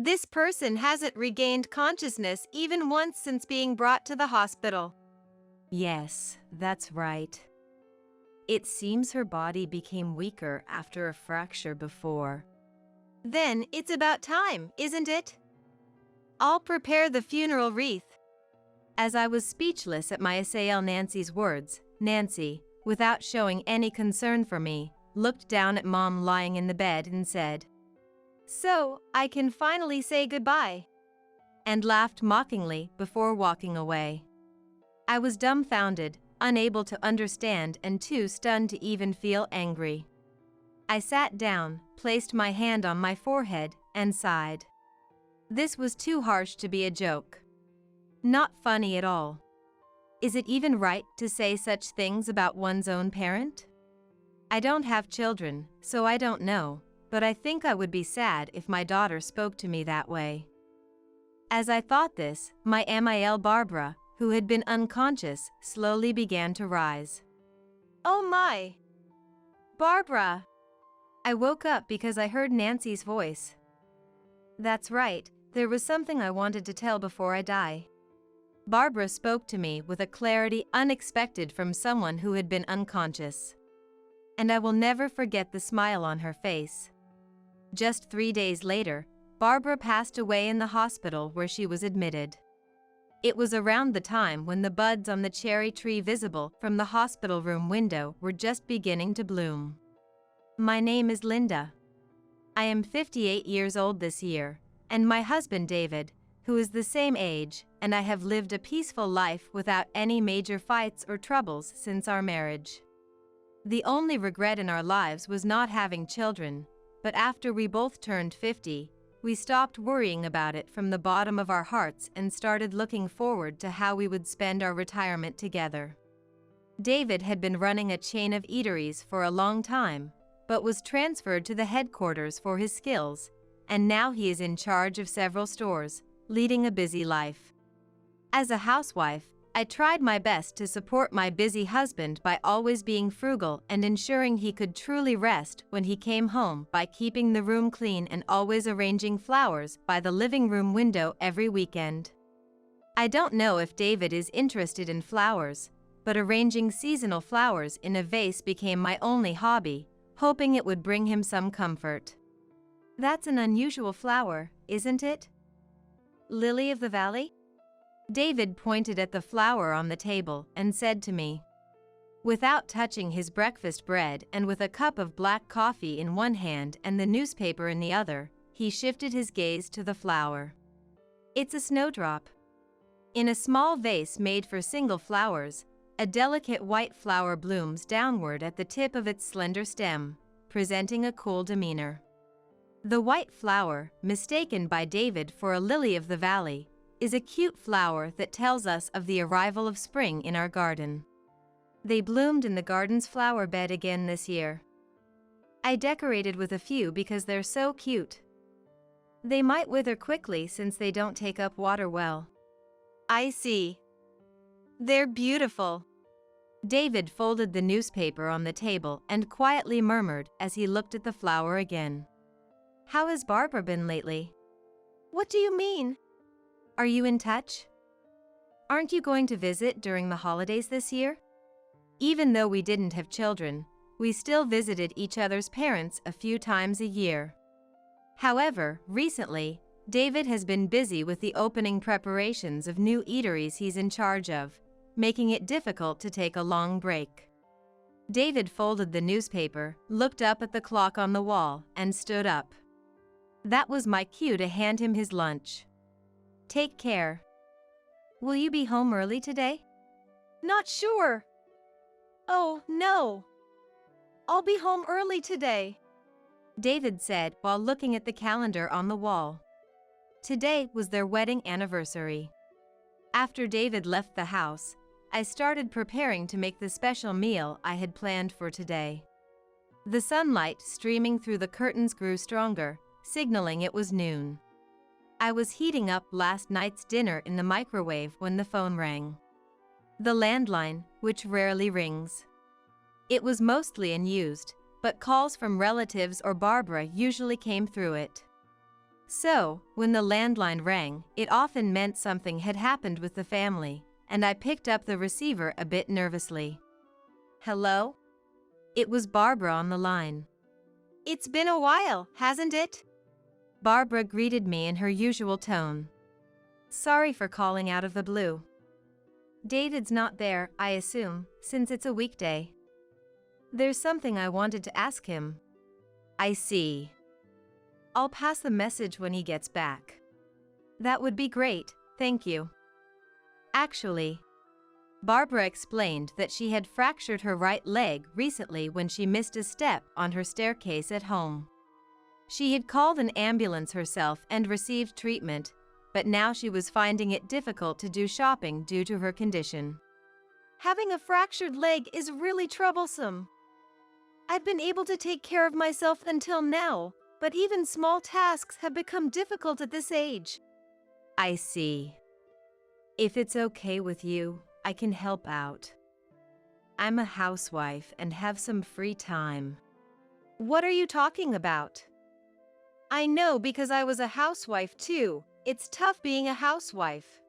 This person hasn't regained consciousness even once since being brought to the hospital. Yes, that's right. It seems her body became weaker after a fracture before. Then it's about time, isn't it? I'll prepare the funeral wreath. As I was speechless at my SIL Nancy's words, Nancy, without showing any concern for me, looked down at Mom lying in the bed and said, "So, I can finally say goodbye," and laughed mockingly before walking away. I was dumbfounded, unable to understand and too stunned to even feel angry. I sat down, placed my hand on my forehead, and sighed. This was too harsh to be a joke. Not funny at all. Is it even right to say such things about one's own parent? I don't have children, so I don't know, but I think I would be sad if my daughter spoke to me that way. As I thought this, my MIL Barbara, who had been unconscious, slowly began to rise. "Oh my! Barbara!" I woke up because I heard Nancy's voice. That's right, there was something I wanted to tell before I die. Barbara spoke to me with a clarity unexpected from someone who had been unconscious. And I will never forget the smile on her face. Just 3 days later, Barbara passed away in the hospital where she was admitted. It was around the time when the buds on the cherry tree visible from the hospital room window were just beginning to bloom. My name is Linda. I am 58 years old this year, and my husband David, who is the same age, and I have lived a peaceful life without any major fights or troubles since our marriage. The only regret in our lives was not having children, but after we both turned 50, we stopped worrying about it from the bottom of our hearts and started looking forward to how we would spend our retirement together. David had been running a chain of eateries for a long time, but was transferred to the headquarters for his skills, and now he is in charge of several stores, leading a busy life. As a housewife, I tried my best to support my busy husband by always being frugal and ensuring he could truly rest when he came home by keeping the room clean and always arranging flowers by the living room window every weekend. I don't know if David is interested in flowers, but arranging seasonal flowers in a vase became my only hobby, hoping it would bring him some comfort. That's an unusual flower, isn't it? Lily of the valley? David pointed at the flower on the table and said to me. Without touching his breakfast bread and with a cup of black coffee in one hand and the newspaper in the other, he shifted his gaze to the flower. It's a snowdrop. In a small vase made for single flowers, a delicate white flower blooms downward at the tip of its slender stem, presenting a cool demeanor. The white flower, mistaken by David for a lily of the valley, is a cute flower that tells us of the arrival of spring in our garden. They bloomed in the garden's flower bed again this year. I decorated with a few because they're so cute. They might wither quickly since they don't take up water well. I see. They're beautiful. David folded the newspaper on the table and quietly murmured as he looked at the flower again. How has Barbara been lately? What do you mean? Are you in touch? Aren't you going to visit during the holidays this year? Even though we didn't have children, we still visited each other's parents a few times a year. However, recently, David has been busy with the opening preparations of new eateries he's in charge of, making it difficult to take a long break. David folded the newspaper, looked up at the clock on the wall, and stood up. That was my cue to hand him his lunch. Take care. Will you be home early today? Not sure. Oh, no. I'll be home early today, David said while looking at the calendar on the wall. Today was their wedding anniversary. After David left the house, I started preparing to make the special meal I had planned for today. The sunlight streaming through the curtains grew stronger, signaling it was noon. I was heating up last night's dinner in the microwave when the phone rang. The landline, which rarely rings. It was mostly unused, but calls from relatives or Barbara usually came through it. So, when the landline rang, it often meant something had happened with the family, and I picked up the receiver a bit nervously. "Hello?" It was Barbara on the line. It's been a while, hasn't it? Barbara greeted me in her usual tone. "Sorry for calling out of the blue. David's not there, I assume, since it's a weekday. There's something I wanted to ask him." "I see. I'll pass the message when he gets back." "That would be great, thank you." Actually, Barbara explained that she had fractured her right leg recently when she missed a step on her staircase at home. She had called an ambulance herself and received treatment, but now she was finding it difficult to do shopping due to her condition. Having a fractured leg is really troublesome. I've been able to take care of myself until now, but even small tasks have become difficult at this age. "I see. If it's okay with you, I can help out. I'm a housewife and have some free time." What are you talking about? I know because I was a housewife too. It's tough being a housewife.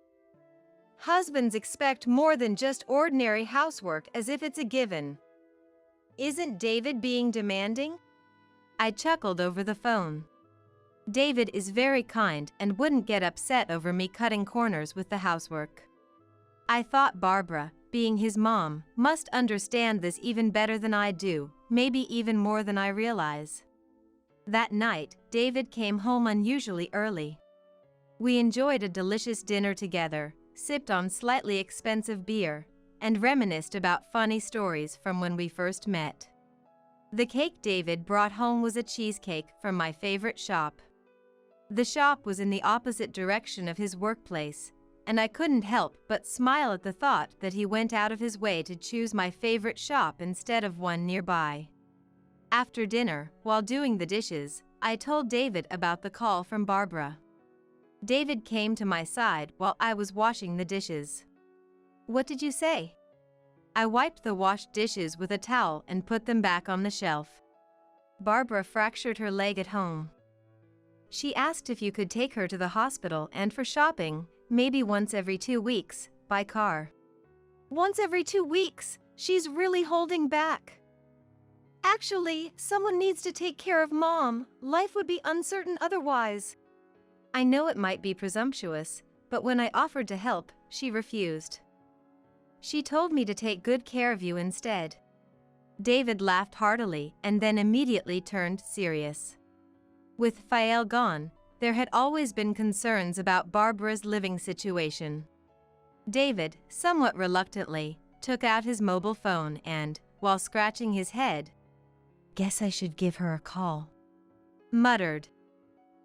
Husbands expect more than just ordinary housework as if it's a given. Isn't David being demanding? I chuckled over the phone. David is very kind and wouldn't get upset over me cutting corners with the housework. I thought Barbara, being his mom, must understand this even better than I do, maybe even more than I realize. That night, David came home unusually early. We enjoyed a delicious dinner together, sipped on slightly expensive beer, and reminisced about funny stories from when we first met. The cake David brought home was a cheesecake from my favorite shop. The shop was in the opposite direction of his workplace, and I couldn't help but smile at the thought that he went out of his way to choose my favorite shop instead of one nearby. After dinner, while doing the dishes, I told David about the call from Barbara. David came to my side while I was washing the dishes. "What did you say?" I wiped the washed dishes with a towel and put them back on the shelf. "Barbara fractured her leg at home. She asked if you could take her to the hospital and for shopping, maybe once every 2 weeks, by car." Once every 2 weeks? She's really holding back. Actually, someone needs to take care of Mom. Life would be uncertain otherwise. I know it might be presumptuous, but when I offered to help, she refused. She told me to take good care of you instead. David laughed heartily and then immediately turned serious. With Fael gone, there had always been concerns about Barbara's living situation. David, somewhat reluctantly, took out his mobile phone and, while scratching his head, "Guess I should give her a call," muttered.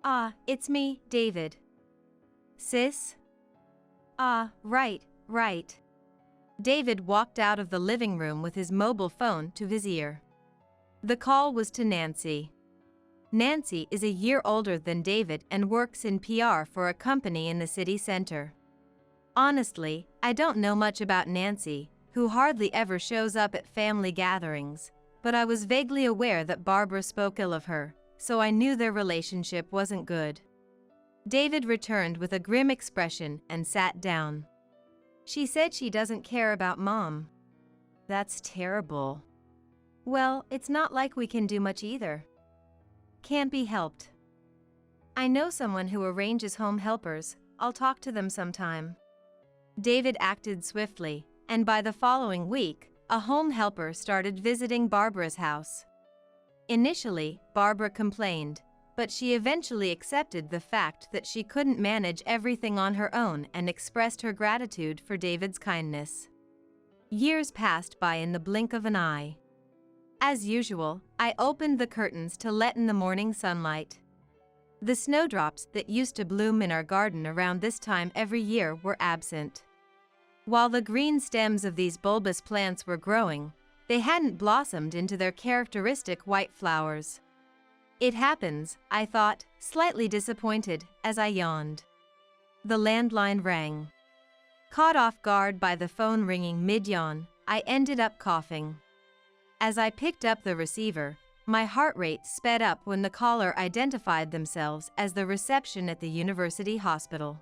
"Ah, it's me, David." "Sis?" "Ah, right. David walked out of the living room with his mobile phone to his ear. The call was to Nancy. Nancy is a year older than David and works in PR for a company in the city center. Honestly, I don't know much about Nancy, who hardly ever shows up at family gatherings, but I was vaguely aware that Barbara spoke ill of her, so I knew their relationship wasn't good. David returned with a grim expression and sat down. "She said she doesn't care about Mom." "That's terrible." "Well, it's not like we can do much either. Can't be helped. I know someone who arranges home helpers. I'll talk to them sometime." David acted swiftly, and by the following week, a home helper started visiting Barbara's house. Initially, Barbara complained, but she eventually accepted the fact that she couldn't manage everything on her own and expressed her gratitude for David's kindness. Years passed by in the blink of an eye. As usual, I opened the curtains to let in the morning sunlight. The snowdrops that used to bloom in our garden around this time every year were absent. While the green stems of these bulbous plants were growing, they hadn't blossomed into their characteristic white flowers. "It happens," I thought, slightly disappointed, as I yawned. The landline rang. Caught off guard by the phone ringing mid-yawn, I ended up coughing. As I picked up the receiver, My heart rate sped up when the caller identified themselves as the reception at the university hospital.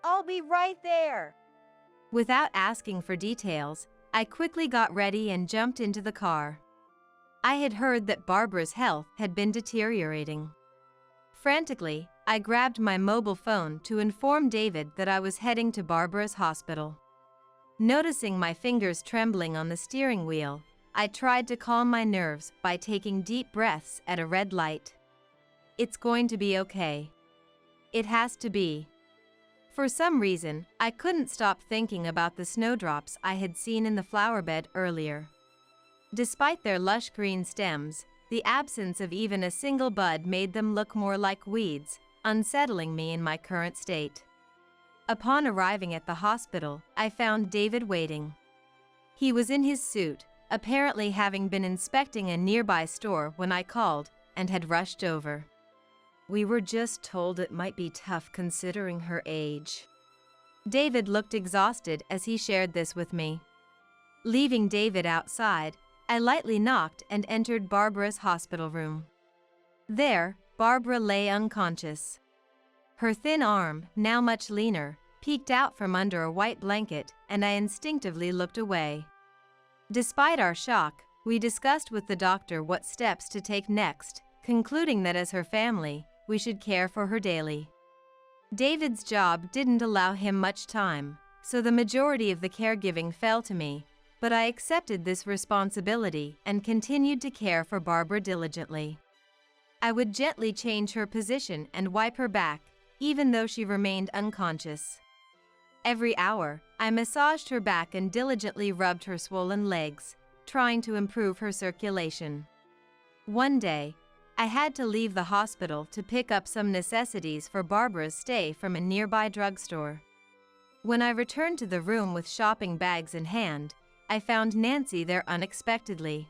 I'll be right there. Without asking for details, I quickly got ready and jumped into the car. I had heard that Barbara's health had been deteriorating. Frantically, I grabbed my mobile phone to inform David that I was heading to Barbara's hospital. Noticing my fingers trembling on the steering wheel, I tried to calm my nerves by taking deep breaths at a red light. It's going to be okay. It has to be. For some reason, I couldn't stop thinking about the snowdrops I had seen in the flower bed earlier. Despite their lush green stems, the absence of even a single bud made them look more like weeds, unsettling me in my current state. Upon arriving at the hospital, I found David waiting. He was in his suit, apparently having been inspecting a nearby store when I called, and had rushed over. We were just told it might be tough considering her age. David looked exhausted as he shared this with me. Leaving David outside, I lightly knocked and entered Barbara's hospital room. There, Barbara lay unconscious. Her thin arm, now much leaner, peeked out from under a white blanket, and I instinctively looked away. Despite our shock, we discussed with the doctor what steps to take next, concluding that as her family, we should care for her daily. David's job didn't allow him much time, so the majority of the caregiving fell to me, but I accepted this responsibility and continued to care for Barbara diligently. I would gently change her position and wipe her back, even though she remained unconscious. Every hour, I massaged her back and diligently rubbed her swollen legs, trying to improve her circulation. One day, I had to leave the hospital to pick up some necessities for Barbara's stay from a nearby drugstore. When I returned to the room with shopping bags in hand, I found Nancy there unexpectedly.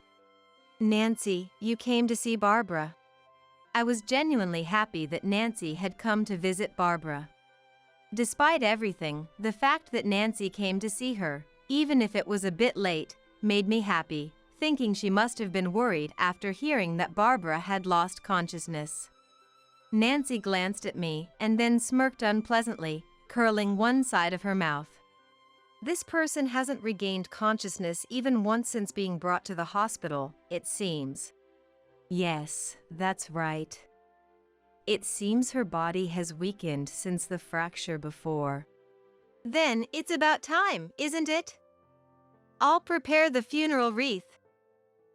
Nancy, you came to see Barbara. I was genuinely happy that Nancy had come to visit Barbara. Despite everything, the fact that Nancy came to see her, even if it was a bit late, made me happy, thinking she must have been worried after hearing that Barbara had lost consciousness. Nancy glanced at me and then smirked unpleasantly, curling one side of her mouth. This person hasn't regained consciousness even once since being brought to the hospital, it seems. Yes, that's right. It seems her body has weakened since the fracture before. Then it's about time, isn't it? I'll prepare the funeral wreath.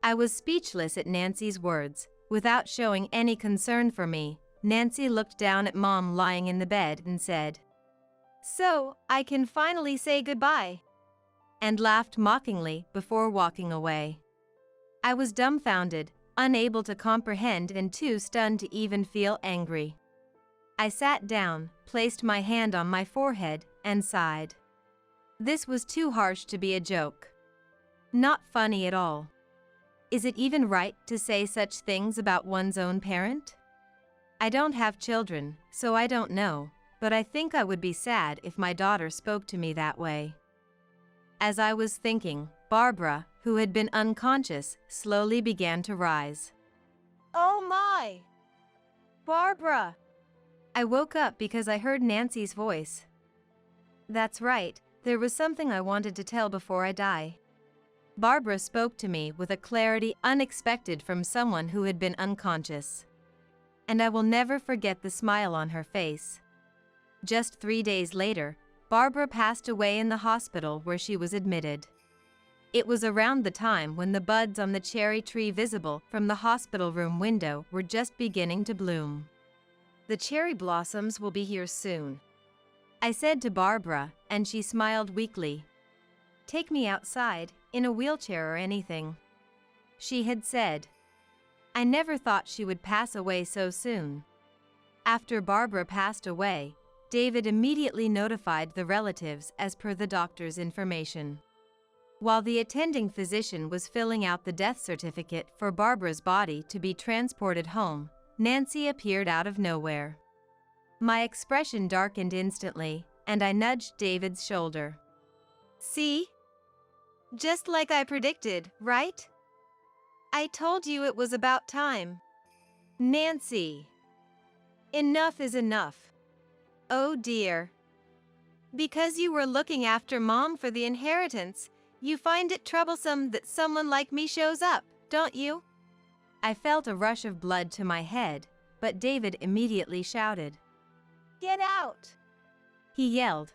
I was speechless at Nancy's words. Without showing any concern for me, Nancy looked down at Mom lying in the bed and said, "So, I can finally say goodbye," and laughed mockingly before walking away. I was dumbfounded, unable to comprehend and too stunned to even feel angry. I sat down, placed my hand on my forehead, and sighed. This was too harsh to be a joke. Not funny at all. Is it even right to say such things about one's own parent? I don't have children, so I don't know, but I think I would be sad if my daughter spoke to me that way. As I was thinking, Barbara, who had been unconscious, slowly began to rise. "Oh my! Barbara!" I woke up because I heard Nancy's voice. That's right, there was something I wanted to tell before I die. Barbara spoke to me with a clarity unexpected from someone who had been unconscious. And I will never forget the smile on her face. Just 3 days later, Barbara passed away in the hospital where she was admitted. It was around the time when the buds on the cherry tree visible from the hospital room window were just beginning to bloom. "The cherry blossoms will be here soon," I said to Barbara, and she smiled weakly. "Take me outside, in a wheelchair or anything," she had said. I never thought she would pass away so soon. After Barbara passed away, David immediately notified the relatives as per the doctor's information. While the attending physician was filling out the death certificate for Barbara's body to be transported home, Nancy appeared out of nowhere. My expression darkened instantly, and I nudged David's shoulder. "See? Just like I predicted, right?" I told you it was about time. Nancy. Enough is enough. Oh dear. Because you were looking after Mom for the inheritance, you find it troublesome that someone like me shows up, don't you? I felt a rush of blood to my head, but David immediately shouted. Get out! He yelled.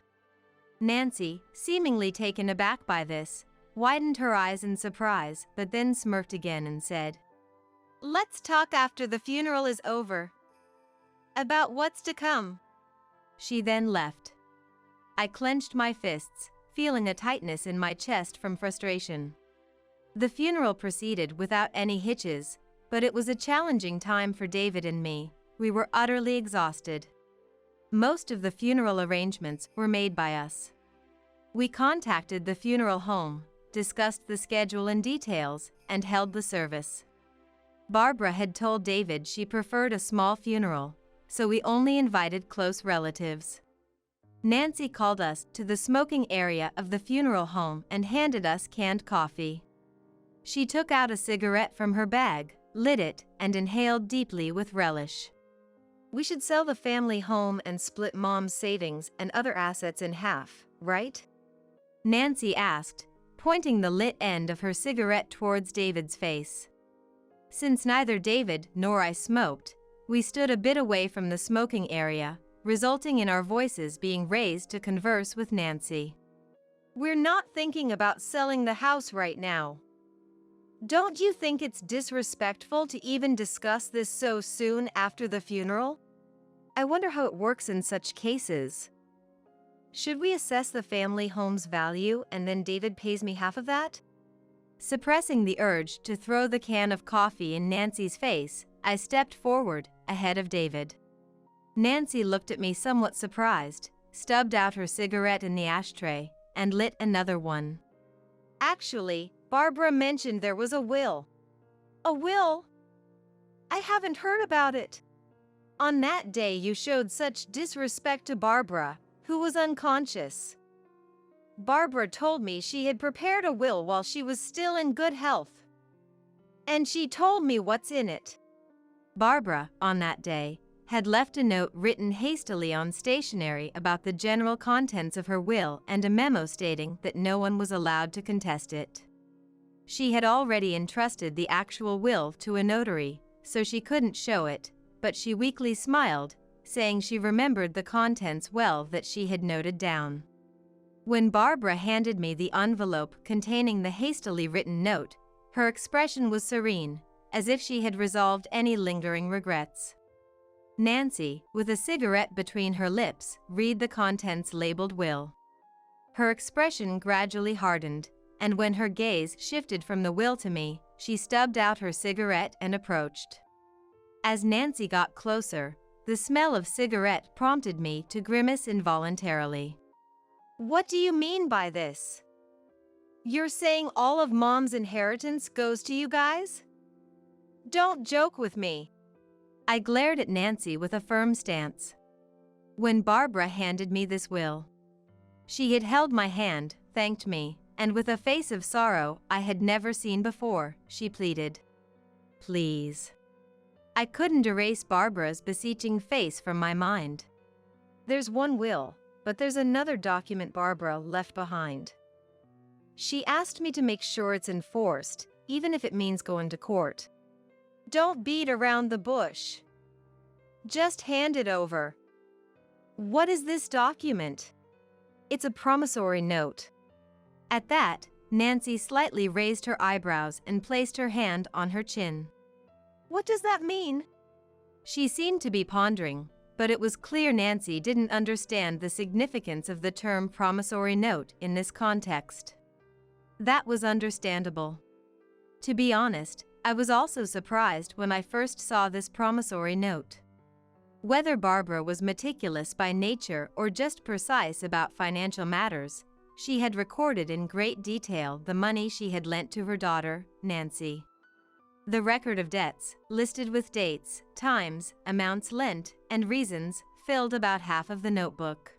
Nancy, seemingly taken aback by this, widened her eyes in surprise, but then smirked again and said, Let's talk after the funeral is over. About what's to come. She then left. I clenched my fists, feeling a tightness in my chest from frustration. The funeral proceeded without any hitches, but it was a challenging time for David and me. We were utterly exhausted. Most of the funeral arrangements were made by us. We contacted the funeral home, discussed the schedule and details, and held the service. Barbara had told David she preferred a small funeral, so we only invited close relatives. Nancy called us to the smoking area of the funeral home and handed us canned coffee. She took out a cigarette from her bag, lit it, and inhaled deeply with relish. We should sell the family home and split Mom's savings and other assets in half, right? Nancy asked, pointing the lit end of her cigarette towards David's face. Since neither David nor I smoked, we stood a bit away from the smoking area, resulting in our voices being raised to converse with Nancy. We're not thinking about selling the house right now. Don't you think it's disrespectful to even discuss this so soon after the funeral? I wonder how it works in such cases. Should we assess the family home's value and then David pays me half of that? Suppressing the urge to throw the can of coffee in Nancy's face, I stepped forward, ahead of David. Nancy looked at me somewhat surprised, stubbed out her cigarette in the ashtray, and lit another one. Actually, Barbara mentioned there was a will. A will? I haven't heard about it. On that day you showed such disrespect to Barbara, who was unconscious. Barbara told me she had prepared a will while she was still in good health. And she told me what's in it. Barbara, on that day, had left a note written hastily on stationery about the general contents of her will and a memo stating that no one was allowed to contest it. She had already entrusted the actual will to a notary, so she couldn't show it, but she weakly smiled, saying she remembered the contents well that she had noted down. When Barbara handed me the envelope containing the hastily written note, her expression was serene, as if she had resolved any lingering regrets. Nancy, with a cigarette between her lips, read the contents labeled will. Her expression gradually hardened, and when her gaze shifted from the will to me, she stubbed out her cigarette and approached. As Nancy got closer, the smell of cigarette prompted me to grimace involuntarily. What do you mean by this? You're saying all of Mom's inheritance goes to you guys? Don't joke with me. I glared at Nancy with a firm stance. When Barbara handed me this will, she had held my hand, thanked me, and with a face of sorrow I had never seen before, she pleaded. Please. I couldn't erase Barbara's beseeching face from my mind. There's one will, but there's another document Barbara left behind. She asked me to make sure it's enforced, even if it means going to court. Don't beat around the bush. Just hand it over. What is this document? It's a promissory note. At that, Nancy slightly raised her eyebrows and placed her hand on her chin. What does that mean? She seemed to be pondering, but it was clear Nancy didn't understand the significance of the term promissory note in this context. That was understandable. To be honest, I was also surprised when I first saw this promissory note. Whether Barbara was meticulous by nature or just precise about financial matters, she had recorded in great detail the money she had lent to her daughter, Nancy. The record of debts, listed with dates, times, amounts lent, and reasons, filled about half of the notebook.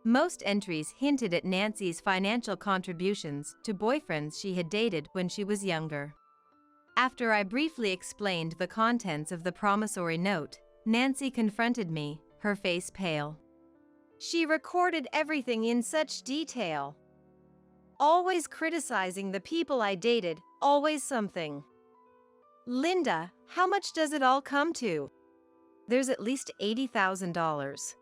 Most entries hinted at Nancy's financial contributions to boyfriends she had dated when she was younger. After I briefly explained the contents of the promissory note, Nancy confronted me, her face pale. She recorded everything in such detail. Always criticizing the people I dated, always something. Linda, how much does it all come to? There's at least $80,000.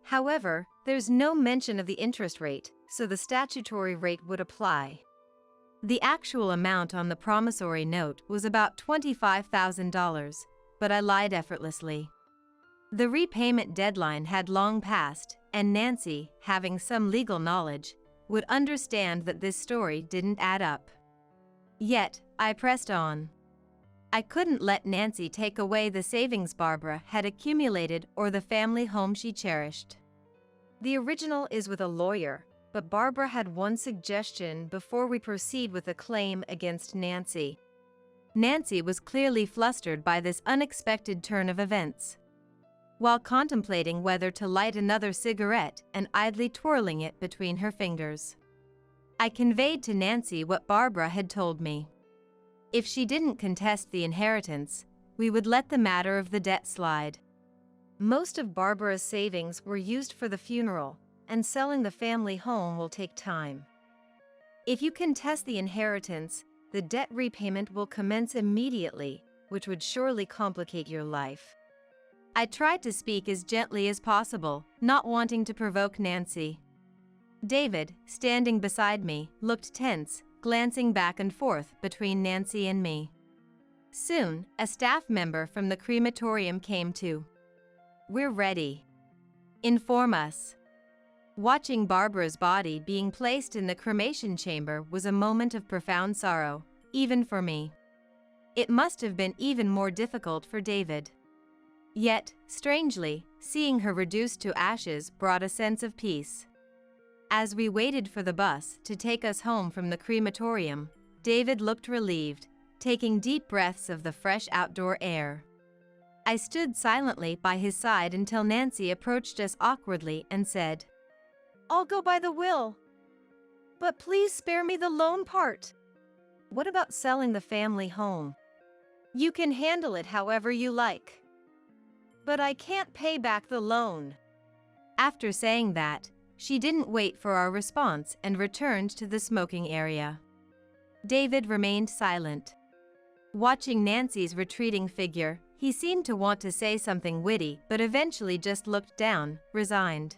However, there's no mention of the interest rate, so the statutory rate would apply. The actual amount on the promissory note was about $25,000, but I lied effortlessly. The repayment deadline had long passed, and Nancy, having some legal knowledge, would understand that this story didn't add up. Yet, I pressed on. I couldn't let Nancy take away the savings Barbara had accumulated or the family home she cherished. The original is with a lawyer, but Barbara had one suggestion before we proceed with a claim against Nancy. Nancy was clearly flustered by this unexpected turn of events. While contemplating whether to light another cigarette and idly twirling it between her fingers, I conveyed to Nancy what Barbara had told me. If she didn't contest the inheritance, we would let the matter of the debt slide. Most of Barbara's savings were used for the funeral, and selling the family home will take time. If you contest the inheritance, the debt repayment will commence immediately, which would surely complicate your life. I tried to speak as gently as possible, not wanting to provoke Nancy. David, standing beside me, looked tense, glancing back and forth between Nancy and me. Soon, a staff member from the crematorium came too. "We're ready. Inform us." Watching Barbara's body being placed in the cremation chamber was a moment of profound sorrow, even for me. It must have been even more difficult for David. Yet, strangely, seeing her reduced to ashes brought a sense of peace. As we waited for the bus to take us home from the crematorium, David looked relieved, taking deep breaths of the fresh outdoor air. I stood silently by his side until Nancy approached us awkwardly and said, "I'll go by the will. But please spare me the loan part." "What about selling the family home?" "You can handle it however you like. But I can't pay back the loan." After saying that, she didn't wait for our response and returned to the smoking area. David remained silent. Watching Nancy's retreating figure, he seemed to want to say something witty but eventually just looked down, resigned.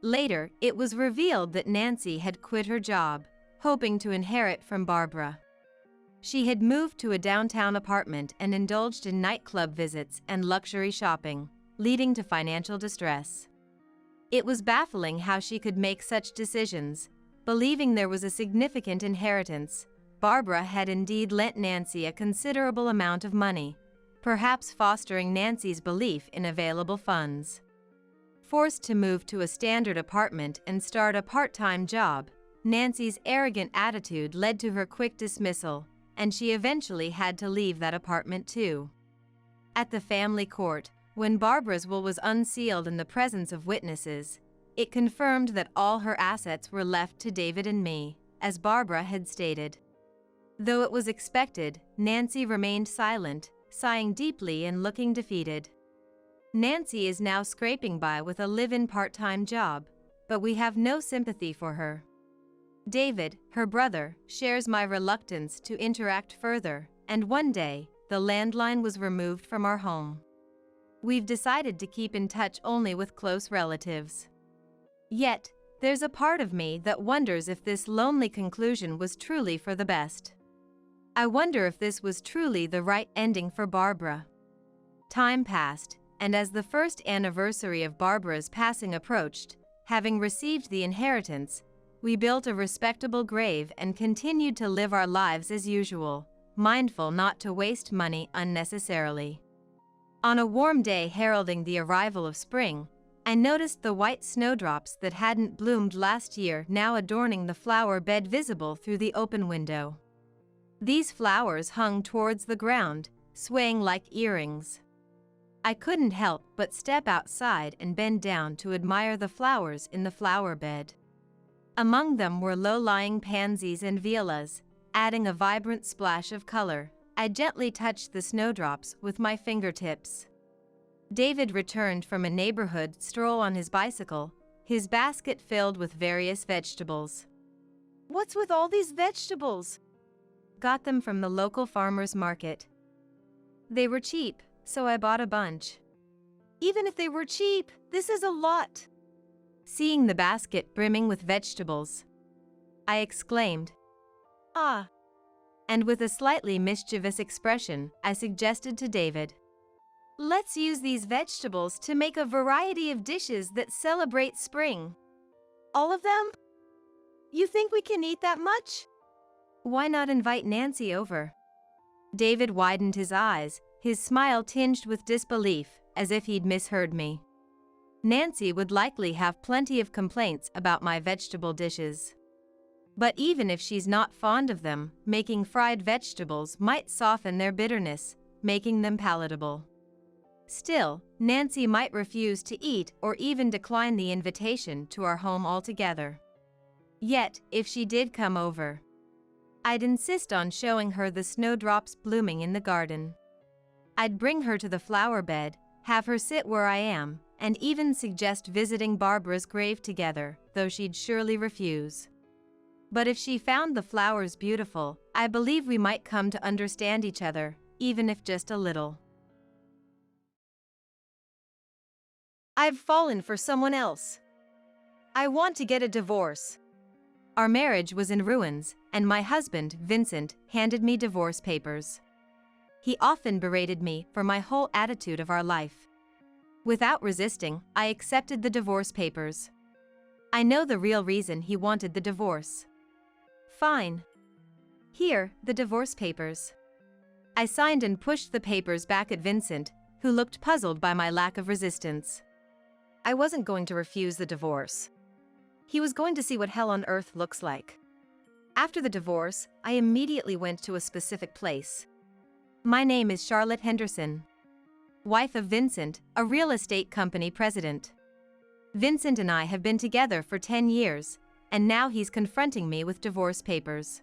Later, it was revealed that Nancy had quit her job, hoping to inherit from Barbara. She had moved to a downtown apartment and indulged in nightclub visits and luxury shopping, leading to financial distress. It was baffling how she could make such decisions. Believing there was a significant inheritance, Barbara had indeed lent Nancy a considerable amount of money, perhaps fostering Nancy's belief in available funds. Forced to move to a standard apartment and start a part-time job, Nancy's arrogant attitude led to her quick dismissal, and she eventually had to leave that apartment too. At the family court, when Barbara's will was unsealed in the presence of witnesses, it confirmed that all her assets were left to David and me, as Barbara had stated. Though it was expected, Nancy remained silent, sighing deeply and looking defeated. Nancy is now scraping by with a live-in part-time job, but we have no sympathy for her. David, her brother, shares my reluctance to interact further, and one day, the landline was removed from our home. We've decided to keep in touch only with close relatives. Yet, there's a part of me that wonders if this lonely conclusion was truly for the best. I wonder if this was truly the right ending for Barbara. Time passed, and as the first anniversary of Barbara's passing approached, having received the inheritance, we built a respectable grave and continued to live our lives as usual, mindful not to waste money unnecessarily. On a warm day heralding the arrival of spring, I noticed the white snowdrops that hadn't bloomed last year now adorning the flower bed visible through the open window. These flowers hung towards the ground, swaying like earrings. I couldn't help but step outside and bend down to admire the flowers in the flower bed. Among them were low-lying pansies and violas, adding a vibrant splash of color, I gently touched the snowdrops with my fingertips. David returned from a neighborhood stroll on his bicycle, his basket filled with various vegetables. What's with all these vegetables? Got them from the local farmer's market. They were cheap, so I bought a bunch. Even if they were cheap, this is a lot. Seeing the basket brimming with vegetables, I exclaimed. Ah. And with a slightly mischievous expression, I suggested to David, let's use these vegetables to make a variety of dishes that celebrate spring. All of them? You think we can eat that much? Why not invite Nancy over? David widened his eyes, his smile tinged with disbelief, as if he'd misheard me. Nancy would likely have plenty of complaints about my vegetable dishes. But even if she's not fond of them, making fried vegetables might soften their bitterness, making them palatable. Still, Nancy might refuse to eat or even decline the invitation to our home altogether. Yet, if she did come over, I'd insist on showing her the snowdrops blooming in the garden. I'd bring her to the flower bed, have her sit where I am, and even suggest visiting Barbara's grave together, though she'd surely refuse. But if she found the flowers beautiful, I believe we might come to understand each other, even if just a little. I've fallen for someone else. I want to get a divorce. Our marriage was in ruins, and my husband, Vincent, handed me divorce papers. He often berated me for my whole attitude of our life. Without resisting, I accepted the divorce papers. I know the real reason he wanted the divorce. Fine. Here, the divorce papers. I signed and pushed the papers back at Vincent, who looked puzzled by my lack of resistance. I wasn't going to refuse the divorce. He was going to see what hell on earth looks like. After the divorce, I immediately went to a specific place. My name is Charlotte Henderson, wife of Vincent, a real estate company president. Vincent and I have been together for 10 years, and now he's confronting me with divorce papers.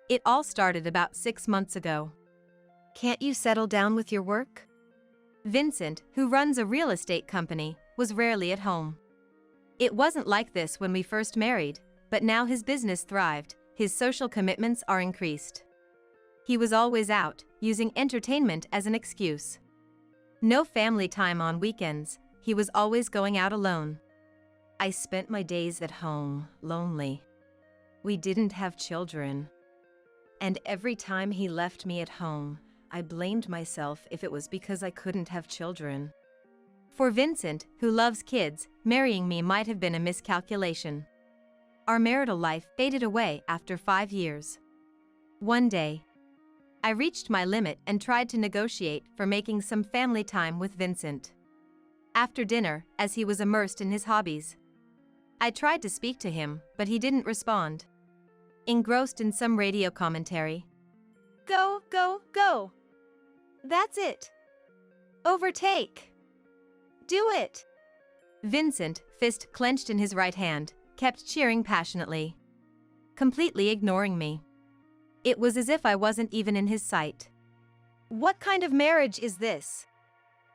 It all started about 6 months ago. Can't you settle down with your work? Vincent, who runs a real estate company, was rarely at home. It wasn't like this when we first married, but now his business thrived, his social commitments are increased. He was always out, using entertainment as an excuse. No family time on weekends, he was always going out alone. I spent my days at home, lonely. We didn't have children. And every time he left me at home, I blamed myself if it was because I couldn't have children. For Vincent, who loves kids, marrying me might have been a miscalculation. Our marital life faded away after 5 years. One day, I reached my limit and tried to negotiate for making some family time with Vincent. After dinner, as he was immersed in his hobbies, I tried to speak to him, but he didn't respond. Engrossed in some radio commentary. Go, go, go. That's it. Overtake. Do it. Vincent, fist clenched in his right hand, kept cheering passionately, completely ignoring me. It was as if I wasn't even in his sight. What kind of marriage is this?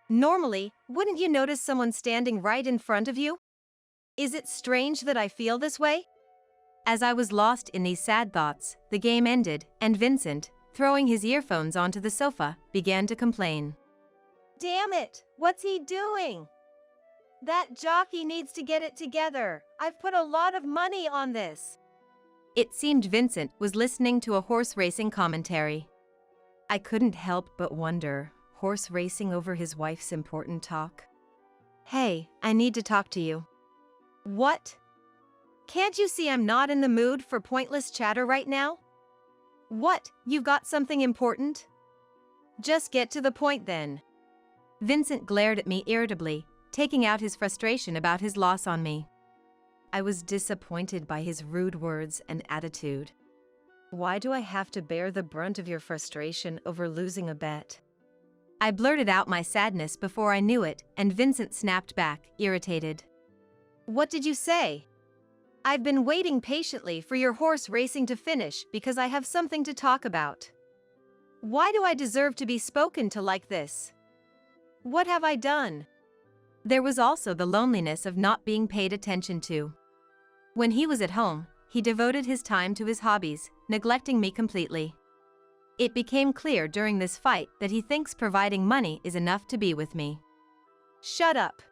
Normally, wouldn't you notice someone standing right in front of you? Is it strange that I feel this way? As I was lost in these sad thoughts, the game ended, and Vincent, throwing his earphones onto the sofa, began to complain. Damn it! What's he doing? That jockey needs to get it together. I've put a lot of money on this. It seemed Vincent was listening to a horse racing commentary. I couldn't help but wonder, horse racing over his wife's important talk? Hey, I need to talk to you. What? Can't you see I'm not in the mood for pointless chatter right now? What, you've got something important? Just get to the point then. Vincent glared at me irritably, taking out his frustration about his loss on me. I was disappointed by his rude words and attitude. Why do I have to bear the brunt of your frustration over losing a bet? I blurted out my sadness before I knew it, and Vincent snapped back, irritated. What did you say? I've been waiting patiently for your horse racing to finish because I have something to talk about. Why do I deserve to be spoken to like this? What have I done? There was also the loneliness of not being paid attention to. When he was at home, he devoted his time to his hobbies, neglecting me completely. It became clear during this fight that he thinks providing money is enough to be with me. Shut up.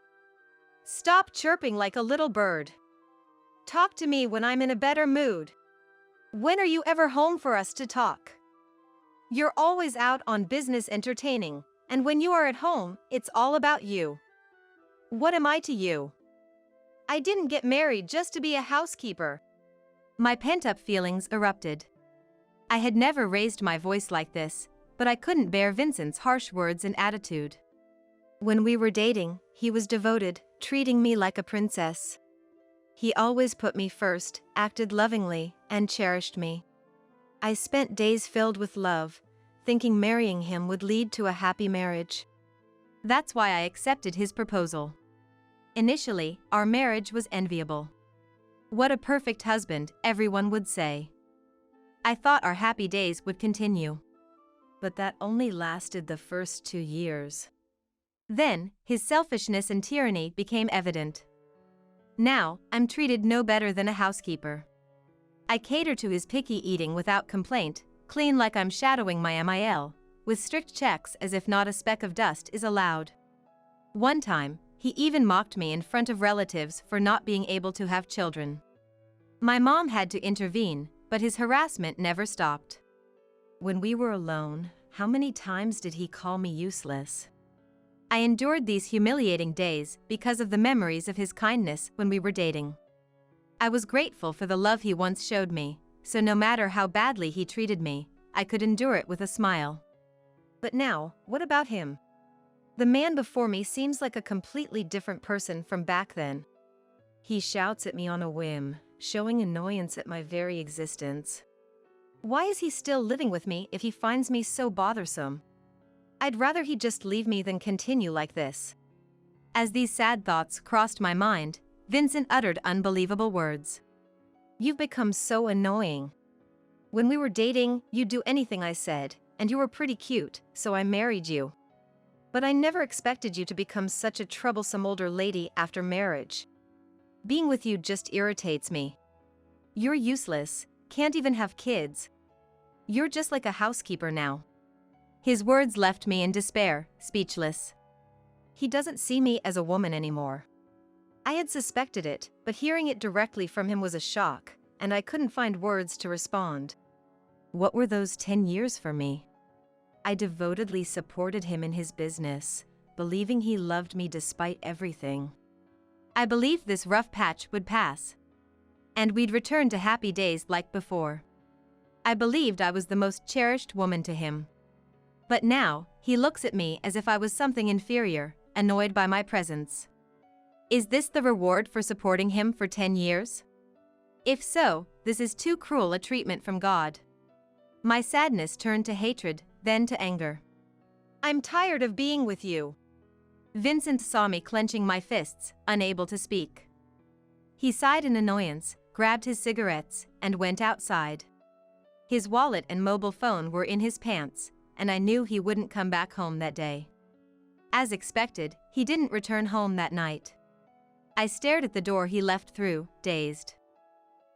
Stop chirping like a little bird. Talk to me when I'm in a better mood. When are you ever home for us to talk? You're always out on business entertaining, and when you are at home, it's all about you. What am I to you? I didn't get married just to be a housekeeper. My pent-up feelings erupted. I had never raised my voice like this, but I couldn't bear Vincent's harsh words and attitude. When we were dating, he was devoted, treating me like a princess. He always put me first, acted lovingly, and cherished me. I spent days filled with love, thinking marrying him would lead to a happy marriage. That's why I accepted his proposal. Initially, our marriage was enviable. What a perfect husband, everyone would say. I thought our happy days would continue. But that only lasted the first 2 years. Then, his selfishness and tyranny became evident. Now, I'm treated no better than a housekeeper. I cater to his picky eating without complaint, clean like I'm shadowing my MIL, with strict checks as if not a speck of dust is allowed. One time, he even mocked me in front of relatives for not being able to have children. My mom had to intervene, but his harassment never stopped. When we were alone, how many times did he call me useless? I endured these humiliating days because of the memories of his kindness when we were dating. I was grateful for the love he once showed me, so no matter how badly he treated me, I could endure it with a smile. But now, what about him? The man before me seems like a completely different person from back then. He shouts at me on a whim, showing annoyance at my very existence. Why is he still living with me if he finds me so bothersome? I'd rather he just leave me than continue like this. As these sad thoughts crossed my mind, Vincent uttered unbelievable words. You've become so annoying. When we were dating, you'd do anything I said, and you were pretty cute, so I married you. But I never expected you to become such a troublesome older lady after marriage. Being with you just irritates me. You're useless, can't even have kids. You're just like a housekeeper now. His words left me in despair, speechless. He doesn't see me as a woman anymore. I had suspected it, but hearing it directly from him was a shock, and I couldn't find words to respond. What were those 10 years for me? I devotedly supported him in his business, believing he loved me despite everything. I believed this rough patch would pass, and we'd return to happy days like before. I believed I was the most cherished woman to him. But now, he looks at me as if I was something inferior, annoyed by my presence. Is this the reward for supporting him for 10 years? If so, this is too cruel a treatment from God. My sadness turned to hatred, then to anger. I'm tired of being with you. Vincent saw me clenching my fists, unable to speak. He sighed in annoyance, grabbed his cigarettes, and went outside. His wallet and mobile phone were in his pants, and I knew he wouldn't come back home that day. As expected, he didn't return home that night. I stared at the door he left through, dazed.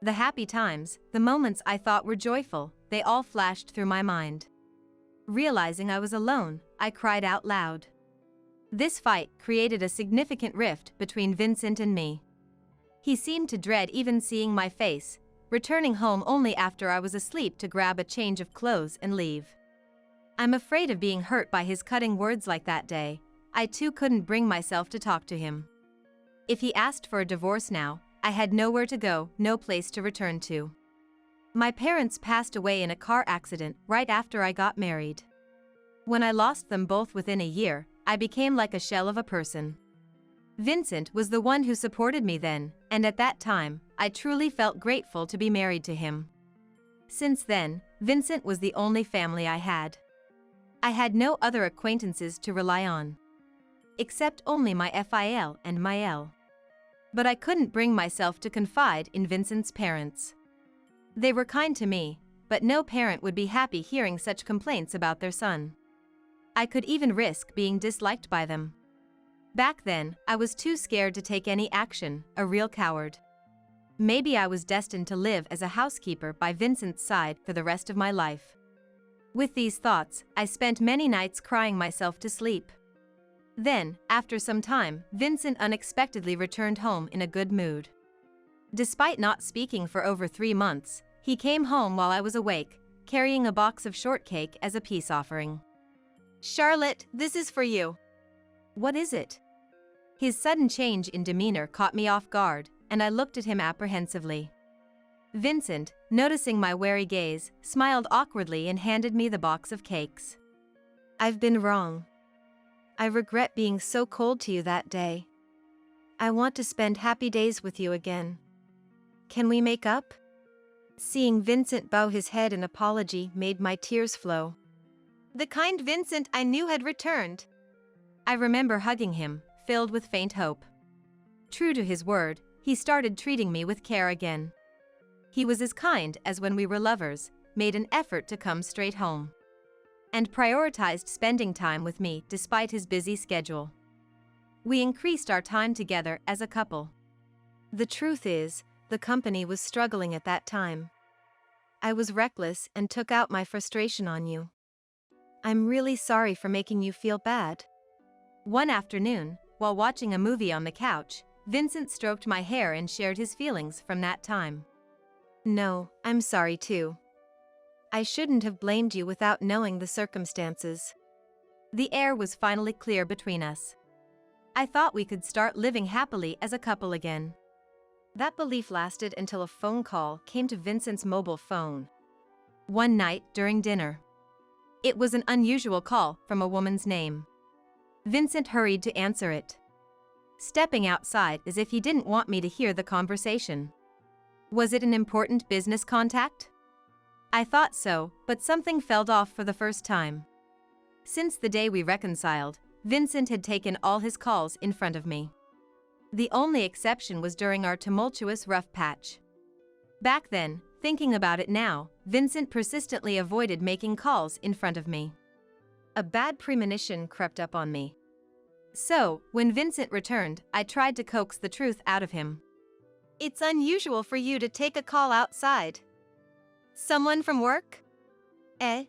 The happy times, the moments I thought were joyful, they all flashed through my mind. Realizing I was alone, I cried out loud. This fight created a significant rift between Vincent and me. He seemed to dread even seeing my face, returning home only after I was asleep to grab a change of clothes and leave. I'm afraid of being hurt by his cutting words like that day. I too couldn't bring myself to talk to him. If he asked for a divorce now, I had nowhere to go, no place to return to. My parents passed away in a car accident right after I got married. When I lost them both within a year, I became like a shell of a person. Vincent was the one who supported me then, and at that time, I truly felt grateful to be married to him. Since then, Vincent was the only family I had. I had no other acquaintances to rely on. Except only my FIL and my L. But I couldn't bring myself to confide in Vincent's parents. They were kind to me, but no parent would be happy hearing such complaints about their son. I could even risk being disliked by them. Back then, I was too scared to take any action, a real coward. Maybe I was destined to live as a housekeeper by Vincent's side for the rest of my life. With these thoughts, I spent many nights crying myself to sleep. Then, after some time, Vincent unexpectedly returned home in a good mood. Despite not speaking for over 3 months, he came home while I was awake, carrying a box of shortcake as a peace offering. Charlotte, this is for you. What is it? His sudden change in demeanor caught me off guard, and I looked at him apprehensively. Vincent, noticing my wary gaze, smiled awkwardly and handed me the box of cakes. I've been wrong. I regret being so cold to you that day. I want to spend happy days with you again. Can we make up? Seeing Vincent bow his head in apology made my tears flow. The kind Vincent I knew had returned. I remember hugging him, filled with faint hope. True to his word, he started treating me with care again. He was as kind as when we were lovers, made an effort to come straight home, and prioritized spending time with me despite his busy schedule. We increased our time together as a couple. The truth is, the company was struggling at that time. I was reckless and took out my frustration on you. I'm really sorry for making you feel bad. One afternoon, while watching a movie on the couch, Vincent stroked my hair and shared his feelings from that time. No, I'm sorry too. I shouldn't have blamed you without knowing the circumstances. The air was finally clear between us. I thought we could start living happily as a couple again. That belief lasted until a phone call came to Vincent's mobile phone. One night during dinner. It was an unusual call from a woman's name. Vincent hurried to answer it, stepping outside as if he didn't want me to hear the conversation. Was it an important business contact? I thought so, but something felt off for the first time. Since the day we reconciled, Vincent had taken all his calls in front of me. The only exception was during our tumultuous rough patch. Back then, thinking about it now, Vincent persistently avoided making calls in front of me. A bad premonition crept up on me. So, when Vincent returned, I tried to coax the truth out of him. It's unusual for you to take a call outside. Someone from work? Eh?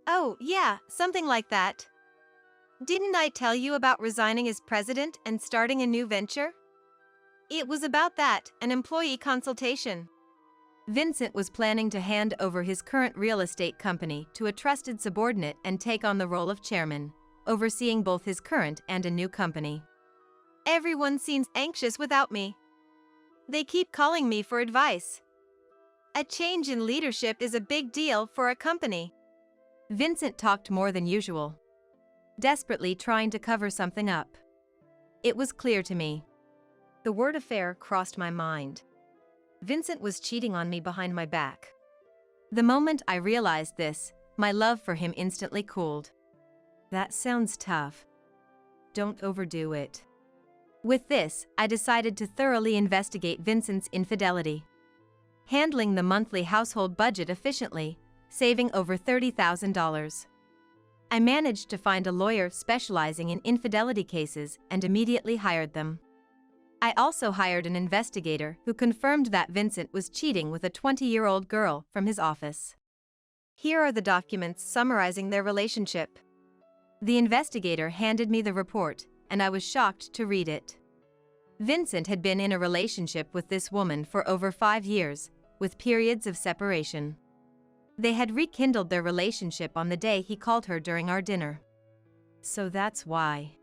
Oh, yeah, something like that. Didn't I tell you about resigning as president and starting a new venture? It was about that, an employee consultation. Vincent was planning to hand over his current real estate company to a trusted subordinate and take on the role of chairman, overseeing both his current and a new company. Everyone seems anxious without me. They keep calling me for advice. A change in leadership is a big deal for a company. Vincent talked more than usual, desperately trying to cover something up. It was clear to me. The word affair crossed my mind. Vincent was cheating on me behind my back. The moment I realized this, my love for him instantly cooled. That sounds tough. Don't overdo it. With this, I decided to thoroughly investigate Vincent's infidelity. Handling the monthly household budget efficiently, saving over $30,000. I managed to find a lawyer specializing in infidelity cases and immediately hired them. I also hired an investigator who confirmed that Vincent was cheating with a 20-year-old girl from his office. Here are the documents summarizing their relationship. The investigator handed me the report, and I was shocked to read it. Vincent had been in a relationship with this woman for over 5 years, with periods of separation. They had rekindled their relationship on the day he called her during our dinner. So that's why.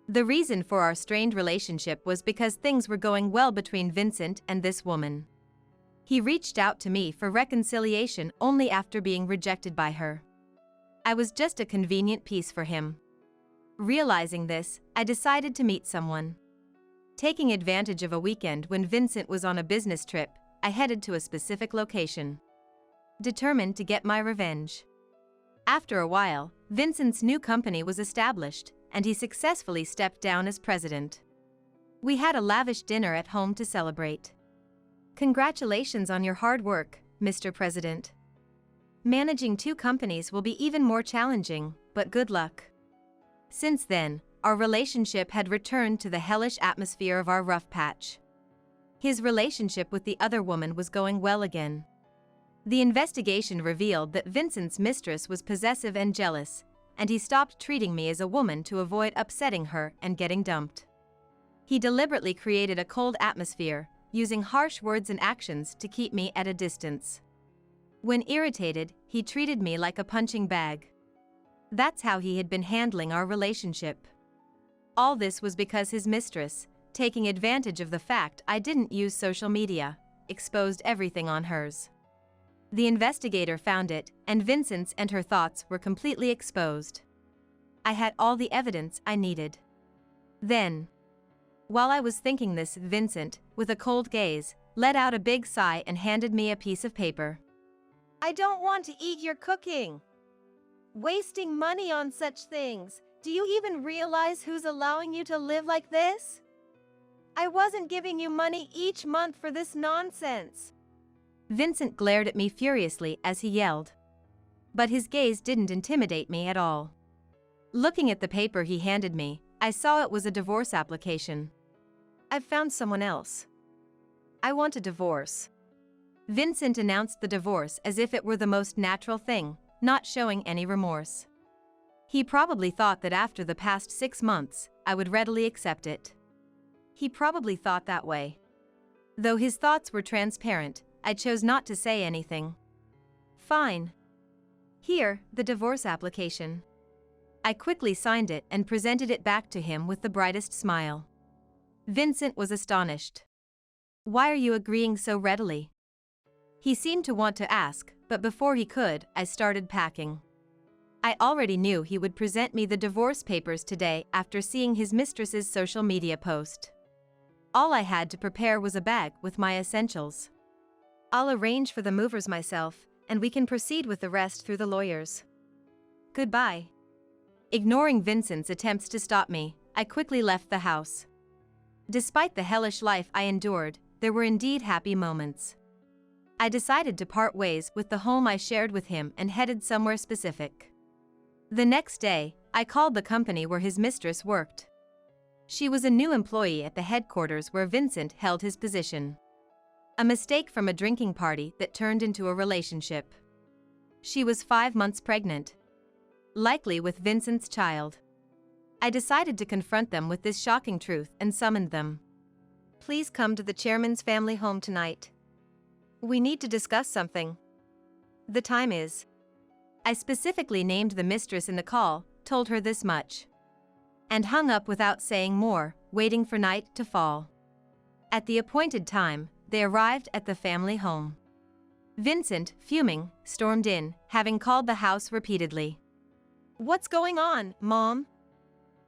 The reason for our strained relationship was because things were going well between Vincent and this woman. He reached out to me for reconciliation only after being rejected by her. I was just a convenient piece for him. Realizing this, I decided to meet someone. Taking advantage of a weekend when Vincent was on a business trip, I headed to a specific location, determined to get my revenge. After a while, Vincent's new company was established, and he successfully stepped down as president. We had a lavish dinner at home to celebrate. Congratulations on your hard work, Mr. President. Managing 2 companies will be even more challenging, but good luck. Since then, our relationship had returned to the hellish atmosphere of our rough patch. His relationship with the other woman was going well again. The investigation revealed that Vincent's mistress was possessive and jealous, and he stopped treating me as a woman to avoid upsetting her and getting dumped. He deliberately created a cold atmosphere, using harsh words and actions to keep me at a distance. When irritated, he treated me like a punching bag. That's how he had been handling our relationship. All this was because his mistress, taking advantage of the fact I didn't use social media, exposed everything on hers. The investigator found it, and Vincent's and her thoughts were completely exposed. I had all the evidence I needed. Then, while I was thinking this, Vincent, with a cold gaze, let out a big sigh and handed me a piece of paper. I don't want to eat your cooking. Wasting money on such things. Do you even realize who's allowing you to live like this? I wasn't giving you money each month for this nonsense. Vincent glared at me furiously as he yelled. But his gaze didn't intimidate me at all. Looking at the paper he handed me, I saw it was a divorce application. I've found someone else. I want a divorce. Vincent announced the divorce as if it were the most natural thing, not showing any remorse. He probably thought that after the past 6 months, I would readily accept it. He probably thought that way. Though his thoughts were transparent, I chose not to say anything. Fine. Here, the divorce application. I quickly signed it and presented it back to him with the brightest smile. Vincent was astonished. Why are you agreeing so readily? He seemed to want to ask, but before he could, I started packing. I already knew he would present me the divorce papers today after seeing his mistress's social media post. All I had to prepare was a bag with my essentials. I'll arrange for the movers myself, and we can proceed with the rest through the lawyers. Goodbye. Ignoring Vincent's attempts to stop me, I quickly left the house. Despite the hellish life I endured, there were indeed happy moments. I decided to part ways with the home I shared with him and headed somewhere specific. The next day, I called the company where his mistress worked. She was a new employee at the headquarters where Vincent held his position. A mistake from a drinking party that turned into a relationship. She was 5 months pregnant. Likely with Vincent's child. I decided to confront them with this shocking truth and summoned them. Please come to the chairman's family home tonight. We need to discuss something. The time is. I specifically named the mistress in the call, told her this much. And hung up without saying more, waiting for night to fall. At the appointed time, they arrived at the family home. Vincent, fuming, stormed in, having called the house repeatedly. What's going on, Mom?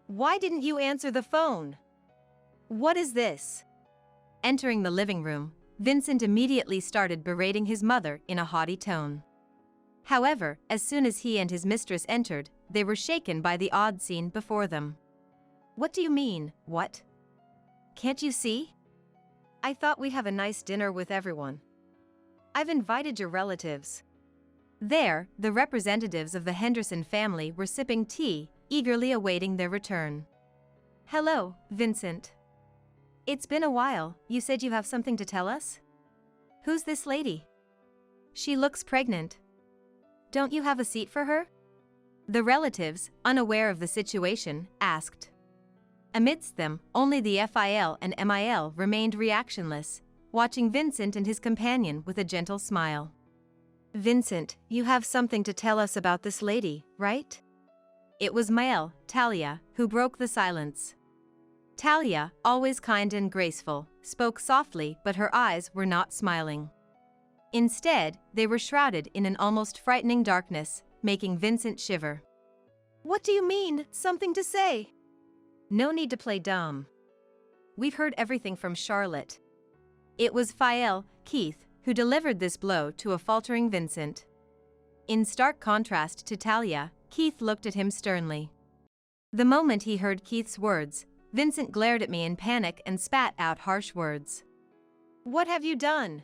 Why didn't you answer the phone? What is this? Entering the living room, Vincent immediately started berating his mother in a haughty tone. However, as soon as he and his mistress entered, they were shaken by the odd scene before them. What do you mean, what? Can't you see? I thought we'd have a nice dinner with everyone. I've invited your relatives. There, the representatives of the Henderson family were sipping tea, eagerly awaiting their return. Hello, Vincent. It's been a while. You said you have something to tell us? Who's this lady? She looks pregnant. Don't you have a seat for her? The relatives, unaware of the situation, asked. Amidst them, only the FIL and MIL remained reactionless, watching Vincent and his companion with a gentle smile. Vincent, you have something to tell us about this lady, right? It was Mael, Talia, who broke the silence. Talia, always kind and graceful, spoke softly, but her eyes were not smiling. Instead, they were shrouded in an almost frightening darkness, making Vincent shiver. What do you mean, something to say? No need to play dumb. We've heard everything from Charlotte. It was Fael, Keith, who delivered this blow to a faltering Vincent. In stark contrast to Talia, Keith looked at him sternly. The moment he heard Keith's words, Vincent glared at me in panic and spat out harsh words. What have you done?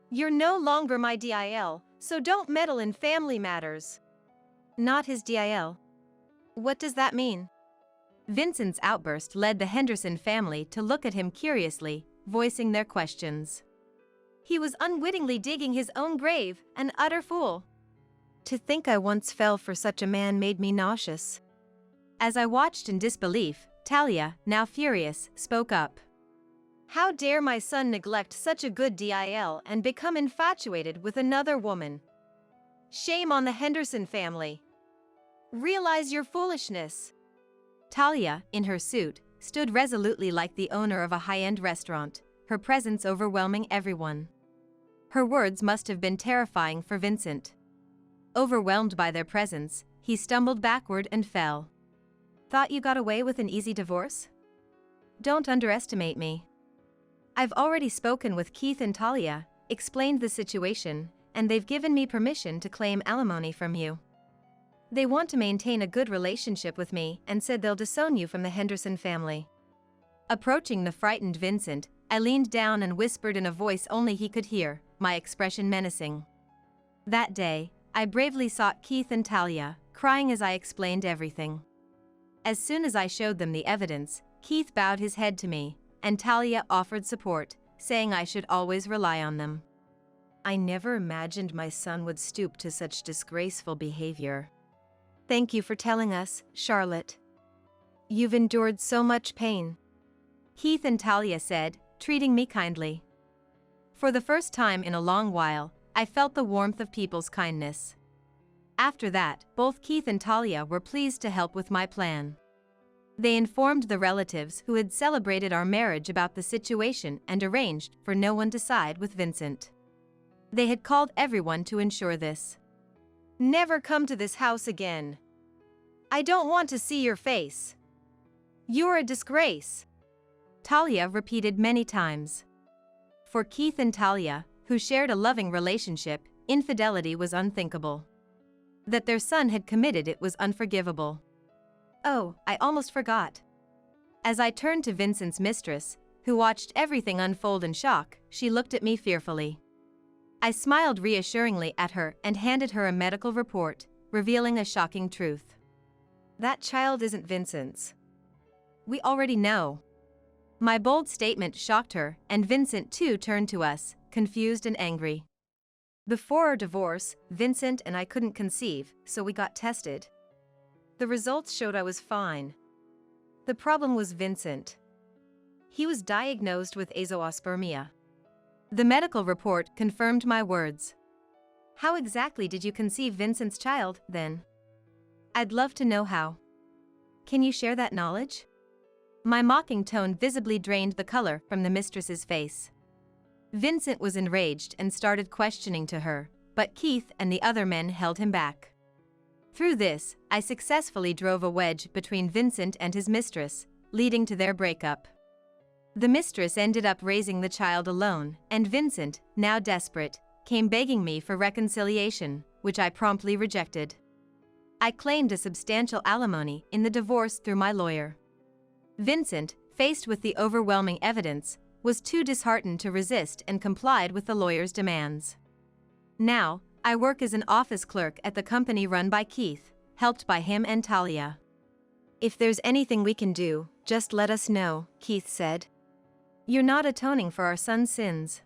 You're no longer my DIL, So don't meddle in family matters. Not his DIL. What does that mean? Vincent's outburst led the Henderson family to look at him curiously, voicing their questions. He was unwittingly digging his own grave, an utter fool. To think I once fell for such a man made me nauseous. As I watched in disbelief, Talia, now furious, spoke up. How dare my son neglect such a good DIL and become infatuated with another woman? Shame on the Henderson family. Realize your foolishness. Talia, in her suit, stood resolutely like the owner of a high-end restaurant, her presence overwhelming everyone. Her words must have been terrifying for Vincent. Overwhelmed by their presence, he stumbled backward and fell. Thought you got away with an easy divorce? Don't underestimate me. I've already spoken with Keith and Talia, explained the situation, and they've given me permission to claim alimony from you. They want to maintain a good relationship with me and said they'll disown you from the Henderson family. Approaching the frightened Vincent, I leaned down and whispered in a voice only he could hear, my expression menacing. That day, I bravely sought Keith and Talia, crying as I explained everything. As soon as I showed them the evidence, Keith bowed his head to me, and Talia offered support, saying I should always rely on them. I never imagined my son would stoop to such disgraceful behavior. Thank you for telling us, Charlotte. You've endured so much pain. Keith and Talia said, treating me kindly. For the first time in a long while, I felt the warmth of people's kindness. After that, both Keith and Talia were pleased to help with my plan. They informed the relatives who had celebrated our marriage about the situation and arranged for no one to side with Vincent. They had called everyone to ensure this. Never come to this house again. I don't want to see your face. You're a disgrace. Talia repeated many times. For Keith and Talia, who shared a loving relationship, infidelity was unthinkable. That their son had committed it was unforgivable. Oh, I almost forgot. As I turned to Vincent's mistress, who watched everything unfold in shock, she looked at me fearfully. I smiled reassuringly at her and handed her a medical report, revealing a shocking truth. That child isn't Vincent's. We already know. My bold statement shocked her, and Vincent too turned to us, confused and angry. Before our divorce, Vincent and I couldn't conceive, so we got tested. The results showed I was fine. The problem was Vincent. He was diagnosed with azoospermia. The medical report confirmed my words. How exactly did you conceive Vincent's child, then? I'd love to know how. Can you share that knowledge? My mocking tone visibly drained the color from the mistress's face. Vincent was enraged and started questioning to her, but Keith and the other men held him back. Through this, I successfully drove a wedge between Vincent and his mistress, leading to their breakup. The mistress ended up raising the child alone, and Vincent, now desperate, came begging me for reconciliation, which I promptly rejected. I claimed a substantial alimony in the divorce through my lawyer. Vincent, faced with the overwhelming evidence, was too disheartened to resist and complied with the lawyer's demands. Now, I work as an office clerk at the company run by Keith, helped by him and Talia. If there's anything we can do, just let us know, Keith said. You're not atoning for our son's sins.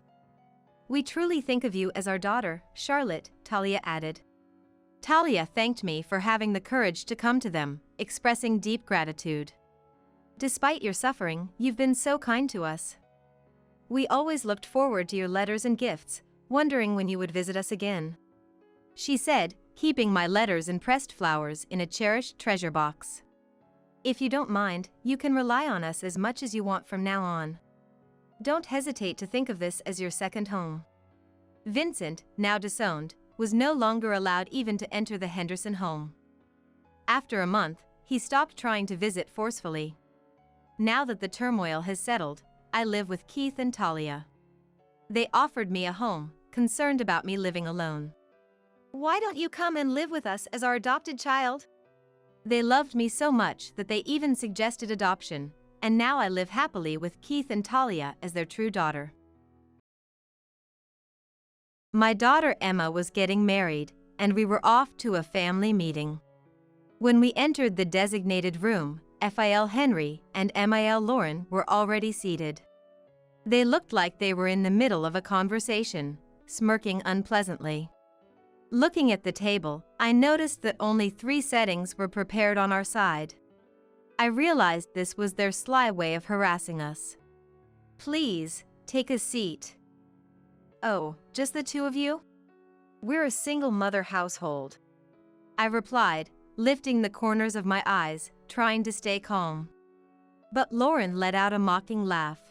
We truly think of you as our daughter, Charlotte, Talia added. Talia thanked me for having the courage to come to them, expressing deep gratitude. Despite your suffering, you've been so kind to us. We always looked forward to your letters and gifts, wondering when you would visit us again. She said, keeping my letters and pressed flowers in a cherished treasure box. If you don't mind, you can rely on us as much as you want from now on. Don't hesitate to think of this as your second home. Vincent, now disowned, was no longer allowed even to enter the Henderson home. After a month, he stopped trying to visit forcefully. Now that the turmoil has settled, I live with Keith and Talia. They offered me a home, concerned about me living alone. Why don't you come and live with us as our adopted child? They loved me so much that they even suggested adoption, and now I live happily with Keith and Talia as their true daughter. My daughter Emma was getting married, and we were off to a family meeting. When we entered the designated room, FIL Henry and MIL Lauren were already seated. They looked like they were in the middle of a conversation, smirking unpleasantly. Looking at the table, I noticed that only 3 settings were prepared on our side. I realized this was their sly way of harassing us. "Please, take a seat." "Oh, just the 2 of you?" We're a single mother household. I replied, lifting the corners of my eyes, trying to stay calm. But Lauren let out a mocking laugh.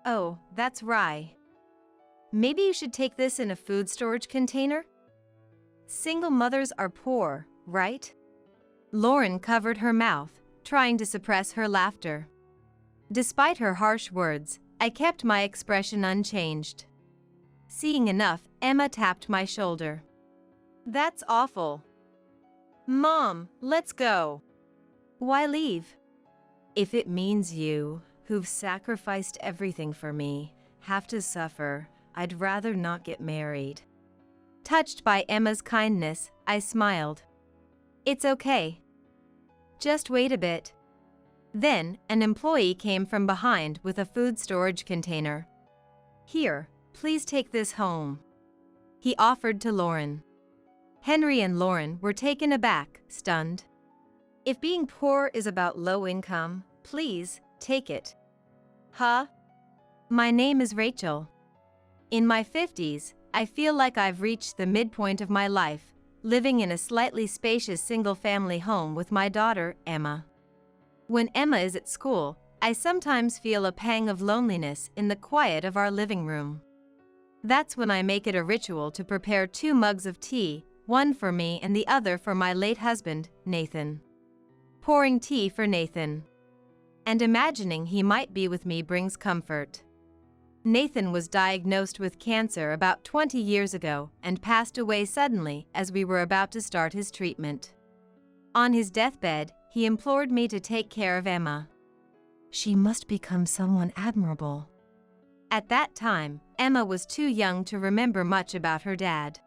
"Oh, that's right. Maybe you should take this in a food storage container? Single mothers are poor, right?" Lauren covered her mouth, trying to suppress her laughter. Despite her harsh words, I kept my expression unchanged. Seeing enough, Emma tapped my shoulder. "That's awful. Mom, let's go." "Why leave? If it means you, who've sacrificed everything for me, have to suffer, I'd rather not get married." Touched by Emma's kindness, I smiled. "It's okay. Just wait a bit." Then, an employee came from behind with a food storage container. "Here, please take this home," he offered to Lauren. Henry and Lauren were taken aback, stunned. "If being poor is about low income, please, take it." "Huh?" "My name is Rachel. In my 50s, I feel like I've reached the midpoint of my life, living in a slightly spacious single-family home with my daughter, Emma. When Emma is at school, I sometimes feel a pang of loneliness in the quiet of our living room. That's when I make it a ritual to prepare 2 mugs of tea, one for me and the other for my late husband, Nathan. Pouring tea for Nathan and imagining he might be with me brings comfort. Nathan was diagnosed with cancer about 20 years ago and passed away suddenly as we were about to start his treatment. On his deathbed, he implored me to take care of Emma. She must become someone admirable. At that time, Emma was too young to remember much about her dad.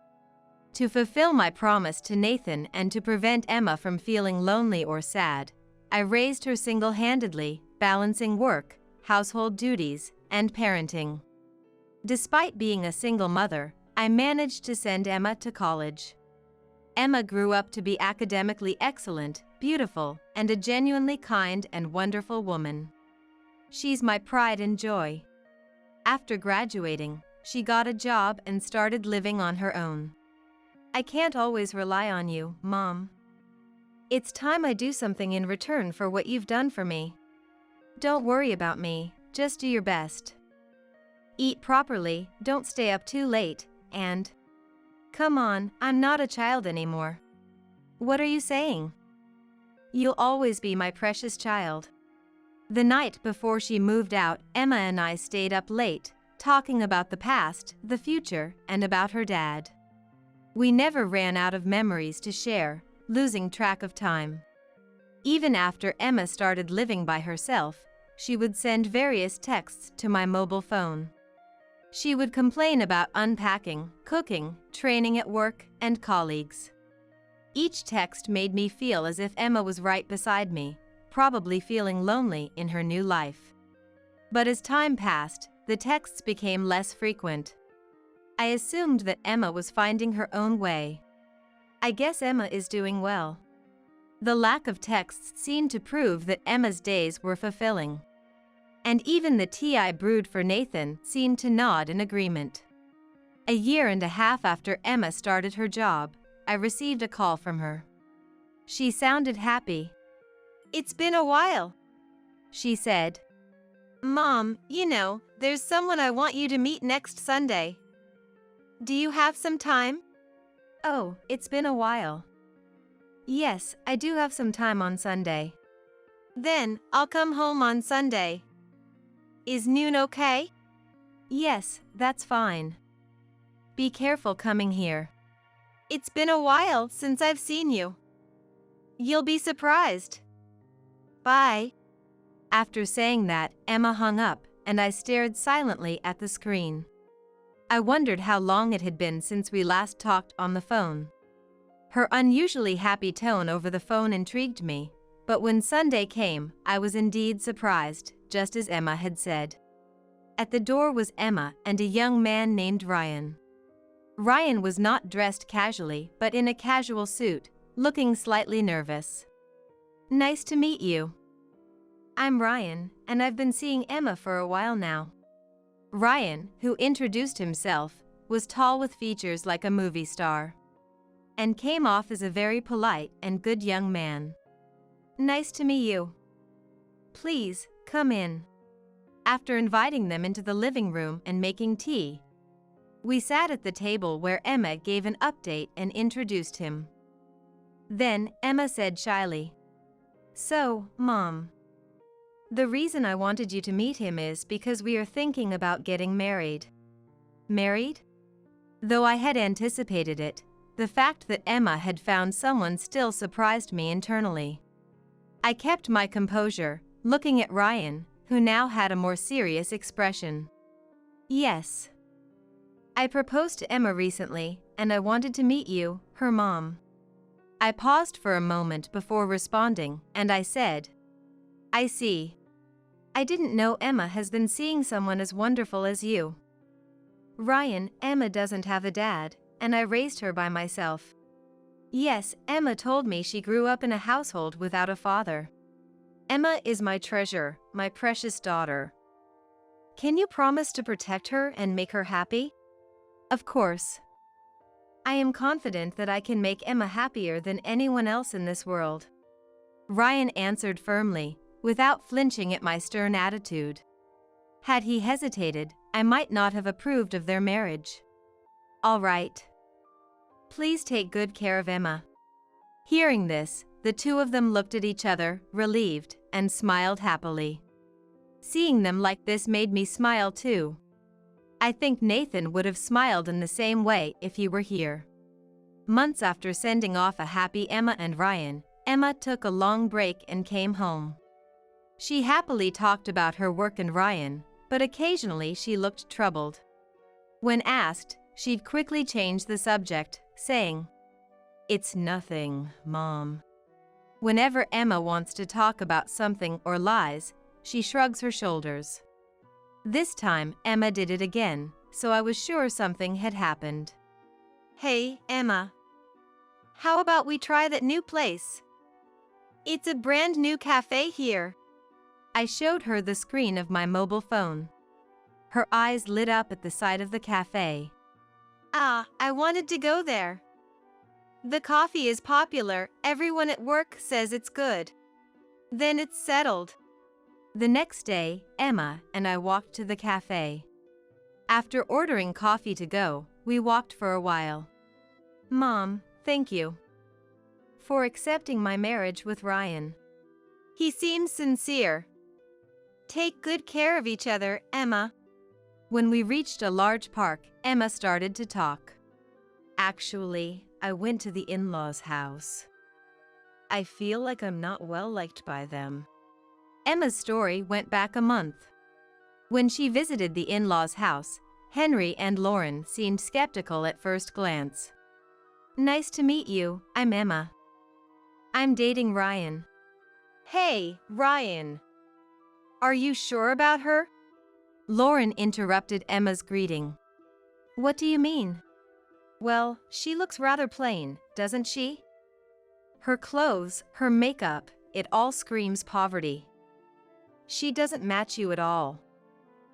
To fulfill my promise to Nathan and to prevent Emma from feeling lonely or sad, I raised her single-handedly, balancing work, household duties, and parenting. Despite being a single mother, I managed to send Emma to college. Emma grew up to be academically excellent, beautiful, and a genuinely kind and wonderful woman. She's my pride and joy. After graduating, she got a job and started living on her own. I can't always rely on you, Mom. It's time I do something in return for what you've done for me. Don't worry about me, just do your best. Eat properly, don't stay up too late, and... Come on, I'm not a child anymore. What are you saying? You'll always be my precious child." The night before she moved out, Emma and I stayed up late, talking about the past, the future, and about her dad. We never ran out of memories to share, losing track of time. Even after Emma started living by herself, she would send various texts to my mobile phone. She would complain about unpacking, cooking, training at work, and colleagues. Each text made me feel as if Emma was right beside me, probably feeling lonely in her new life. But as time passed, the texts became less frequent. I assumed that Emma was finding her own way. I guess Emma is doing well. The lack of texts seemed to prove that Emma's days were fulfilling. And even the tea I brewed for Nathan seemed to nod in agreement. A year and a half after Emma started her job, I received a call from her. She sounded happy. "It's been a while," she said. "Mom, there's someone I want you to meet next Sunday. Do you have some time?" "Oh, it's been a while. Yes, I do have some time on Sunday." "Then, I'll come home on Sunday. Is noon okay?" "Yes, that's fine. Be careful coming here." "It's been a while since I've seen you. You'll be surprised. Bye." After saying that, Emma hung up, and I stared silently at the screen. I wondered how long it had been since we last talked on the phone. Her unusually happy tone over the phone intrigued me, but when Sunday came, I was indeed surprised, just as Emma had said. At the door was Emma and a young man named Ryan. Ryan was not dressed casually but in a casual suit, looking slightly nervous. "Nice to meet you. I'm Ryan, and I've been seeing Emma for a while now." Ryan, who introduced himself, was tall with features like a movie star, and came off as a very polite and good young man. "Nice to meet you. Please, come in." After inviting them into the living room and making tea, we sat at the table where Emma gave an update and introduced him. Then, Emma said shyly, "So, Mom, the reason I wanted you to meet him is because we are thinking about getting married." Married? Though I had anticipated it, the fact that Emma had found someone still surprised me internally. I kept my composure, looking at Ryan, who now had a more serious expression. "Yes. I proposed to Emma recently, and I wanted to meet you, her mom." I paused for a moment before responding, and I said, "I see. I didn't know Emma has been seeing someone as wonderful as you." "Ryan, Emma doesn't have a dad, and I raised her by myself." "Yes, Emma told me she grew up in a household without a father." "Emma is my treasure, my precious daughter. Can you promise to protect her and make her happy?" "Of course. I am confident that I can make Emma happier than anyone else in this world." Ryan answered firmly, without flinching at my stern attitude. Had he hesitated, I might not have approved of their marriage. "All right. Please take good care of Emma." Hearing this, the two of them looked at each other, relieved, and smiled happily. Seeing them like this made me smile too. I think Nathan would have smiled in the same way if he were here. Months after sending off a happy Emma and Ryan, Emma took a long break and came home. She happily talked about her work and Ryan, but occasionally she looked troubled. When asked, she'd quickly change the subject, saying, "It's nothing, Mom." Whenever Emma wants to talk about something or lies, she shrugs her shoulders. This time, Emma did it again, so I was sure something had happened. "Hey, Emma. How about we try that new place? It's a brand new cafe here." I showed her the screen of my mobile phone. Her eyes lit up at the sight of the cafe. "Ah, I wanted to go there. The coffee is popular, everyone at work says it's good." Then it's settled. The next day, Emma and I walked to the cafe. After ordering coffee to go, we walked for a while. "Mom, thank you for accepting my marriage with Ryan. He seems sincere. Take good care of each other, Emma." When we reached a large park, Emma started to talk. "Actually, I went to the in-laws' house. I feel like I'm not well liked by them." Emma's story went back a month. When she visited the in-laws' house, Henry and Lauren seemed skeptical at first glance. "Nice to meet you, I'm Emma. I'm dating Ryan." "Hey, Ryan. Are you sure about her?" Lauren interrupted Emma's greeting. "What do you mean?" "Well, she looks rather plain, doesn't she? Her clothes, her makeup, it all screams poverty. She doesn't match you at all."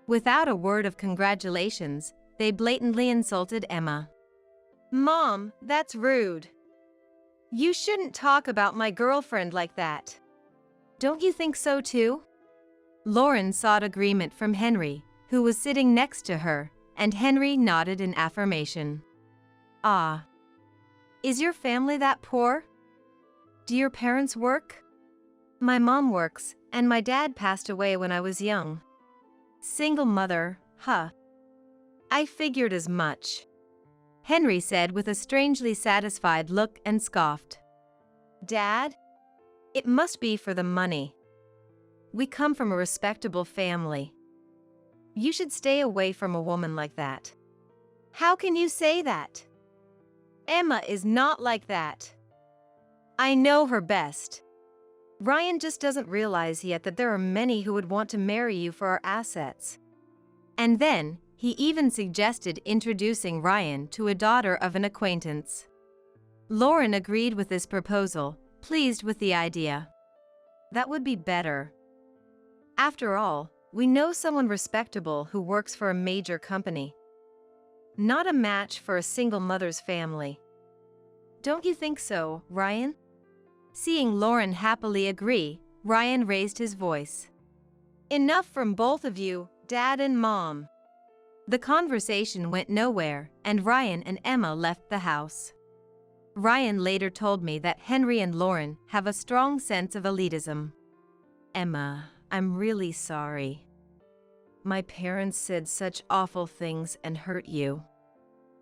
Without a word of congratulations, they blatantly insulted Emma. "Mom, that's rude. You shouldn't talk about my girlfriend like that." "Don't you think so too?" Lauren sought agreement from Henry, who was sitting next to her, and Henry nodded in affirmation. "Ah. Is your family that poor? Do your parents work?" "My mom works, and my dad passed away when I was young. Single mother, huh." "I figured as much," Henry said with a strangely satisfied look and scoffed. "Dad? It must be for the money. We come from a respectable family. You should stay away from a woman like that." How can you say that? Emma is not like that. I know her best. Ryan just doesn't realize yet that there are many who would want to marry you for our assets. And then, he even suggested introducing Ryan to a daughter of an acquaintance. Lauren agreed with this proposal, pleased with the idea. That would be better. After all, we know someone respectable who works for a major company. Not a match for a single mother's family. Don't you think so, Ryan? Seeing Lauren happily agree, Ryan raised his voice. Enough from both of you, Dad and Mom. The conversation went nowhere, and Ryan and Emma left the house. Ryan later told me that Henry and Lauren have a strong sense of elitism. Emma, I'm really sorry. My parents said such awful things and hurt you.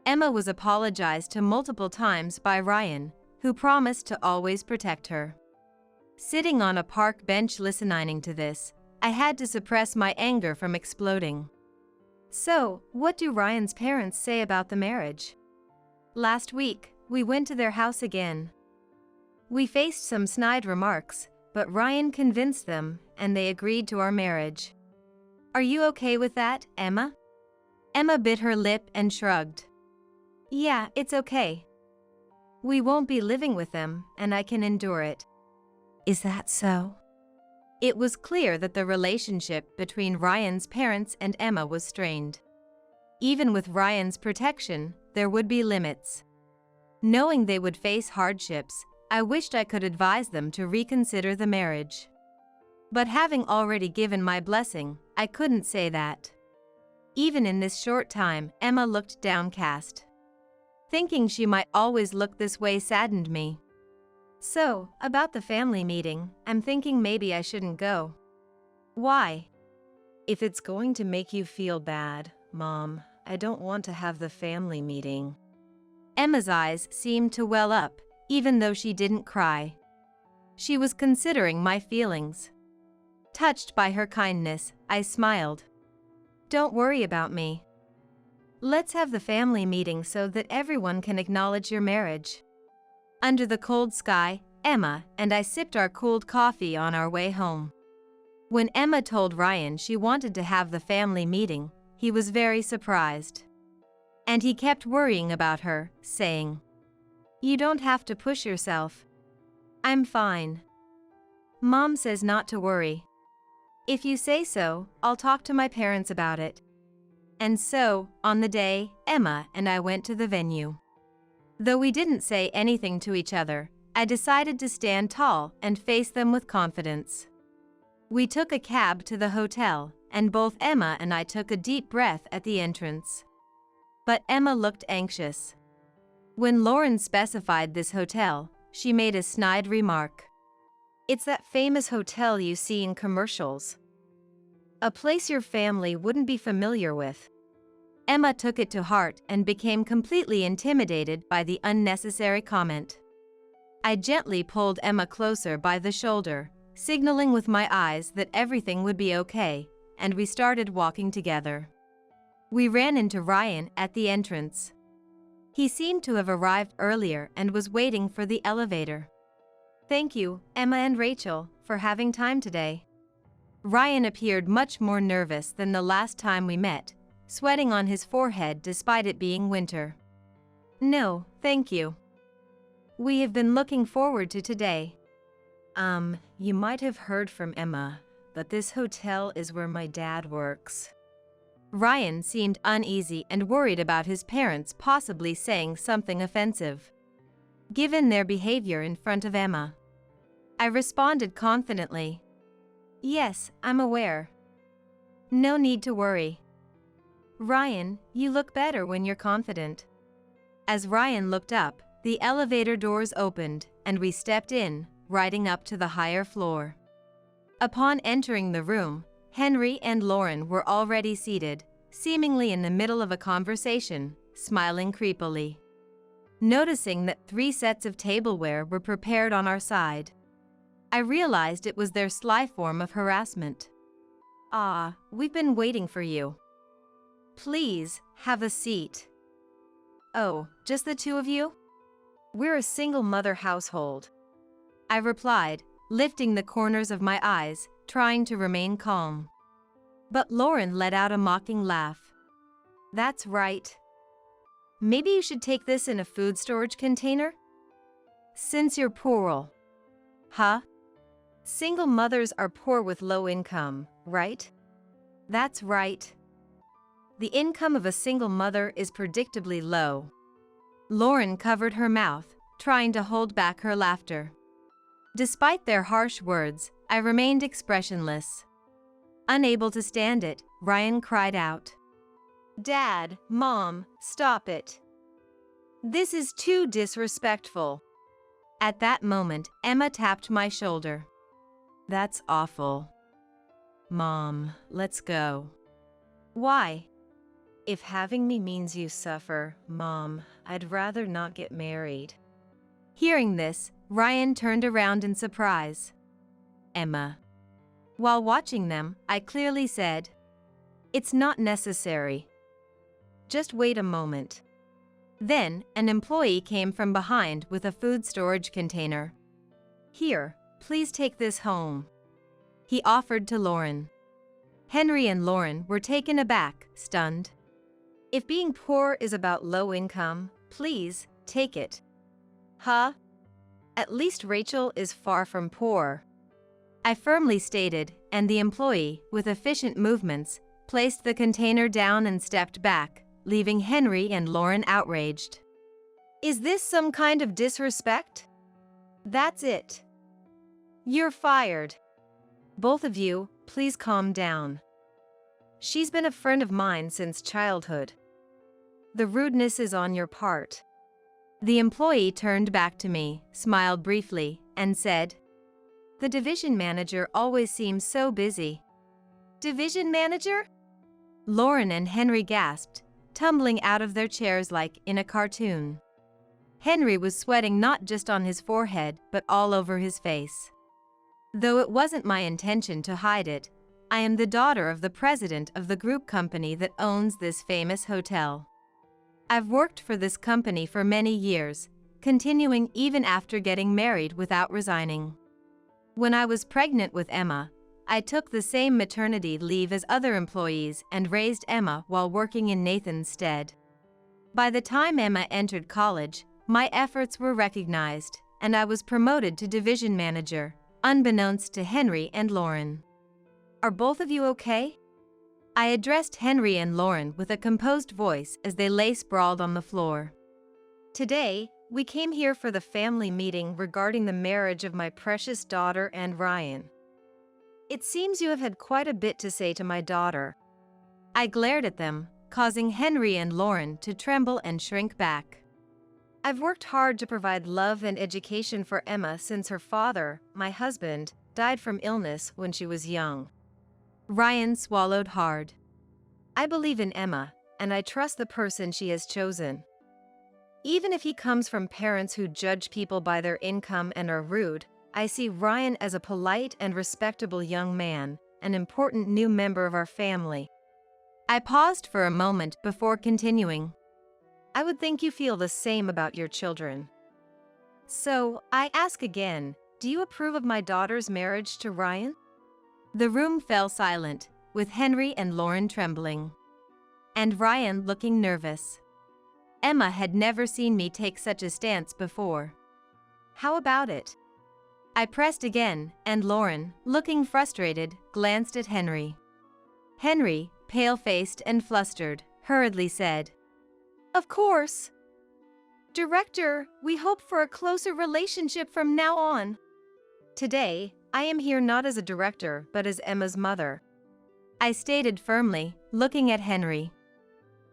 Emma was apologized to multiple times by Ryan, who promised to always protect her. Sitting on a park bench listening to this, I had to suppress my anger from exploding. So, what do Ryan's parents say about the marriage? Last week, we went to their house again. We faced some snide remarks, but Ryan convinced them, and they agreed to our marriage. Are you okay with that, Emma? Emma bit her lip and shrugged. Yeah, it's okay. We won't be living with them, and I can endure it. Is that so? It was clear that the relationship between Ryan's parents and Emma was strained. Even with Ryan's protection, there would be limits. Knowing they would face hardships, I wished I could advise them to reconsider the marriage. But having already given my blessing, I couldn't say that. Even in this short time, Emma looked downcast. Thinking she might always look this way saddened me. So, about the family meeting, I'm thinking maybe I shouldn't go. Why? If it's going to make you feel bad, Mom, I don't want to have the family meeting. Emma's eyes seemed to well up, even though she didn't cry. She was considering my feelings. Touched by her kindness, I smiled. Don't worry about me. Let's have the family meeting so that everyone can acknowledge your marriage. Under the cold sky, Emma and I sipped our cooled coffee on our way home. When Emma told Ryan she wanted to have the family meeting, he was very surprised. And he kept worrying about her, saying, "You don't have to push yourself. I'm fine. Mom says not to worry. If you say so, I'll talk to my parents about it." And so, on the day, Emma and I went to the venue. Though we didn't say anything to each other, I decided to stand tall and face them with confidence. We took a cab to the hotel, and both Emma and I took a deep breath at the entrance. But Emma looked anxious. When Lauren specified this hotel, she made a snide remark. "It's that famous hotel you see in commercials. A place your family wouldn't be familiar with." Emma took it to heart and became completely intimidated by the unnecessary comment. I gently pulled Emma closer by the shoulder, signaling with my eyes that everything would be okay, and we started walking together. We ran into Ryan at the entrance. He seemed to have arrived earlier and was waiting for the elevator. "Thank you, Emma and Rachel, for having time today." Ryan appeared much more nervous than the last time we met, sweating on his forehead despite it being winter. "No, thank you. We have been looking forward to today." You might have heard from Emma, but this hotel is where my dad works." Ryan seemed uneasy and worried about his parents possibly saying something offensive, given their behavior in front of Emma. I responded confidently, "Yes, I'm aware. No need to worry. Ryan, you look better when you're confident." As Ryan looked up, the elevator doors opened, and we stepped in, riding up to the higher floor. Upon entering the room, Henry and Lauren were already seated, seemingly in the middle of a conversation, smiling creepily. Noticing that 3 sets of tableware were prepared on our side, I realized it was their sly form of harassment. "Ah, we've been waiting for you. Please, have a seat." Oh, just the two of you? We're a single mother household. I replied, lifting the corners of my eyes, trying to remain calm. But Lauren let out a mocking laugh. That's right. Maybe you should take this in a food storage container? Since you're poor. Huh? Single mothers are poor with low income, right? That's right. The income of a single mother is predictably low. Lauren covered her mouth, trying to hold back her laughter. Despite their harsh words, I remained expressionless. Unable to stand it, Ryan cried out. Dad, Mom, stop it. This is too disrespectful. At that moment, Emma tapped my shoulder. That's awful. Mom, let's go. Why? If having me means you suffer, Mom, I'd rather not get married. Hearing this, Ryan turned around in surprise. Emma. While watching them, I clearly said, It's not necessary. Just wait a moment. Then, an employee came from behind with a food storage container. Here, please take this home. He offered to Lauren. Henry and Lauren were taken aback, stunned. If being poor is about low income, please, take it. Huh? At least Rachel is far from poor. I firmly stated, and the employee, with efficient movements, placed the container down and stepped back, leaving Henry and Lauren outraged. Is this some kind of disrespect? That's it. You're fired. Both of you, please calm down. She's been a friend of mine since childhood. The rudeness is on your part. The employee turned back to me, smiled briefly, and said, The division manager always seems so busy. Division manager? Lauren and Henry gasped, tumbling out of their chairs like in a cartoon. Henry was sweating not just on his forehead but all over his face. Though it wasn't my intention to hide it, I am the daughter of the president of the group company that owns this famous hotel. I've worked for this company for many years, continuing even after getting married without resigning. When I was pregnant with Emma, I took the same maternity leave as other employees and raised Emma while working in Nathan's stead. By the time Emma entered college, my efforts were recognized, and I was promoted to division manager, unbeknownst to Henry and Lauren. Are both of you okay? I addressed Henry and Lauren with a composed voice as they lay sprawled on the floor. Today, we came here for the family meeting regarding the marriage of my precious daughter and Ryan. It seems you have had quite a bit to say to my daughter. I glared at them, causing Henry and Lauren to tremble and shrink back. I've worked hard to provide love and education for Emma since her father, my husband, died from illness when she was young. Ryan swallowed hard. I believe in Emma, and I trust the person she has chosen. Even if he comes from parents who judge people by their income and are rude, I see Ryan as a polite and respectable young man, an important new member of our family. I paused for a moment before continuing. I would think you feel the same about your children. So, I ask again, do you approve of my daughter's marriage to Ryan? The room fell silent, with Henry and Lauren trembling. And Ryan looking nervous. Emma had never seen me take such a stance before. How about it? I pressed again, and Lauren, looking frustrated, glanced at Henry. Henry, pale-faced and flustered, hurriedly said, Of course. Director, we hope for a closer relationship from now on. Today, I am here not as a director but as Emma's mother. I stated firmly, looking at Henry.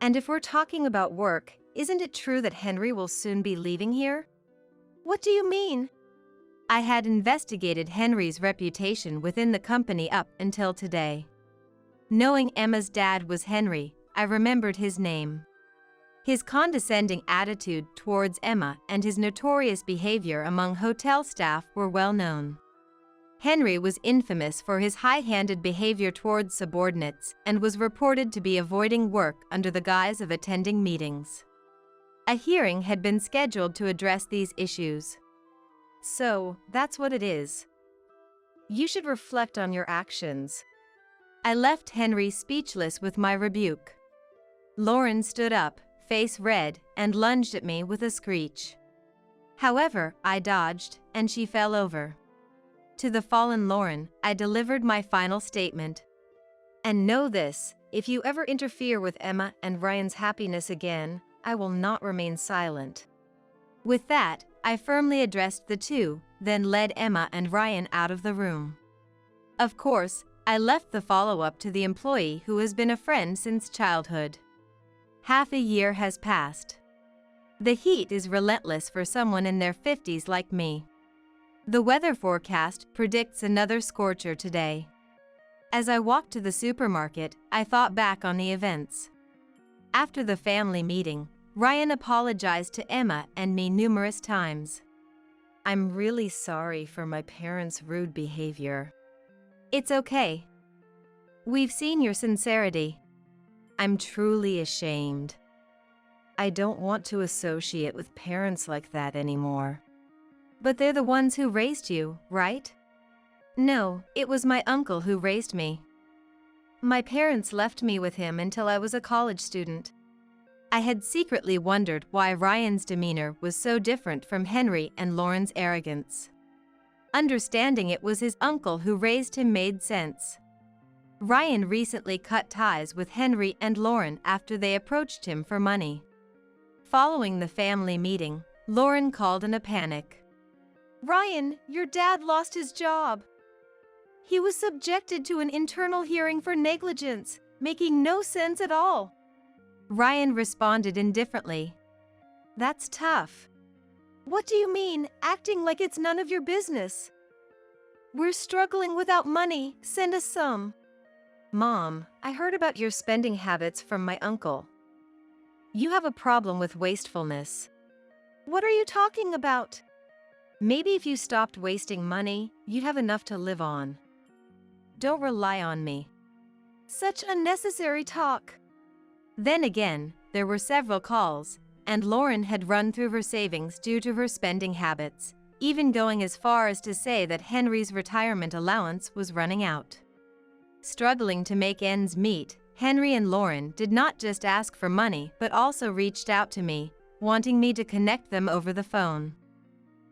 And if we're talking about work, isn't it true that Henry will soon be leaving here? What do you mean? I had investigated Henry's reputation within the company up until today. Knowing Emma's dad was Henry, I remembered his name. His condescending attitude towards Emma and his notorious behavior among hotel staff were well known. Henry was infamous for his high-handed behavior towards subordinates and was reported to be avoiding work under the guise of attending meetings. A hearing had been scheduled to address these issues. So, that's what it is. You should reflect on your actions. I left Henry speechless with my rebuke. Lauren stood up, face red, and lunged at me with a screech. However, I dodged, and she fell over. To the fallen Lauren, I delivered my final statement. And know this, if you ever interfere with Emma and Ryan's happiness again, I will not remain silent. With that, I firmly addressed the two, then led Emma and Ryan out of the room. Of course, I left the follow-up to the employee who has been a friend since childhood. Half a year has passed. The heat is relentless for someone in their 50s like me. The weather forecast predicts another scorcher today. As I walked to the supermarket, I thought back on the events. After the family meeting, Ryan apologized to Emma and me numerous times. I'm really sorry for my parents' rude behavior. It's okay. We've seen your sincerity. I'm truly ashamed. I don't want to associate with parents like that anymore. But they're the ones who raised you, right? No, it was my uncle who raised me. My parents left me with him until I was a college student. I had secretly wondered why Ryan's demeanor was so different from Henry and Lauren's arrogance. Understanding it was his uncle who raised him made sense. Ryan recently cut ties with Henry and Lauren after they approached him for money. Following the family meeting, Lauren called in a panic. Ryan, your dad lost his job. He was subjected to an internal hearing for negligence, making no sense at all. Ryan responded indifferently. That's tough. What do you mean, acting like it's none of your business? We're struggling without money, send us some. Mom, I heard about your spending habits from my uncle. You have a problem with wastefulness. What are you talking about? Maybe if you stopped wasting money, you'd have enough to live on. Don't rely on me. Such unnecessary talk. Then again, there were several calls, and Lauren had run through her savings due to her spending habits, even going as far as to say that Henry's retirement allowance was running out. Struggling to make ends meet, Henry and Lauren did not just ask for money but also reached out to me, wanting me to connect them over the phone.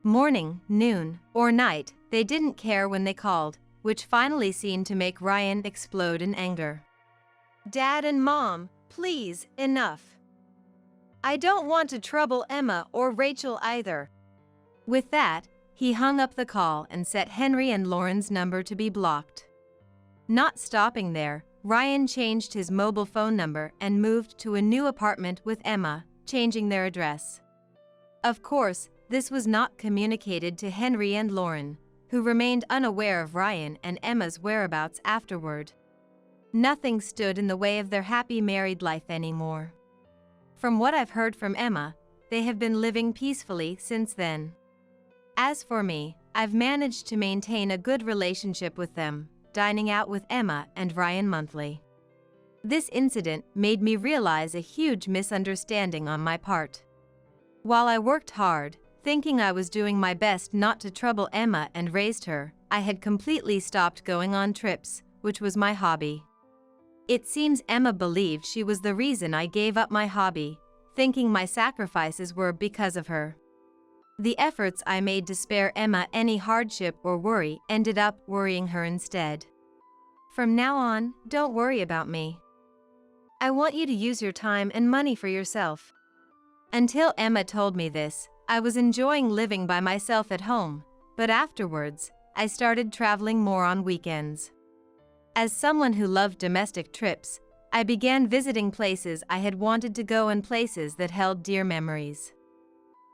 Morning, noon, or night, they didn't care when they called, which finally seemed to make Ryan explode in anger. Dad and Mom, please, enough. I don't want to trouble Emma or Rachel either. With that, he hung up the call and set Henry and Lauren's number to be blocked. Not stopping there, Ryan changed his mobile phone number and moved to a new apartment with Emma, changing their address. Of course, this was not communicated to Henry and Lauren, who remained unaware of Ryan and Emma's whereabouts afterward. Nothing stood in the way of their happy married life anymore. From what I've heard from Emma, they have been living peacefully since then. As for me, I've managed to maintain a good relationship with them, dining out with Emma and Ryan monthly. This incident made me realize a huge misunderstanding on my part. While I worked hard, thinking I was doing my best not to trouble Emma and raised her, I had completely stopped going on trips, which was my hobby. It seems Emma believed she was the reason I gave up my hobby, thinking my sacrifices were because of her. The efforts I made to spare Emma any hardship or worry ended up worrying her instead. From now on, don't worry about me. I want you to use your time and money for yourself. Until Emma told me this, I was enjoying living by myself at home, but afterwards, I started traveling more on weekends. As someone who loved domestic trips, I began visiting places I had wanted to go and places that held dear memories.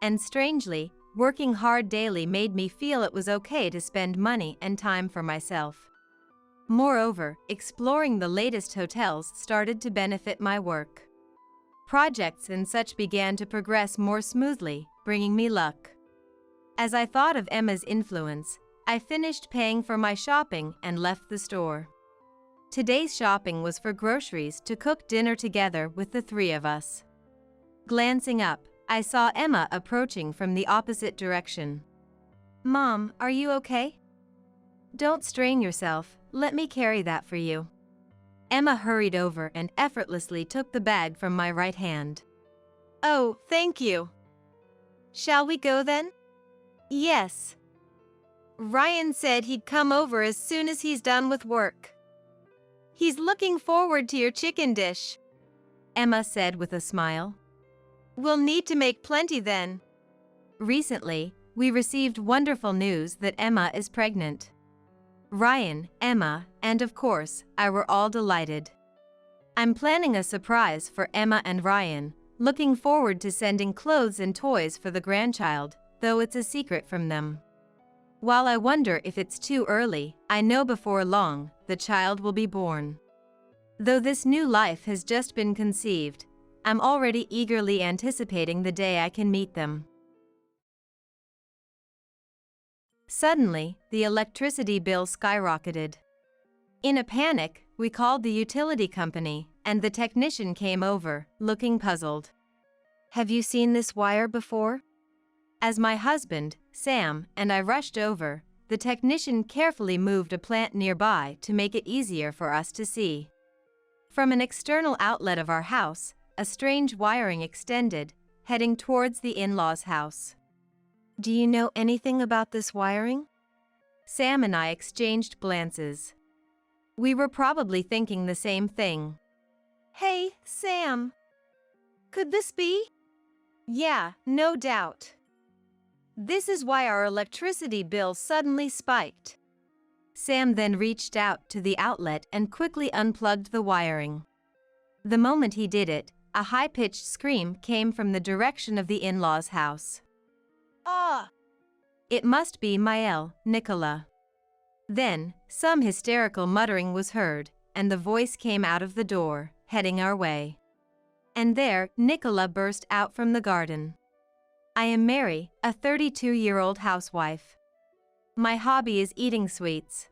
And strangely, working hard daily made me feel it was okay to spend money and time for myself. Moreover, exploring the latest hotels started to benefit my work. Projects and such began to progress more smoothly, bringing me luck. As I thought of Emma's influence, I finished paying for my shopping and left the store. Today's shopping was for groceries to cook dinner together with the three of us. Glancing up, I saw Emma approaching from the opposite direction. "Mom, are you okay? Don't strain yourself, let me carry that for you." Emma hurried over and effortlessly took the bag from my right hand. "Oh, thank you. Shall we go then?" "Yes. Ryan said he'd come over as soon as he's done with work. He's looking forward to your chicken dish," Emma said with a smile. "We'll need to make plenty then." Recently, we received wonderful news that Emma is pregnant. Ryan, Emma, and of course, I were all delighted. I'm planning a surprise for Emma and Ryan, looking forward to sending clothes and toys for the grandchild, though it's a secret from them. While I wonder if it's too early, I know before long, the child will be born. Though this new life has just been conceived, I'm already eagerly anticipating the day I can meet them. Suddenly, the electricity bill skyrocketed. In a panic, we called the utility company, and the technician came over, looking puzzled. "Have you seen this wire before?" As my husband, Sam, and I rushed over, the technician carefully moved a plant nearby to make it easier for us to see. From an external outlet of our house, a strange wiring extended, heading towards the in-laws' house. "Do you know anything about this wiring?" Sam and I exchanged glances. We were probably thinking the same thing. "Hey, Sam. Could this be?" "Yeah, no doubt. This is why our electricity bill suddenly spiked." Sam then reached out to the outlet and quickly unplugged the wiring. The moment he did it, a high-pitched scream came from the direction of the in-laws' house. "Ah!" It must be Mael, Nicola. Then, some hysterical muttering was heard, and the voice came out of the door, heading our way. And there, Nicola burst out from the garden. "I am Mary, a 32-year-old housewife. My hobby is eating sweets.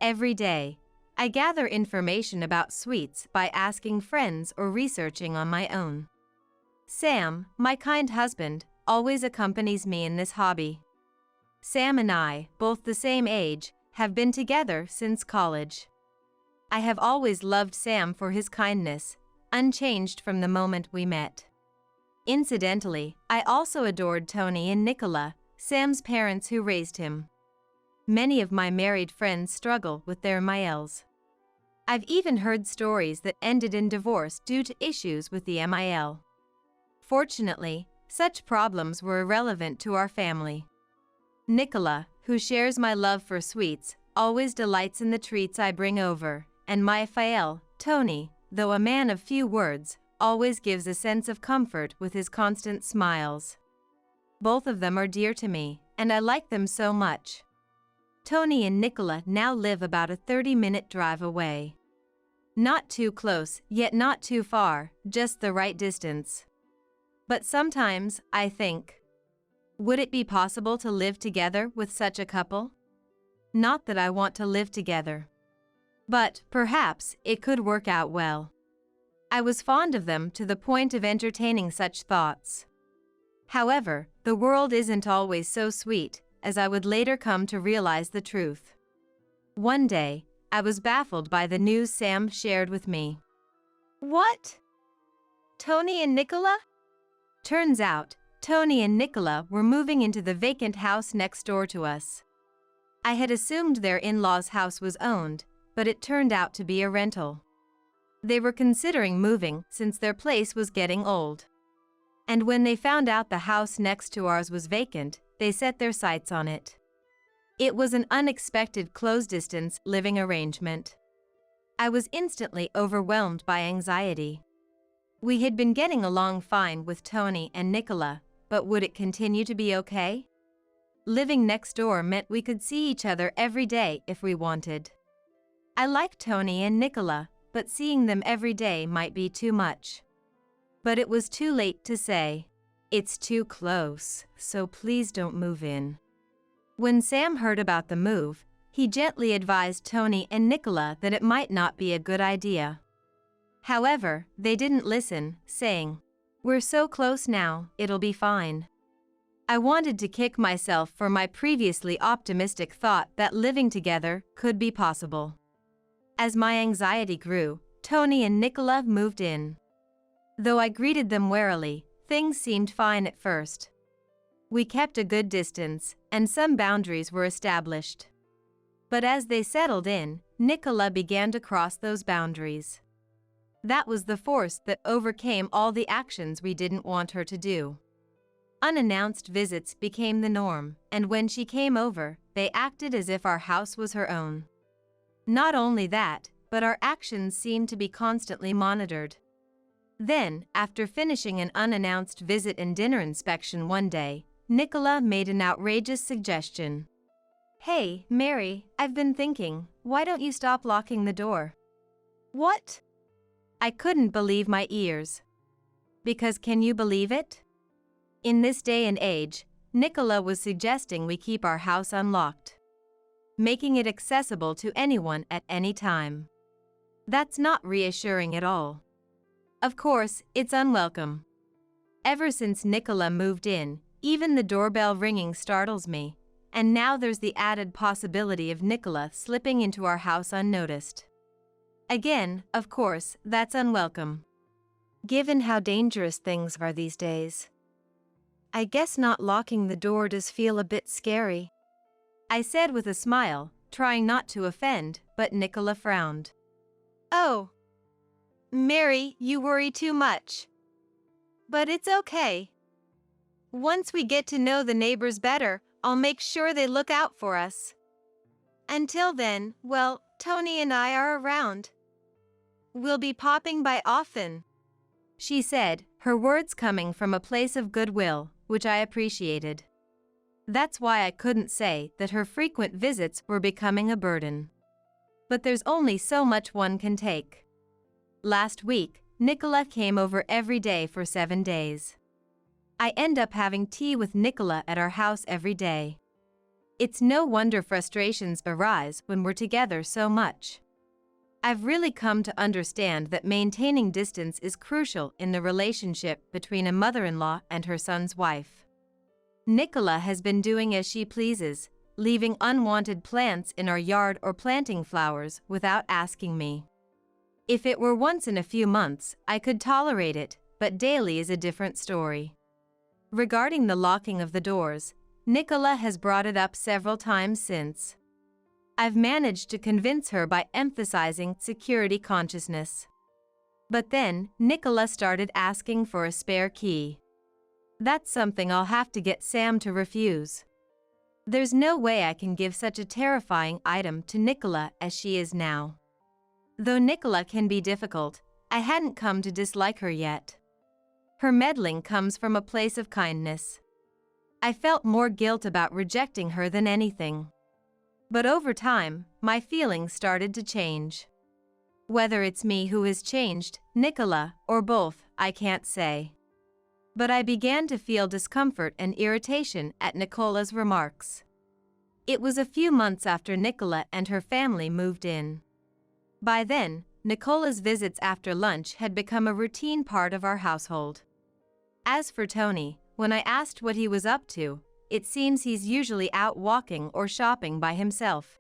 Every day, I gather information about sweets by asking friends or researching on my own. Sam, my kind husband, always accompanies me in this hobby. Sam and I, both the same age, have been together since college. I have always loved Sam for his kindness, unchanged from the moment we met. Incidentally, I also adored Tony and Nicola, Sam's parents who raised him. Many of my married friends struggle with their Maels. I've even heard stories that ended in divorce due to issues with the MIL. Fortunately, such problems were irrelevant to our family. Nicola, who shares my love for sweets, always delights in the treats I bring over, and my Fael, Tony, though a man of few words, always gives a sense of comfort with his constant smiles. Both of them are dear to me, and I like them so much. Tony and Nicola now live about a 30-minute drive away. Not too close, yet not too far, just the right distance. But sometimes, I think, would it be possible to live together with such a couple? Not that I want to live together. But, perhaps, it could work out well. I was fond of them to the point of entertaining such thoughts. However, the world isn't always so sweet, as I would later come to realize the truth. One day, I was baffled by the news Sam shared with me. "What? Tony and Nicola?" Turns out, Tony and Nicola were moving into the vacant house next door to us. I had assumed their in-laws' house was owned, but it turned out to be a rental. They were considering moving since their place was getting old. And when they found out the house next to ours was vacant, they set their sights on it. It was an unexpected close-distance living arrangement. I was instantly overwhelmed by anxiety. We had been getting along fine with Tony and Nicola, but would it continue to be okay? Living next door meant we could see each other every day if we wanted. I liked Tony and Nicola, but seeing them every day might be too much. But it was too late to say, "It's too close, so please don't move in." When Sam heard about the move, he gently advised Tony and Nicola that it might not be a good idea. However, they didn't listen, saying, We're so close now, it'll be fine. I wanted to kick myself for my previously optimistic thought that living together could be possible. As my anxiety grew, Tony and Nicola moved in. Though I greeted them warily, things seemed fine at first. We kept a good distance, and some boundaries were established. But as they settled in, Nicola began to cross those boundaries. That was the force that overcame all the actions we didn't want her to do. Unannounced visits became the norm, and when she came over, they acted as if our house was her own. Not only that, but our actions seemed to be constantly monitored. Then, after finishing an unannounced visit and dinner inspection one day, Nicola made an outrageous suggestion. "Hey, Mary, I've been thinking, why don't you stop locking the door?" What? I couldn't believe my ears. Because can you believe it? In this day and age, Nicola was suggesting we keep our house unlocked, making it accessible to anyone at any time. That's not reassuring at all. Of course, it's unwelcome. Ever since Nicola moved in, even the doorbell ringing startles me, and now there's the added possibility of Nicola slipping into our house unnoticed. Again, of course, that's unwelcome. Given how dangerous things are these days, I guess not locking the door does feel a bit scary, I said with a smile, trying not to offend, but Nicola frowned. Oh, Mary, you worry too much. But it's okay. Once we get to know the neighbors better, I'll make sure they look out for us. Until then, well, Tony and I are around. We'll be popping by often, she said, her words coming from a place of goodwill, which I appreciated. That's why I couldn't say that her frequent visits were becoming a burden. But there's only so much one can take. Last week, Nicola came over every day for 7 days. I end up having tea with Nicola at our house every day. It's no wonder frustrations arise when we're together so much. I've really come to understand that maintaining distance is crucial in the relationship between a mother-in-law and her son's wife. Nicola has been doing as she pleases, leaving unwanted plants in our yard or planting flowers without asking me. If it were once in a few months, I could tolerate it, but daily is a different story. Regarding the locking of the doors, Nicola has brought it up several times since. I've managed to convince her by emphasizing security consciousness. But then, Nicola started asking for a spare key. That's something I'll have to get Sam to refuse. There's no way I can give such a terrifying item to Nicola as she is now. Though Nicola can be difficult, I hadn't come to dislike her yet. Her meddling comes from a place of kindness. I felt more guilt about rejecting her than anything. But over time, my feelings started to change. Whether it's me who has changed, Nicola, or both, I can't say. But I began to feel discomfort and irritation at Nicola's remarks. It was a few months after Nicola and her family moved in. By then, Nicola's visits after lunch had become a routine part of our household. As for Tony, when I asked what he was up to, it seems he's usually out walking or shopping by himself.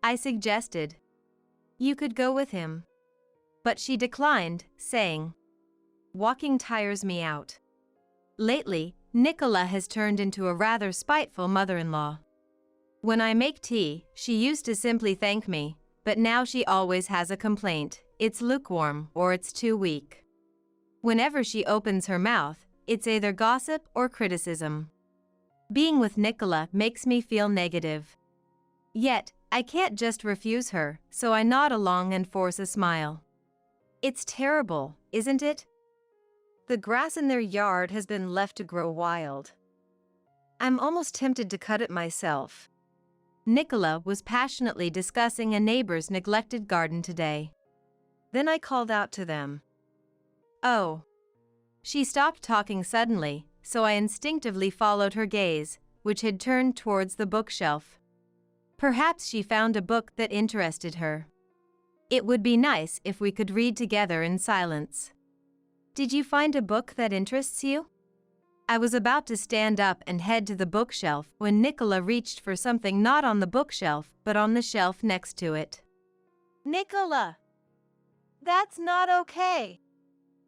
I suggested, "You could go with him." But she declined, saying, "Walking tires me out." Lately, Nicola has turned into a rather spiteful mother-in-law. When I make tea, she used to simply thank me, but now she always has a complaint: it's lukewarm or it's too weak. Whenever she opens her mouth, it's either gossip or criticism. Being with Nicola makes me feel negative. Yet, I can't just refuse her, so I nod along and force a smile. It's terrible, isn't it? The grass in their yard has been left to grow wild. I'm almost tempted to cut it myself. Nicola was passionately discussing a neighbor's neglected garden today. Then I called out to them. "Oh." She stopped talking suddenly, so I instinctively followed her gaze, which had turned towards the bookshelf. Perhaps she found a book that interested her. It would be nice if we could read together in silence. Did you find a book that interests you? I was about to stand up and head to the bookshelf when Nicola reached for something not on the bookshelf but on the shelf next to it. Nicola! That's not okay.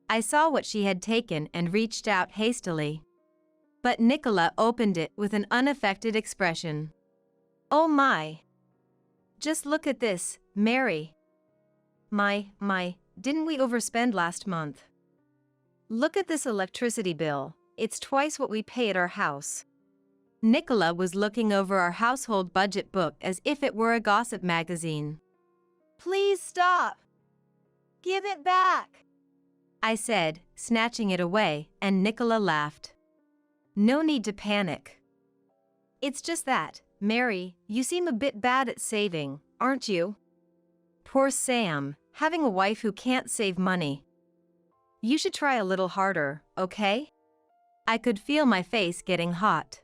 I saw what she had taken and reached out hastily. But Nicola opened it with an unaffected expression. Oh my. Just look at this, Mary. Didn't we overspend last month? Look at this electricity bill. It's twice what we pay at our house. Nicola was looking over our household budget book as if it were a gossip magazine. Please stop. Give it back, I said, snatching it away, and Nicola laughed. No need to panic. It's just that, Mary, you seem a bit bad at saving, aren't you? Poor Sam, having a wife who can't save money. You should try a little harder, okay? I could feel my face getting hot.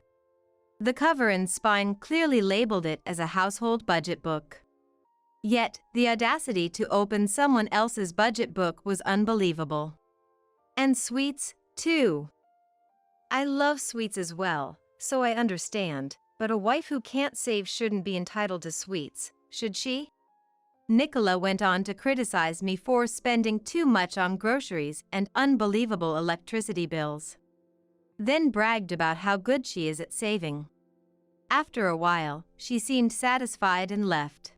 The cover and spine clearly labeled it as a household budget book. Yet, the audacity to open someone else's budget book was unbelievable. And sweets, too. I love sweets as well, so I understand, but a wife who can't save shouldn't be entitled to sweets, should she? Nicola went on to criticize me for spending too much on groceries and unbelievable electricity bills. Then bragged about how good she is at saving. After a while, she seemed satisfied and left.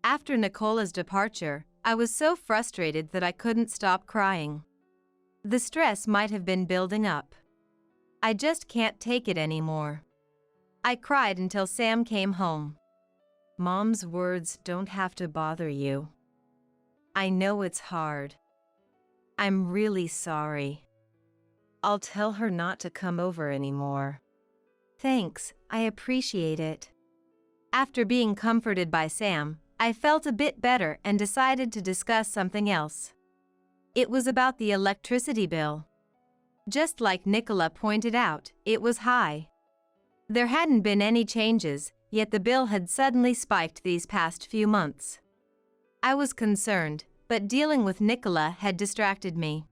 After Nicola's departure, I was so frustrated that I couldn't stop crying. The stress might have been building up. I just can't take it anymore. I cried until Sam came home. Mom's words don't have to bother you. I know it's hard. I'm really sorry. I'll tell her not to come over anymore. Thanks, I appreciate it. After being comforted by Sam, I felt a bit better and decided to discuss something else. It was about the electricity bill. Just like Nicola pointed out, it was high. There hadn't been any changes, yet the bill had suddenly spiked these past few months. I was concerned, but dealing with Nicola had distracted me.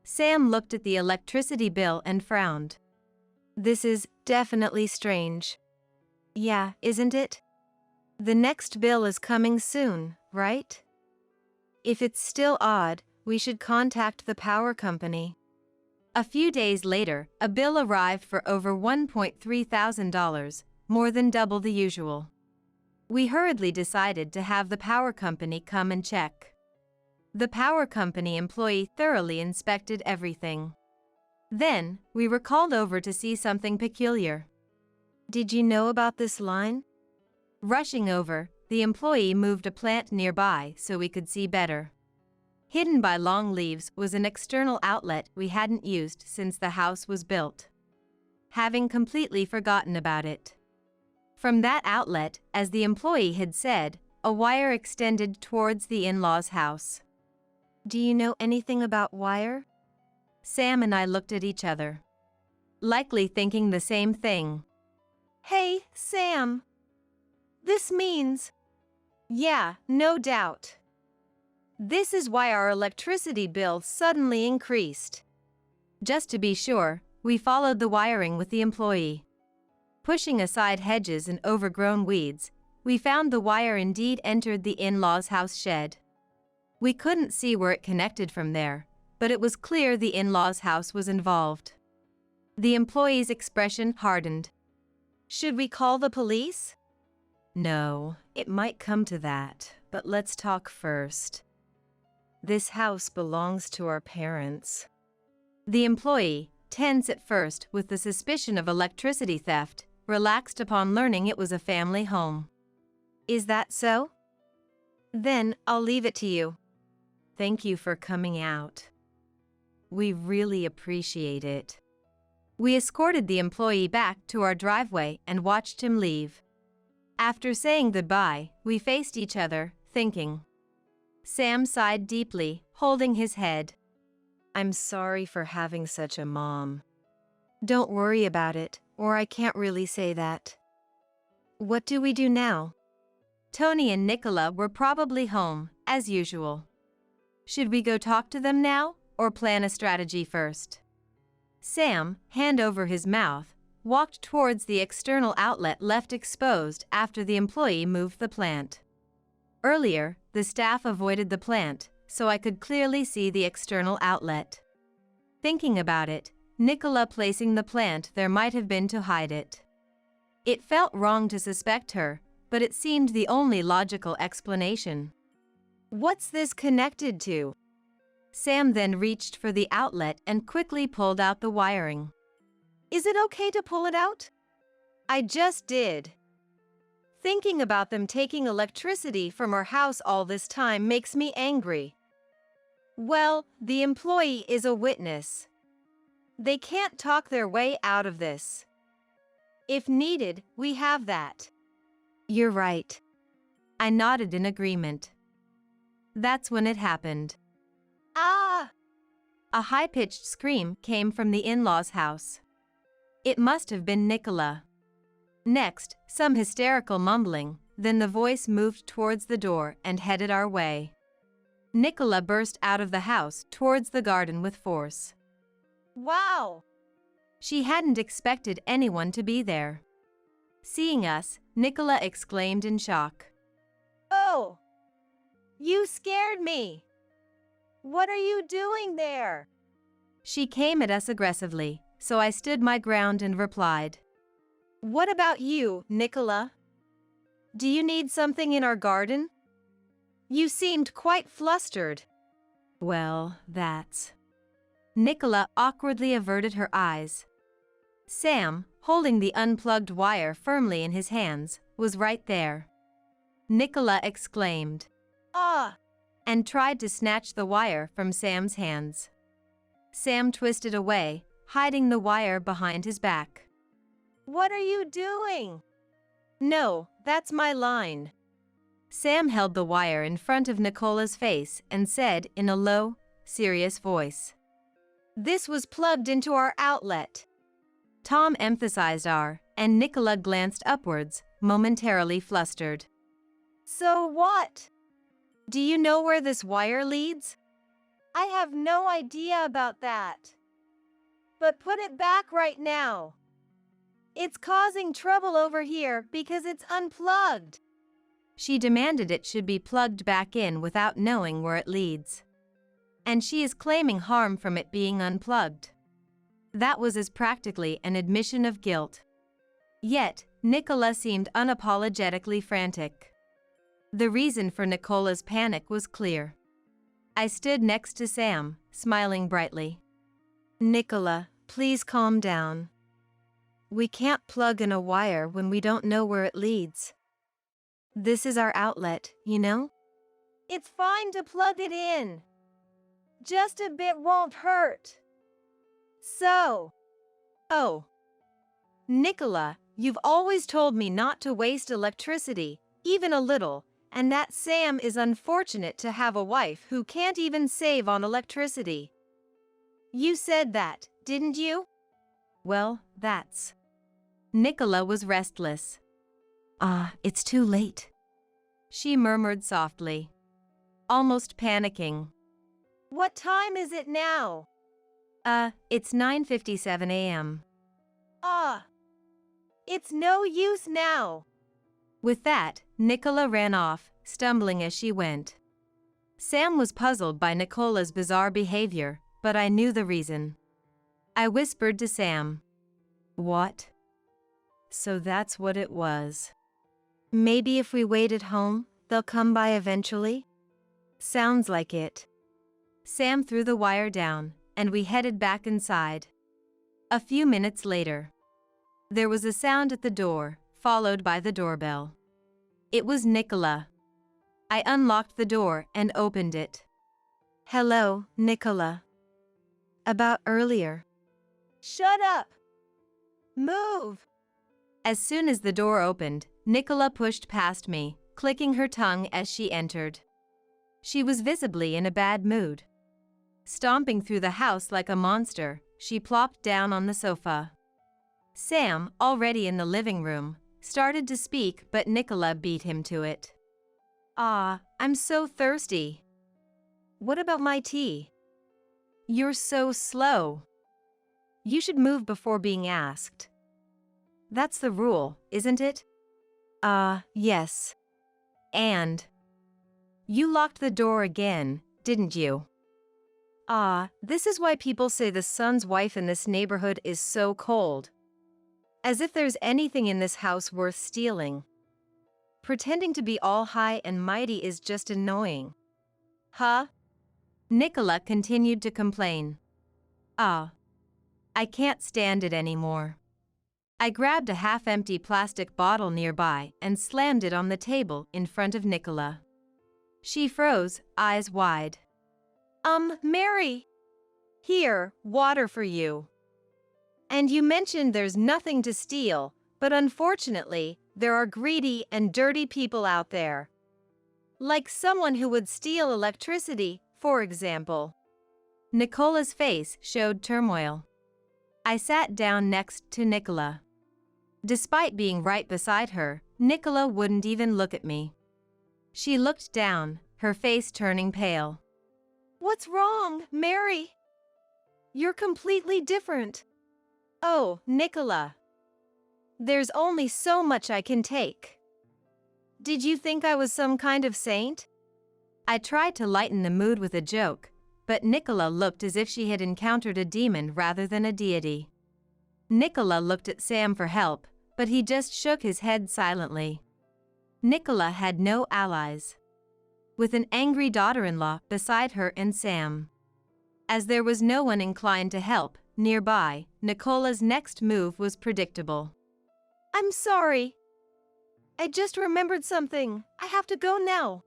Sam looked at the electricity bill and frowned. This is definitely strange. Yeah, isn't it? The next bill is coming soon, right? If it's still odd, we should contact the power company. A few days later, a bill arrived for over $1.3 thousand, more than double the usual. We hurriedly decided to have the power company come and check. The power company employee thoroughly inspected everything. Then, we were called over to see something peculiar. Did you know about this line? Rushing over, the employee moved a plant nearby so we could see better. Hidden by long leaves was an external outlet we hadn't used since the house was built. Having completely forgotten about it. From that outlet, as the employee had said, a wire extended towards the in-laws' house. Do you know anything about wire? Sam and I looked at each other. Likely thinking the same thing. Hey, Sam. This means... Yeah, no doubt. This is why our electricity bill suddenly increased. Just to be sure, we followed the wiring with the employee. Pushing aside hedges and overgrown weeds, we found the wire indeed entered the in-laws' house shed. We couldn't see where it connected from there, but it was clear the in-laws' house was involved. The employee's expression hardened. Should we call the police? No, it might come to that, but let's talk first. This house belongs to our parents. The employee, tense at first with the suspicion of electricity theft, relaxed upon learning it was a family home. Is that so? Then, I'll leave it to you. Thank you for coming out. We really appreciate it. We escorted the employee back to our driveway and watched him leave. After saying goodbye, we faced each other, thinking. Sam sighed deeply, holding his head. I'm sorry for having such a mom. Don't worry about it, or I can't really say that. What do we do now? Tony and Nicola were probably home, as usual. Should we go talk to them now, or plan a strategy first? Sam, hand over his mouth, walked towards the external outlet left exposed after the employee moved the plant. Earlier, the staff avoided the plant, so I could clearly see the external outlet. Thinking about it, Nicola placing the plant there might have been to hide it. It felt wrong to suspect her, but it seemed the only logical explanation. What's this connected to? Sam then reached for the outlet and quickly pulled out the wiring. Is it okay to pull it out? I just did. Thinking about them taking electricity from our house all this time makes me angry. Well, the employee is a witness. They can't talk their way out of this. If needed, we have that. You're right. I nodded in agreement. That's when it happened. Ah! A high-pitched scream came from the in-laws' house. It must have been Nicola. Next, some hysterical mumbling, then the voice moved towards the door and headed our way. Nicola burst out of the house towards the garden with force. Wow! She hadn't expected anyone to be there. Seeing us, Nicola exclaimed in shock. Oh! You scared me! What are you doing there? She came at us aggressively, so I stood my ground and replied. What about you, Nicola? Do you need something in our garden? You seemed quite flustered. Well, that's... Nicola awkwardly averted her eyes. Sam, holding the unplugged wire firmly in his hands, was right there. Nicola exclaimed, Ah! and tried to snatch the wire from Sam's hands. Sam twisted away, hiding the wire behind his back. What are you doing? No, that's my line. Sam held the wire in front of Nicola's face and said in a low, serious voice. This was plugged into our outlet. Tom emphasized our, and Nicola glanced upwards, momentarily flustered. So what? Do you know where this wire leads? I have no idea about that. But put it back right now. It's causing trouble over here because it's unplugged. She demanded it should be plugged back in without knowing where it leads. And she is claiming harm from it being unplugged. That was as practically an admission of guilt. Yet, Nicola seemed unapologetically frantic. The reason for Nicola's panic was clear. I stood next to Sam, smiling brightly. Nicola, please calm down. We can't plug in a wire when we don't know where it leads. This is our outlet, you know? It's fine to plug it in. Just a bit won't hurt. So. Oh. Nicola, you've always told me not to waste electricity, even a little, and that Sam is unfortunate to have a wife who can't even save on electricity. You said that, didn't you? Well, that's... Nicola was restless. It's too late, she murmured softly, almost panicking. What time is it now? It's 9:57 a.m. It's no use now. With that, Nicola ran off, stumbling as she went. Sam was puzzled by Nicola's bizarre behavior, but I knew the reason. I whispered to Sam. What? So that's what it was. Maybe if we wait at home, they'll come by eventually? Sounds like it. Sam threw the wire down, and we headed back inside. A few minutes later, there was a sound at the door, followed by the doorbell. It was Nicola. I unlocked the door and opened it. Hello, Nicola. About earlier. Shut up! Move! As soon as the door opened, Nicola pushed past me, clicking her tongue as she entered. She was visibly in a bad mood. Stomping through the house like a monster, she plopped down on the sofa. Sam, already in the living room, started to speak, but Nicola beat him to it. I'm so thirsty. What about my tea? You're so slow. You should move before being asked. That's the rule, isn't it? Yes. And you locked the door again, didn't you? This is why people say the son's wife in this neighborhood is so cold. As if there's anything in this house worth stealing. Pretending to be all high and mighty is just annoying. Huh? Nicola continued to complain. I can't stand it anymore. I grabbed a half-empty plastic bottle nearby and slammed it on the table in front of Nicola. She froze, eyes wide. Mary. Here, water for you. And you mentioned there's nothing to steal, but unfortunately, there are greedy and dirty people out there. Like someone who would steal electricity, for example. Nicola's face showed turmoil. I sat down next to Nicola. Despite being right beside her, Nicola wouldn't even look at me. She looked down, her face turning pale. What's wrong, Mary? You're completely different. Oh, Nicola. There's only so much I can take. Did you think I was some kind of saint? I tried to lighten the mood with a joke, but Nicola looked as if she had encountered a demon rather than a deity. Nicola looked at Sam for help, but he just shook his head silently. Nicola had no allies. With an angry daughter-in-law beside her and Sam. As there was no one inclined to help nearby, Nicola's next move was predictable. I'm sorry. I just remembered something. I have to go now.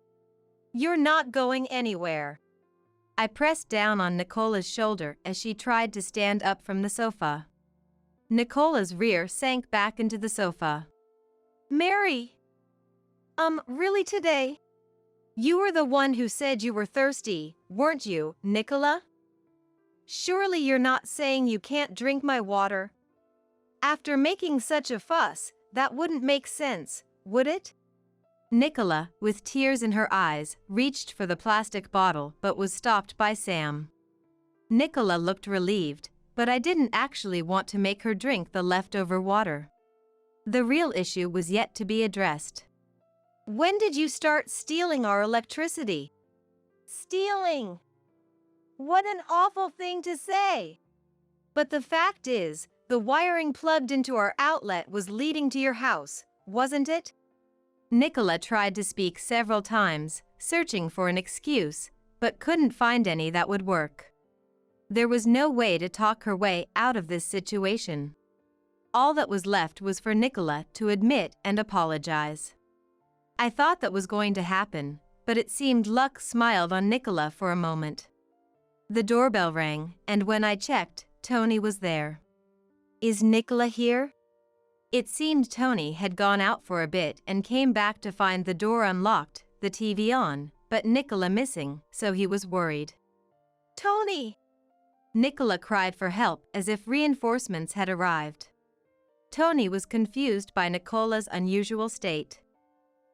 You're not going anywhere. I pressed down on Nicola's shoulder as she tried to stand up from the sofa. Nicola's rear sank back into the sofa. Mary. Really today? You were the one who said you were thirsty, weren't you, Nicola? Surely you're not saying you can't drink my water? After making such a fuss, that wouldn't make sense, would it? Nicola, with tears in her eyes, reached for the plastic bottle but was stopped by Sam. Nicola looked relieved, but I didn't actually want to make her drink the leftover water. The real issue was yet to be addressed. When did you start stealing our electricity? Stealing! What an awful thing to say! But the fact is, the wiring plugged into our outlet was leading to your house, wasn't it? Nicola tried to speak several times, searching for an excuse, but couldn't find any that would work. There was no way to talk her way out of this situation. All that was left was for Nicola to admit and apologize. I thought that was going to happen, but it seemed luck smiled on Nicola for a moment. The doorbell rang, and when I checked, Tony was there. Is Nicola here? It seemed Tony had gone out for a bit and came back to find the door unlocked, the TV on, but Nicola missing, so he was worried. Tony! Nicola cried for help as if reinforcements had arrived. Tony was confused by Nicola's unusual state.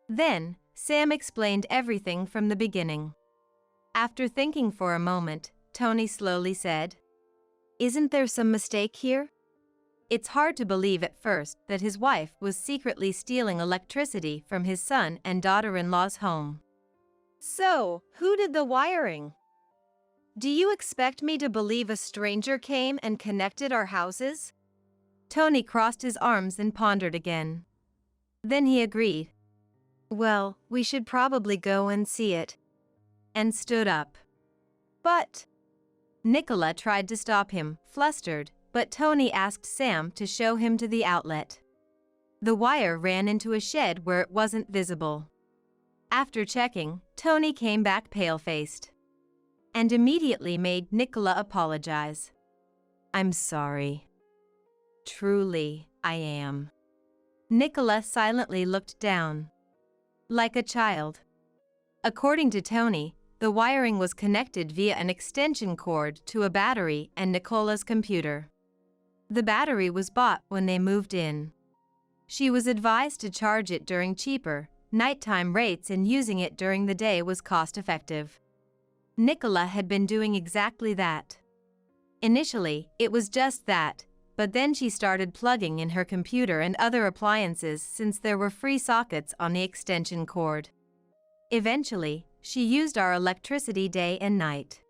Then, Sam explained everything from the beginning. After thinking for a moment, Tony slowly said, Isn't there some mistake here? It's hard to believe at first that his wife was secretly stealing electricity from his son and daughter-in-law's home. So, who did the wiring? Do you expect me to believe a stranger came and connected our houses? Tony crossed his arms and pondered again. Then he agreed. Well, we should probably go and see it. And stood up. But Nicola tried to stop him, flustered, but Tony asked Sam to show him to the outlet. The wire ran into a shed where it wasn't visible. After checking, Tony came back pale-faced. And immediately made Nicola apologize. I'm sorry. Truly, I am. Nicola silently looked down. Like a child. According to Tony, the wiring was connected via an extension cord to a battery and Nicola's computer. The battery was bought when they moved in. She was advised to charge it during cheaper, nighttime rates and using it during the day was cost-effective. Nicola had been doing exactly that. Initially, it was just that, but then she started plugging in her computer and other appliances since there were free sockets on the extension cord. Eventually, she used our electricity day and night.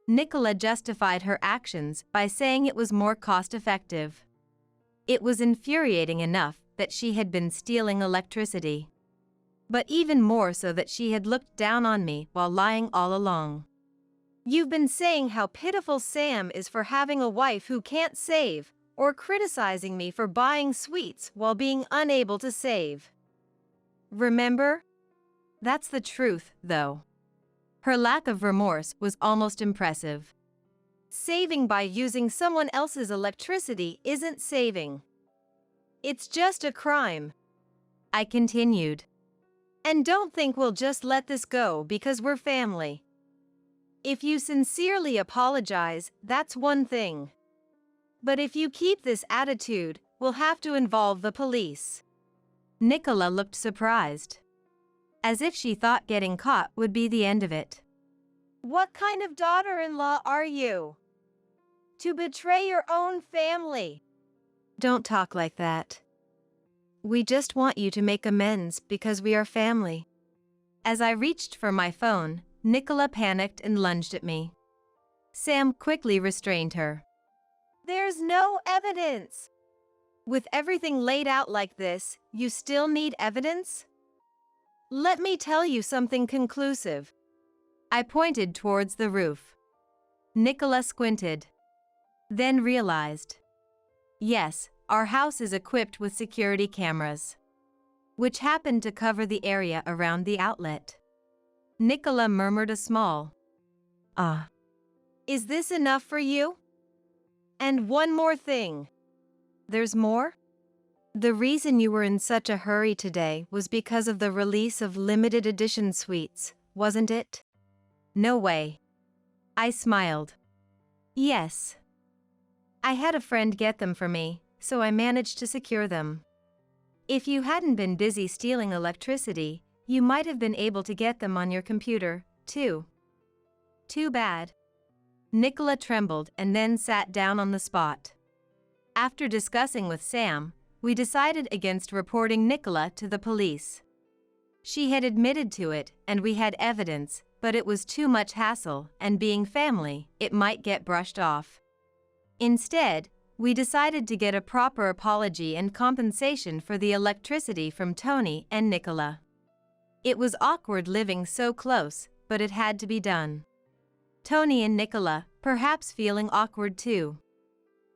Nicola justified her actions by saying it was more cost-effective. It was infuriating enough that she had been stealing electricity, but even more so that she had looked down on me while lying all along. You've been saying how pitiful Sam is for having a wife who can't save, or criticizing me for buying sweets while being unable to save. Remember? That's the truth, though. Her lack of remorse was almost impressive. Saving by using someone else's electricity isn't saving. It's just a crime. I continued. And don't think we'll just let this go because we're family. If you sincerely apologize, that's one thing. But if you keep this attitude, we'll have to involve the police. Nicola looked surprised, as if she thought getting caught would be the end of it. What kind of daughter-in-law are you? To betray your own family? Don't talk like that. We just want you to make amends because we are family. As I reached for my phone, Nicola panicked and lunged at me. Sam quickly restrained her. There's no evidence. With everything laid out like this, you still need evidence? Let me tell you something conclusive. I pointed towards the roof. Nicola squinted, then realized. Yes, our house is equipped with security cameras, which happened to cover the area around the outlet. Nicola murmured a small, "Ah." Is this enough for you? And one more thing. There's more? The reason you were in such a hurry today was because of the release of limited edition sweets, wasn't it? No way. I smiled. Yes. I had a friend get them for me, so I managed to secure them. If you hadn't been busy stealing electricity, you might have been able to get them on your computer, too. Too bad. Nicola trembled and then sat down on the spot. After discussing with Sam, we decided against reporting Nicola to the police. She had admitted to it and we had evidence, but it was too much hassle, and being family, it might get brushed off. Instead, we decided to get a proper apology and compensation for the electricity from Tony and Nicola. It was awkward living so close, but it had to be done. Tony and Nicola, perhaps feeling awkward too,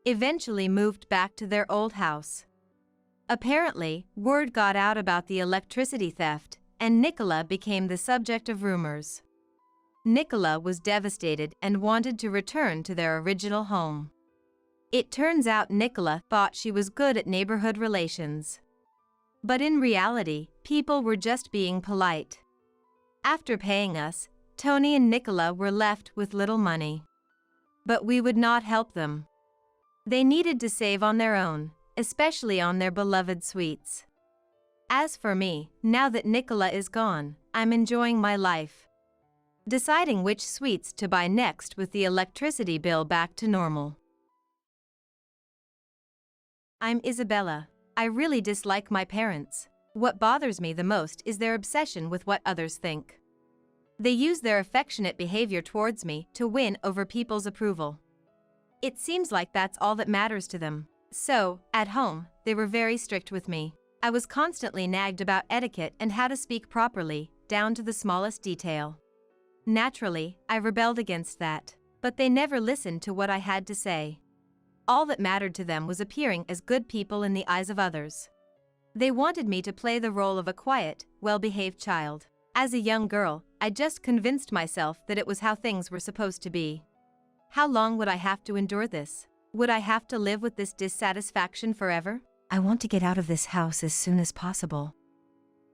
eventually moved back to their old house. Apparently, word got out about the electricity theft, and Nicola became the subject of rumors. Nicola was devastated and wanted to return to their original home. It turns out Nicola thought she was good at neighborhood relations. But in reality, people were just being polite. After paying us, Tony and Nicola were left with little money. But we would not help them. They needed to save on their own, especially on their beloved sweets. As for me, now that Nicola is gone, I'm enjoying my life, deciding which sweets to buy next with the electricity bill back to normal. I'm Isabella. I really dislike my parents. What bothers me the most is their obsession with what others think. They use their affectionate behavior towards me to win over people's approval. It seems like that's all that matters to them. So, at home, they were very strict with me. I was constantly nagged about etiquette and how to speak properly, down to the smallest detail. Naturally, I rebelled against that, but they never listened to what I had to say. All that mattered to them was appearing as good people in the eyes of others. They wanted me to play the role of a quiet, well-behaved child. As a young girl, I just convinced myself that it was how things were supposed to be. How long would I have to endure this? Would I have to live with this dissatisfaction forever? I want to get out of this house as soon as possible.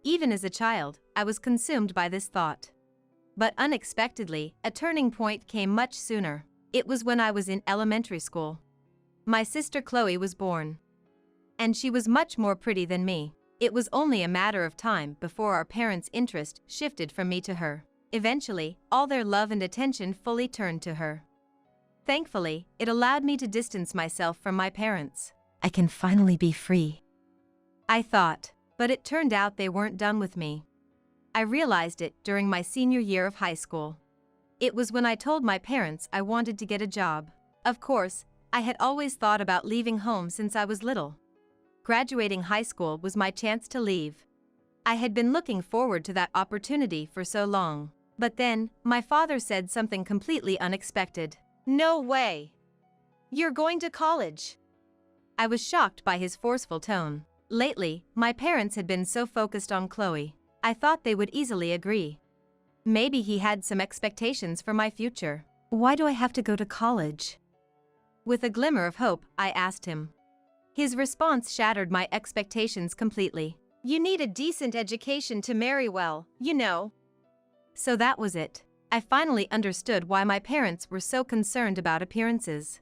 Even as a child, I was consumed by this thought. But unexpectedly, a turning point came much sooner. It was when I was in elementary school. My sister Chloe was born. And she was much more pretty than me. It was only a matter of time before our parents' interest shifted from me to her. Eventually, all their love and attention fully turned to her. Thankfully, it allowed me to distance myself from my parents. I can finally be free, I thought, but it turned out they weren't done with me. I realized it during my senior year of high school. It was when I told my parents I wanted to get a job. Of course, I had always thought about leaving home since I was little. Graduating high school was my chance to leave. I had been looking forward to that opportunity for so long. But then, my father said something completely unexpected. No way! You're going to college. I was shocked by his forceful tone. Lately, my parents had been so focused on Chloe. I thought they would easily agree. Maybe he had some expectations for my future. Why do I have to go to college? With a glimmer of hope, I asked him. His response shattered my expectations completely. You need a decent education to marry well, you know. So that was it. I finally understood why my parents were so concerned about appearances.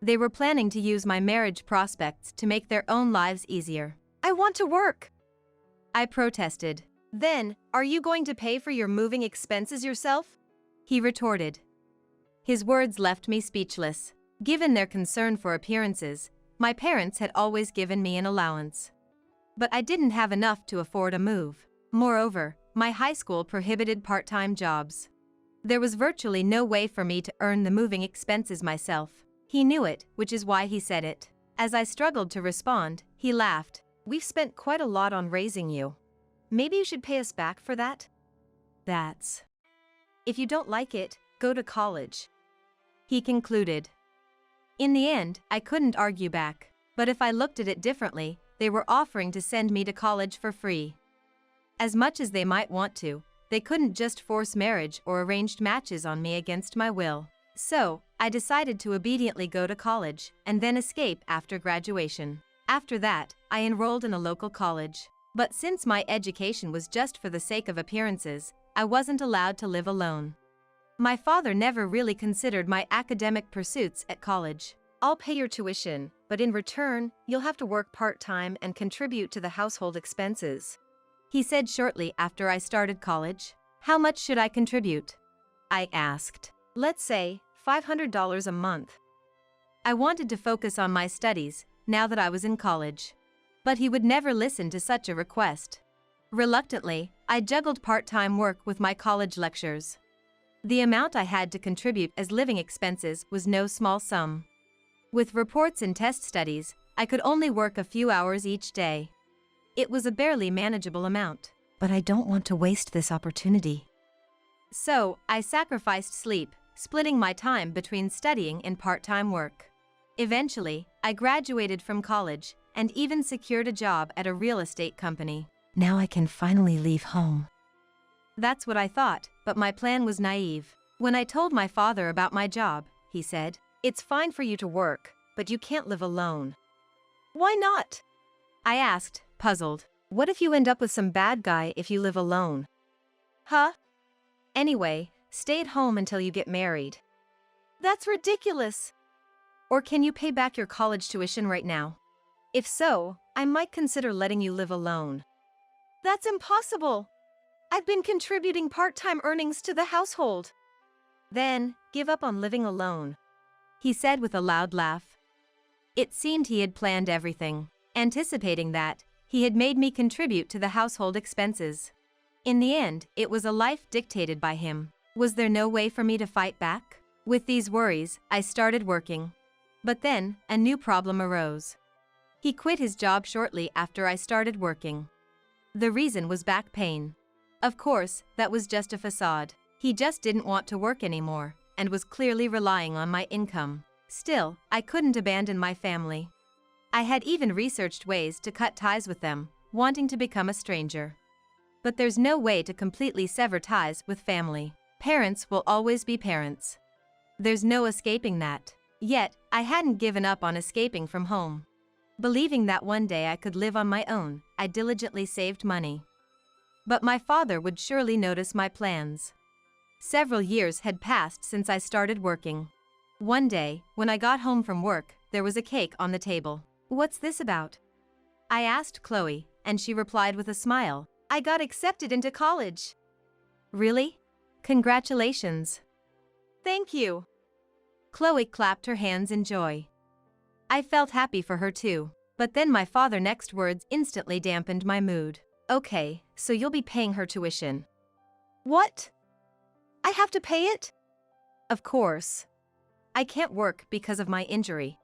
They were planning to use my marriage prospects to make their own lives easier. I want to work, I protested. Then, are you going to pay for your moving expenses yourself? He retorted. His words left me speechless. Given their concern for appearances, my parents had always given me an allowance. But I didn't have enough to afford a move. Moreover, my high school prohibited part-time jobs. There was virtually no way for me to earn the moving expenses myself. He knew it, which is why he said it. As I struggled to respond, he laughed. We've spent quite a lot on raising you. Maybe you should pay us back for that? That's... If you don't like it, go to college, he concluded. In the end, I couldn't argue back. But if I looked at it differently, they were offering to send me to college for free. As much as they might want to, they couldn't just force marriage or arranged matches on me against my will. So, I decided to obediently go to college and then escape after graduation. After that, I enrolled in a local college. But since my education was just for the sake of appearances, I wasn't allowed to live alone. My father never really considered my academic pursuits at college. I'll pay your tuition, but in return, you'll have to work part-time and contribute to the household expenses, he said shortly after I started college. How much should I contribute? I asked. Let's say $500 a month. I wanted to focus on my studies now that I was in college. But he would never listen to such a request. Reluctantly, I juggled part-time work with my college lectures. The amount I had to contribute as living expenses was no small sum. With reports and test studies, I could only work a few hours each day. It was a barely manageable amount. But I don't want to waste this opportunity. So, I sacrificed sleep, splitting my time between studying and part-time work. Eventually, I graduated from college and even secured a job at a real estate company. Now I can finally leave home. That's what I thought, but my plan was naive. When I told my father about my job, he said, It's fine for you to work, but you can't live alone. Why not? I asked, puzzled. What if you end up with some bad guy if you live alone? Huh? Anyway, stay at home until you get married. That's ridiculous. Or can you pay back your college tuition right now? If so, I might consider letting you live alone. That's impossible. I've been contributing part-time earnings to the household. Then, give up on living alone, he said with a loud laugh. It seemed he had planned everything. Anticipating that, he had made me contribute to the household expenses. In the end, it was a life dictated by him. Was there no way for me to fight back? With these worries, I started working. But then, a new problem arose. He quit his job shortly after I started working. The reason was back pain. Of course, that was just a facade. He just didn't want to work anymore, and was clearly relying on my income. Still, I couldn't abandon my family. I had even researched ways to cut ties with them, wanting to become a stranger. But there's no way to completely sever ties with family. Parents will always be parents. There's no escaping that. Yet, I hadn't given up on escaping from home. Believing that one day I could live on my own, I diligently saved money. But my father would surely notice my plans. Several years had passed since I started working. One day, when I got home from work, there was a cake on the table. What's this about? I asked Chloe, and she replied with a smile. I got accepted into college. Really? Congratulations. Thank you. Chloe clapped her hands in joy. I felt happy for her too, but then my father's next words instantly dampened my mood. Okay, so you'll be paying her tuition. What? I have to pay it? Of course. I can't work because of my injury.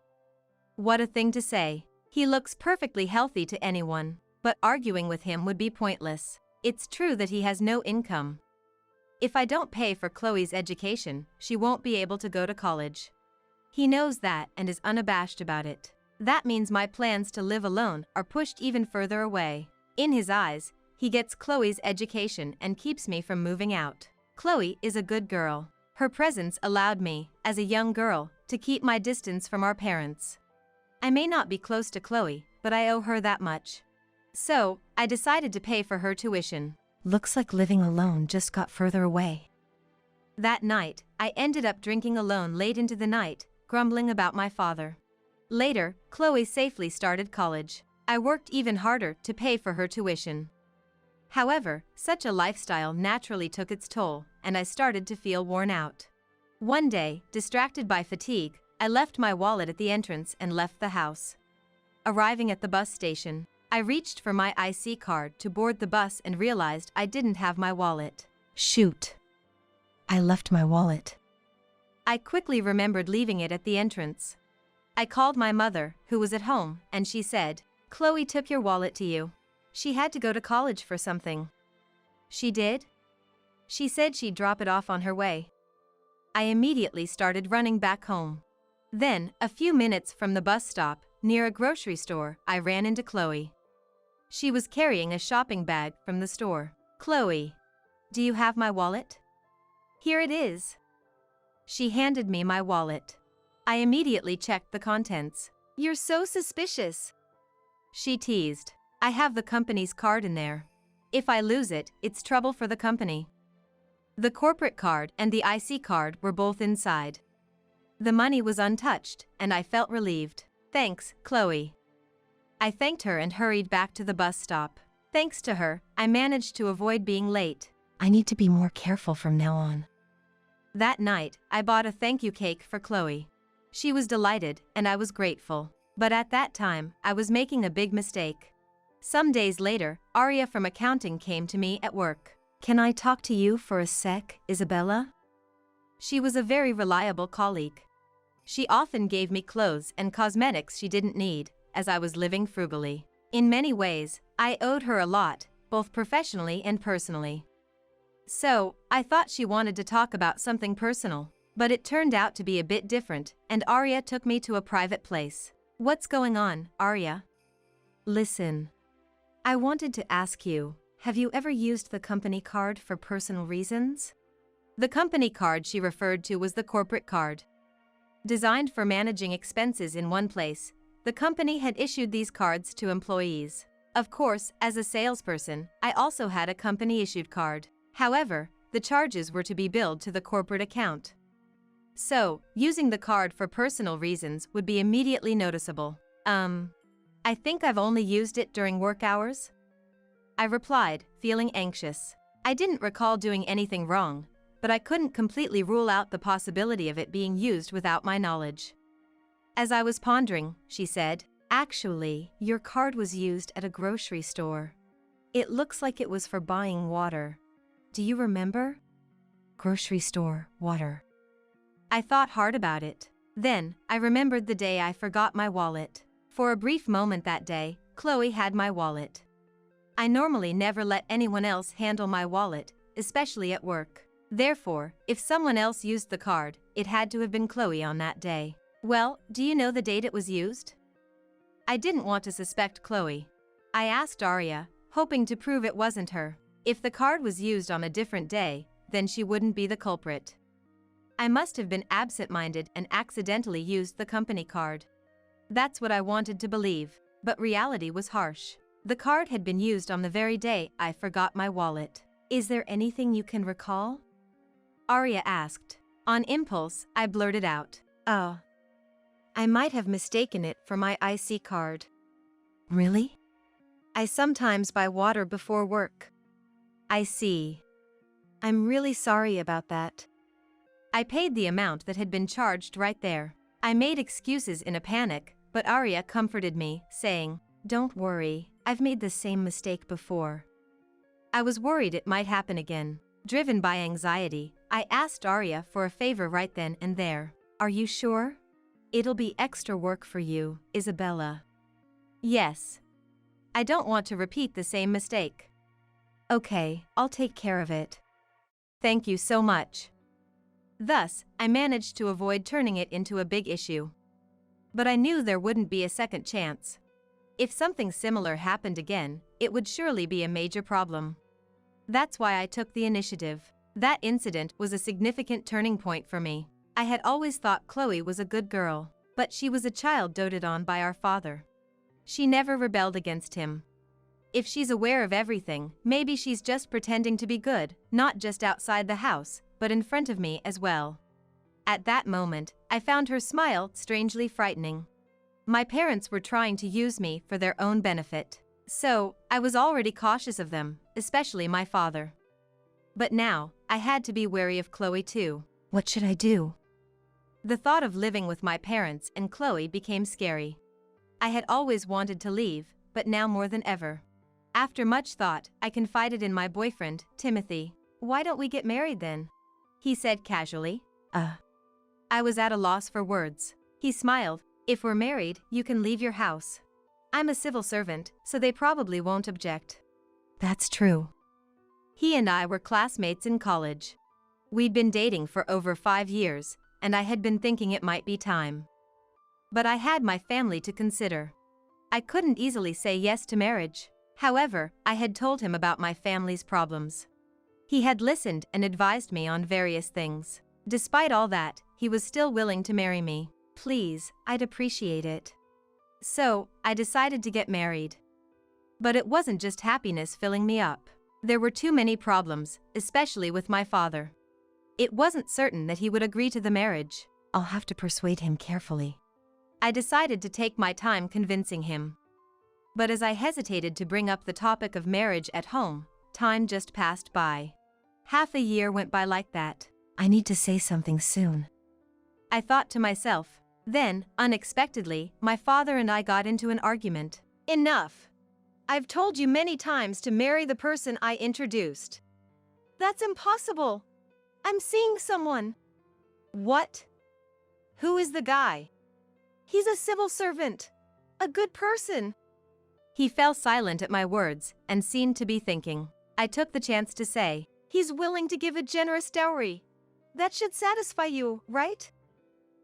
What a thing to say. He looks perfectly healthy to anyone, but arguing with him would be pointless. It's true that he has no income. If I don't pay for Chloe's education, she won't be able to go to college. He knows that and is unabashed about it. That means my plans to live alone are pushed even further away. In his eyes, he gets Chloe's education and keeps me from moving out. Chloe is a good girl. Her presence allowed me, as a young girl, to keep my distance from our parents. I may not be close to Chloe, but I owe her that much. So, I decided to pay for her tuition. Looks like living alone just got further away. That night, I ended up drinking alone late into the night, grumbling about my father. Later, Chloe safely started college. I worked even harder to pay for her tuition. However, such a lifestyle naturally took its toll, and I started to feel worn out. One day, distracted by fatigue, I left my wallet at the entrance and left the house. Arriving at the bus station, I reached for my IC card to board the bus and realized I didn't have my wallet. Shoot. I left my wallet. I quickly remembered leaving it at the entrance. I called my mother, who was at home, and she said, "Chloe took your wallet to you. She had to go to college for something." She did? She said she'd drop it off on her way. I immediately started running back home. Then, a few minutes from the bus stop, near a grocery store, I ran into Chloe. She was carrying a shopping bag from the store. "Chloe, do you have my wallet?" "Here it is." She handed me my wallet. I immediately checked the contents. "You're so suspicious," she teased. "I have the company's card in there. If I lose it, it's trouble for the company." The corporate card and the IC card were both inside. The money was untouched, and I felt relieved. "Thanks, Chloe." I thanked her and hurried back to the bus stop. Thanks to her, I managed to avoid being late. I need to be more careful from now on. That night, I bought a thank you cake for Chloe. She was delighted, and I was grateful. But at that time, I was making a big mistake. Some days later, Aria from accounting came to me at work. "Can I talk to you for a sec, Isabella?" She was a very reliable colleague. She often gave me clothes and cosmetics she didn't need, as I was living frugally. In many ways, I owed her a lot, both professionally and personally. So, I thought she wanted to talk about something personal, but it turned out to be a bit different, and Aria took me to a private place. "What's going on, Aria?" "Listen. I wanted to ask you, have you ever used the company card for personal reasons?" The company card she referred to was the corporate card. Designed for managing expenses in one place, the company had issued these cards to employees. Of course, as a salesperson, I also had a company-issued card. However, the charges were to be billed to the corporate account. So, using the card for personal reasons would be immediately noticeable. I think I've only used it during work hours," I replied, feeling anxious. I didn't recall doing anything wrong, but I couldn't completely rule out the possibility of it being used without my knowledge. As I was pondering, she said, "Actually, your card was used at a grocery store. It looks like it was for buying water. Do you remember?" "Grocery store, water." I thought hard about it. Then, I remembered the day I forgot my wallet. For a brief moment that day, Chloe had my wallet. I normally never let anyone else handle my wallet, especially at work. Therefore, if someone else used the card, it had to have been Chloe on that day. "Well, do you know the date it was used?" I didn't want to suspect Chloe. I asked Aria, hoping to prove it wasn't her. If the card was used on a different day, then she wouldn't be the culprit. I must have been absent-minded and accidentally used the company card. That's what I wanted to believe, but reality was harsh. The card had been used on the very day I forgot my wallet. "Is there anything you can recall?" Aria asked. On impulse, I blurted out, "Oh. I might have mistaken it for my IC card." "Really?" "I sometimes buy water before work." "I see. I'm really sorry about that." I paid the amount that had been charged right there. I made excuses in a panic, but Arya comforted me, saying, "Don't worry, I've made the same mistake before." I was worried it might happen again. Driven by anxiety, I asked Arya for a favor right then and there. "Are you sure? It'll be extra work for you, Isabella." "Yes. I don't want to repeat the same mistake." "Okay, I'll take care of it." "Thank you so much." Thus, I managed to avoid turning it into a big issue. But I knew there wouldn't be a second chance. If something similar happened again, it would surely be a major problem. That's why I took the initiative. That incident was a significant turning point for me. I had always thought Chloe was a good girl, but she was a child doted on by our father. She never rebelled against him. If she's aware of everything, maybe she's just pretending to be good, not just outside the house, but in front of me as well. At that moment, I found her smile strangely frightening. My parents were trying to use me for their own benefit. So, I was already cautious of them, especially my father. But now, I had to be wary of Chloe too. What should I do? The thought of living with my parents and Chloe became scary. I had always wanted to leave, but now more than ever. After much thought, I confided in my boyfriend, Timothy. "Why don't we get married then?" he said casually. I was at a loss for words. He smiled. "If we're married, you can leave your house. I'm a civil servant, so they probably won't object." That's true. He and I were classmates in college. We'd been dating for over 5 years, and I had been thinking it might be time. But I had my family to consider. I couldn't easily say yes to marriage. However, I had told him about my family's problems. He had listened and advised me on various things. Despite all that, he was still willing to marry me. "Please, I'd appreciate it." So, I decided to get married. But it wasn't just happiness filling me up. There were too many problems, especially with my father. It wasn't certain that he would agree to the marriage. I'll have to persuade him carefully. I decided to take my time convincing him. But as I hesitated to bring up the topic of marriage at home, time just passed by. Half a year went by like that. I need to say something soon, I thought to myself. Then, unexpectedly, my father and I got into an argument. Enough. I've told you many times to marry the person I introduced. That's impossible. I'm seeing someone. What? Who is the guy? He's a civil servant. A good person. He fell silent at my words and seemed to be thinking. I took the chance to say, "He's willing to give a generous dowry. That should satisfy you, right?"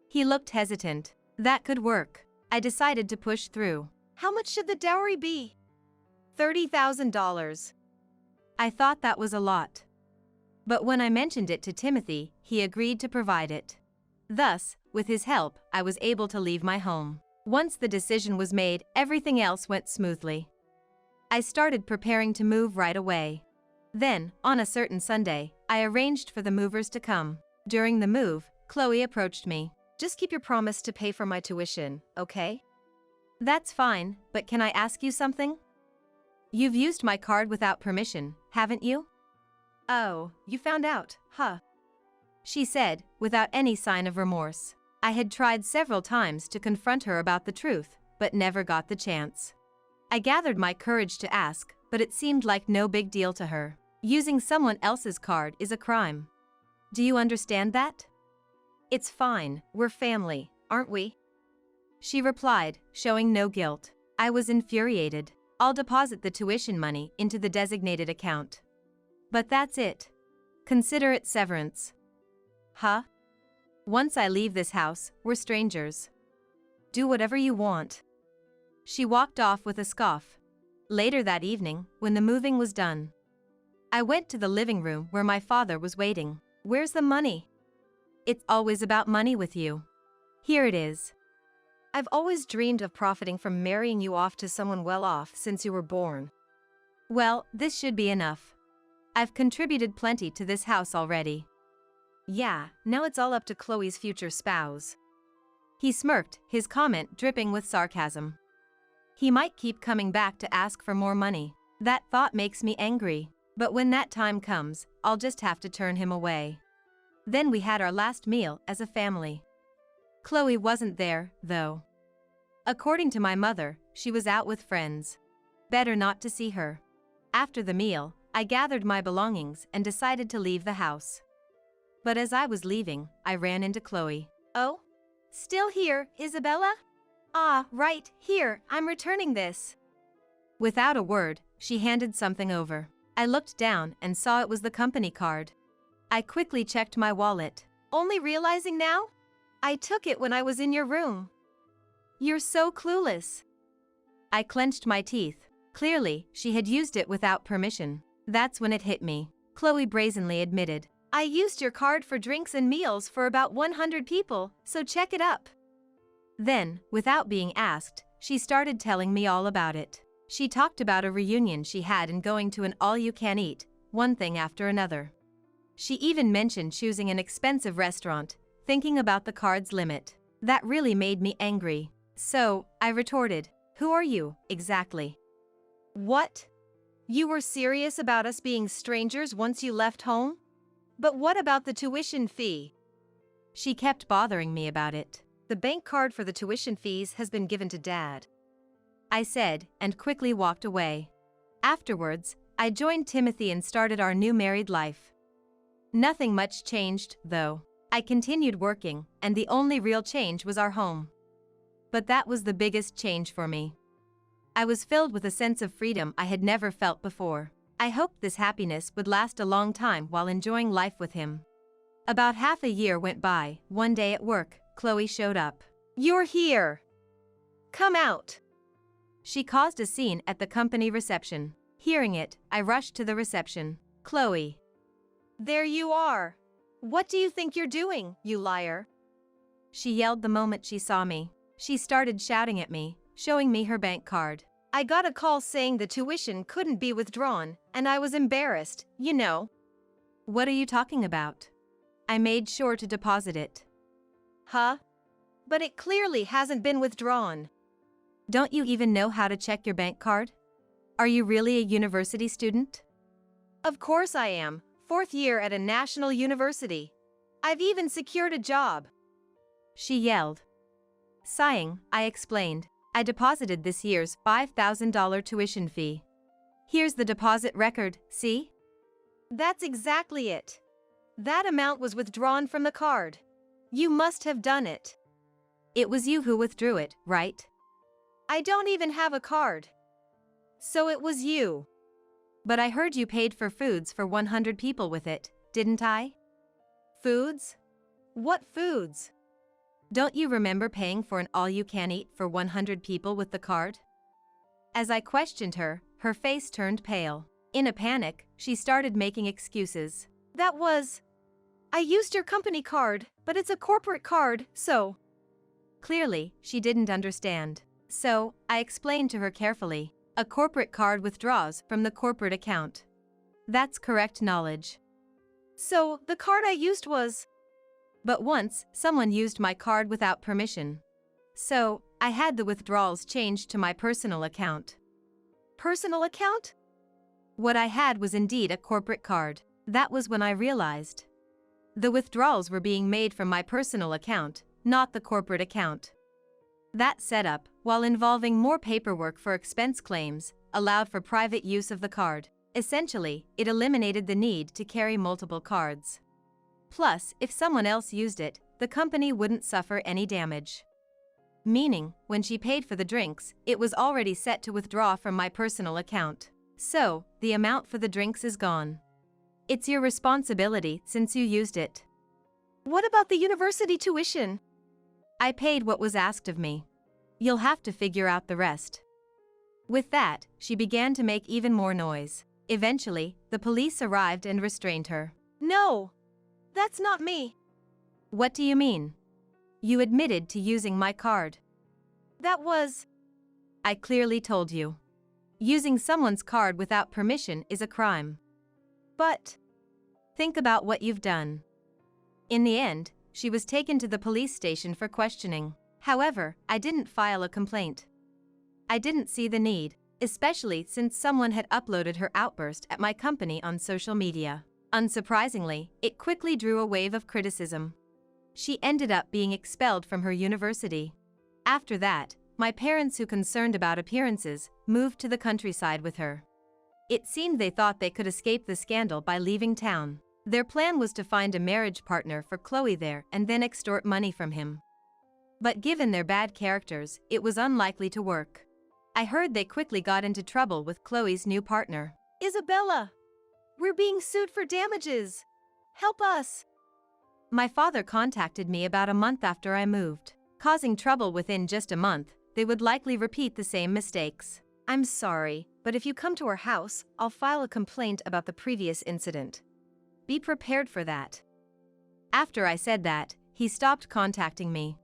He looked hesitant. That could work. I decided to push through. "How much should the dowry be?" $30,000. I thought that was a lot. But when I mentioned it to Timothy, he agreed to provide it. Thus, with his help, I was able to leave my home. Once the decision was made, everything else went smoothly. I started preparing to move right away. Then, on a certain Sunday, I arranged for the movers to come. During the move, Chloe approached me. "Just keep your promise to pay for my tuition, okay?" "That's fine, but can I ask you something? You've used my card without permission, haven't you?" "Oh, you found out, huh?" she said, without any sign of remorse. I had tried several times to confront her about the truth, but never got the chance. I gathered my courage to ask, but it seemed like no big deal to her. Using someone else's card is a crime. Do you understand that? "It's fine, we're family, aren't we?" she replied, showing no guilt. I was infuriated. I'll deposit the tuition money into the designated account. But that's it. Consider it severance. Huh? Once I leave this house, we're strangers. Do whatever you want. She walked off with a scoff. Later that evening, when the moving was done, I went to the living room where my father was waiting. "Where's the money?" "It's always about money with you. Here it is." "I've always dreamed of profiting from marrying you off to someone well off since you were born." "Well, this should be enough. I've contributed plenty to this house already." "Yeah, now it's all up to Chloe's future spouse." He smirked, his comment dripping with sarcasm. He might keep coming back to ask for more money. That thought makes me angry. But when that time comes, I'll just have to turn him away. Then we had our last meal as a family. Chloe wasn't there, though. According to my mother, she was out with friends. Better not to see her. After the meal, I gathered my belongings and decided to leave the house. But as I was leaving, I ran into Chloe. Oh? Still here, Isabella? Ah, right, here, I'm returning this. Without a word, she handed something over. I looked down and saw it was the company card. I quickly checked my wallet. Only realizing now? I took it when I was in your room. You're so clueless. I clenched my teeth. Clearly, she had used it without permission. That's when it hit me. Chloe brazenly admitted. I used your card for drinks and meals for about 100 people, so check it up. Then, without being asked, she started telling me all about it. She talked about a reunion she had and going to an all-you-can-eat, one thing after another. She even mentioned choosing an expensive restaurant, thinking about the card's limit. That really made me angry. So, I retorted, "Who are you, exactly?" What? You were serious about us being strangers once you left home? But what about the tuition fee? She kept bothering me about it. The bank card for the tuition fees has been given to Dad, I said, and quickly walked away. Afterwards, I joined Timothy and started our new married life. Nothing much changed, though. I continued working, and the only real change was our home. But that was the biggest change for me. I was filled with a sense of freedom I had never felt before. I hoped this happiness would last a long time while enjoying life with him. About half a year went by. One day at work, Chloe showed up. You're here. Come out. She caused a scene at the company reception. Hearing it, I rushed to the reception. Chloe. There you are. What do you think you're doing, you liar? She yelled the moment she saw me. She started shouting at me, showing me her bank card. I got a call saying the tuition couldn't be withdrawn, and I was embarrassed, you know. What are you talking about? I made sure to deposit it. Huh? But it clearly hasn't been withdrawn. Don't you even know how to check your bank card? Are you really a university student? Of course I am, 4th year at a national university. I've even secured a job. She yelled. Sighing, I explained. I deposited this year's $5,000 tuition fee. Here's the deposit record, see? That's exactly it. That amount was withdrawn from the card. You must have done it. It was you who withdrew it, right? I don't even have a card. So it was you. But I heard you paid for foods for 100 people with it, didn't I? Foods? What foods? Don't you remember paying for an all-you-can-eat for 100 people with the card? As I questioned her, her face turned pale. In a panic, she started making excuses. That was... I used your company card, but it's a corporate card, so... Clearly, she didn't understand. So, I explained to her carefully. A corporate card withdraws from the corporate account. That's correct knowledge. So, the card I used was... But once, someone used my card without permission. So, I had the withdrawals changed to my personal account. Personal account? What I had was indeed a corporate card. That was when I realized. The withdrawals were being made from my personal account, not the corporate account. That setup, while involving more paperwork for expense claims, allowed for private use of the card. Essentially, it eliminated the need to carry multiple cards. Plus, if someone else used it, the company wouldn't suffer any damage. Meaning, when she paid for the drinks, it was already set to withdraw from my personal account. So, the amount for the drinks is gone. It's your responsibility since you used it. What about the university tuition? I paid what was asked of me. You'll have to figure out the rest. With that, she began to make even more noise. Eventually, the police arrived and restrained her. No! That's not me. What do you mean? You admitted to using my card. That was... I clearly told you. Using someone's card without permission is a crime. But... Think about what you've done. In the end, she was taken to the police station for questioning. However, I didn't file a complaint. I didn't see the need, especially since someone had uploaded her outburst at my company on social media. Unsurprisingly, it quickly drew a wave of criticism. She ended up being expelled from her university. After that, my parents, who concerned about appearances, moved to the countryside with her. It seemed they thought they could escape the scandal by leaving town. Their plan was to find a marriage partner for Chloe there and then extort money from him. But given their bad characters, it was unlikely to work. I heard they quickly got into trouble with Chloe's new partner. Isabella! We're being sued for damages! Help us! My father contacted me about a month after I moved. Causing trouble within just a month, they would likely repeat the same mistakes. I'm sorry, but if you come to our house, I'll file a complaint about the previous incident. Be prepared for that. After I said that, he stopped contacting me.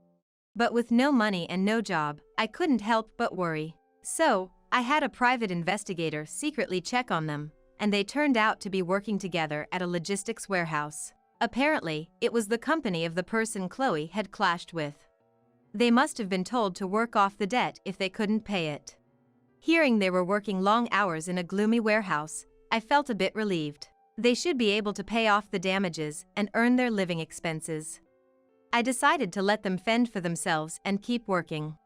But with no money and no job, I couldn't help but worry. So, I had a private investigator secretly check on them, and they turned out to be working together at a logistics warehouse. Apparently, it was the company of the person Chloe had clashed with. They must have been told to work off the debt if they couldn't pay it. Hearing they were working long hours in a gloomy warehouse, I felt a bit relieved. They should be able to pay off the damages and earn their living expenses. I decided to let them fend for themselves and keep working.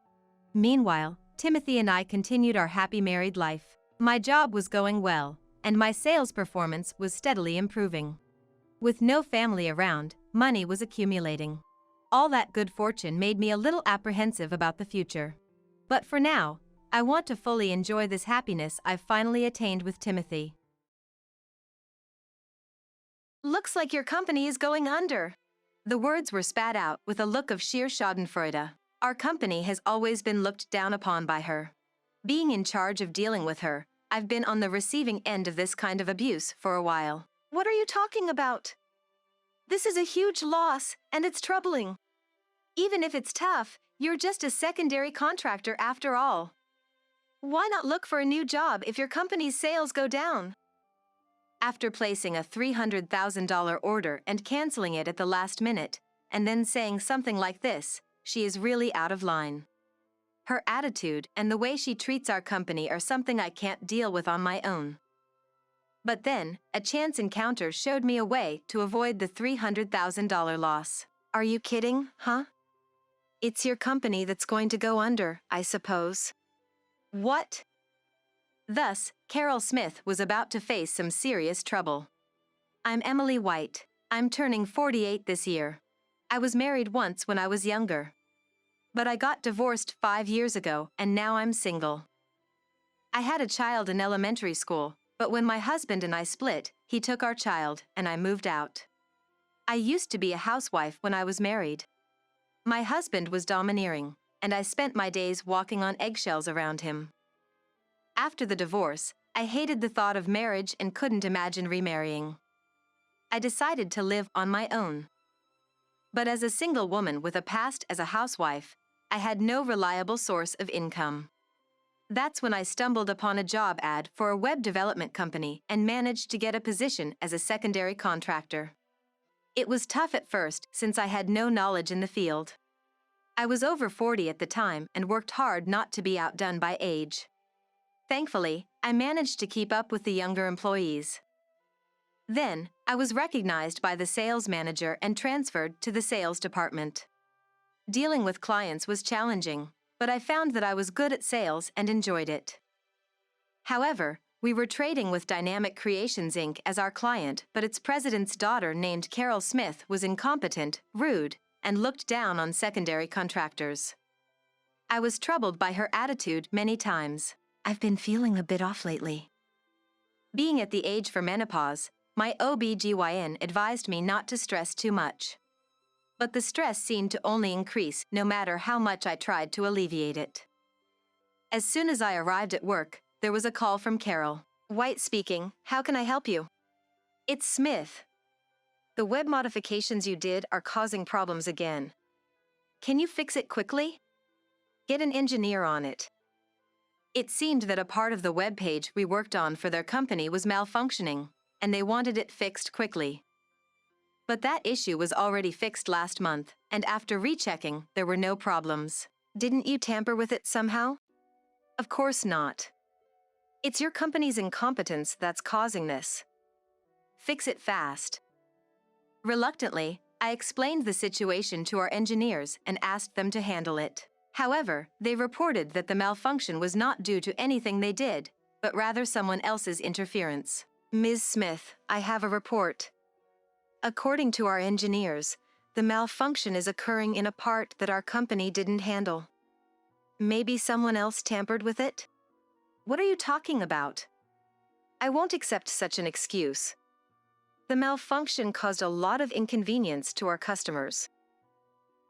Meanwhile, Timothy and I continued our happy married life. My job was going well, and my sales performance was steadily improving. With no family around, money was accumulating. All that good fortune made me a little apprehensive about the future. But for now, I want to fully enjoy this happiness I've finally attained with Timothy. Looks like your company is going under. The words were spat out with a look of sheer schadenfreude. Our company has always been looked down upon by her. Being in charge of dealing with her, I've been on the receiving end of this kind of abuse for a while. What are you talking about? This is a huge loss, and it's troubling. Even if it's tough, you're just a secondary contractor after all. Why not look for a new job if your company's sales go down? After placing a $300,000 order and canceling it at the last minute, and then saying something like this, she is really out of line. Her attitude and the way she treats our company are something I can't deal with on my own. But then, a chance encounter showed me a way to avoid the $300,000 loss. Are you kidding, huh? It's your company that's going to go under, I suppose. What? Thus, Carol Smith was about to face some serious trouble. I'm Emily White. I'm turning 48 this year. I was married once when I was younger. But I got divorced 5 years ago, and now I'm single. I had a child in elementary school, but when my husband and I split, he took our child, and I moved out. I used to be a housewife when I was married. My husband was domineering, and I spent my days walking on eggshells around him. After the divorce, I hated the thought of marriage and couldn't imagine remarrying. I decided to live on my own. But as a single woman with a past as a housewife, I had no reliable source of income. That's when I stumbled upon a job ad for a web development company and managed to get a position as a secondary contractor. It was tough at first since I had no knowledge in the field. I was over 40 at the time and worked hard not to be outdone by age. Thankfully, I managed to keep up with the younger employees. Then, I was recognized by the sales manager and transferred to the sales department. Dealing with clients was challenging, but I found that I was good at sales and enjoyed it. However, we were trading with Dynamic Creations Inc. as our client, but its president's daughter named Carol Smith was incompetent, rude, and looked down on secondary contractors. I was troubled by her attitude many times. I've been feeling a bit off lately. Being at the age for menopause, my OB/GYN advised me not to stress too much. But the stress seemed to only increase no matter how much I tried to alleviate it. As soon as I arrived at work, there was a call from Carol. White speaking, how can I help you? It's Smith. The web modifications you did are causing problems again. Can you fix it quickly? Get an engineer on it. It seemed that a part of the web page we worked on for their company was malfunctioning, and they wanted it fixed quickly. But that issue was already fixed last month, and after rechecking, there were no problems. Didn't you tamper with it somehow? Of course not. It's your company's incompetence that's causing this. Fix it fast. Reluctantly, I explained the situation to our engineers and asked them to handle it. However, they reported that the malfunction was not due to anything they did, but rather someone else's interference. Ms. Smith, I have a report. According to our engineers, the malfunction is occurring in a part that our company didn't handle. Maybe someone else tampered with it? What are you talking about? I won't accept such an excuse. The malfunction caused a lot of inconvenience to our customers.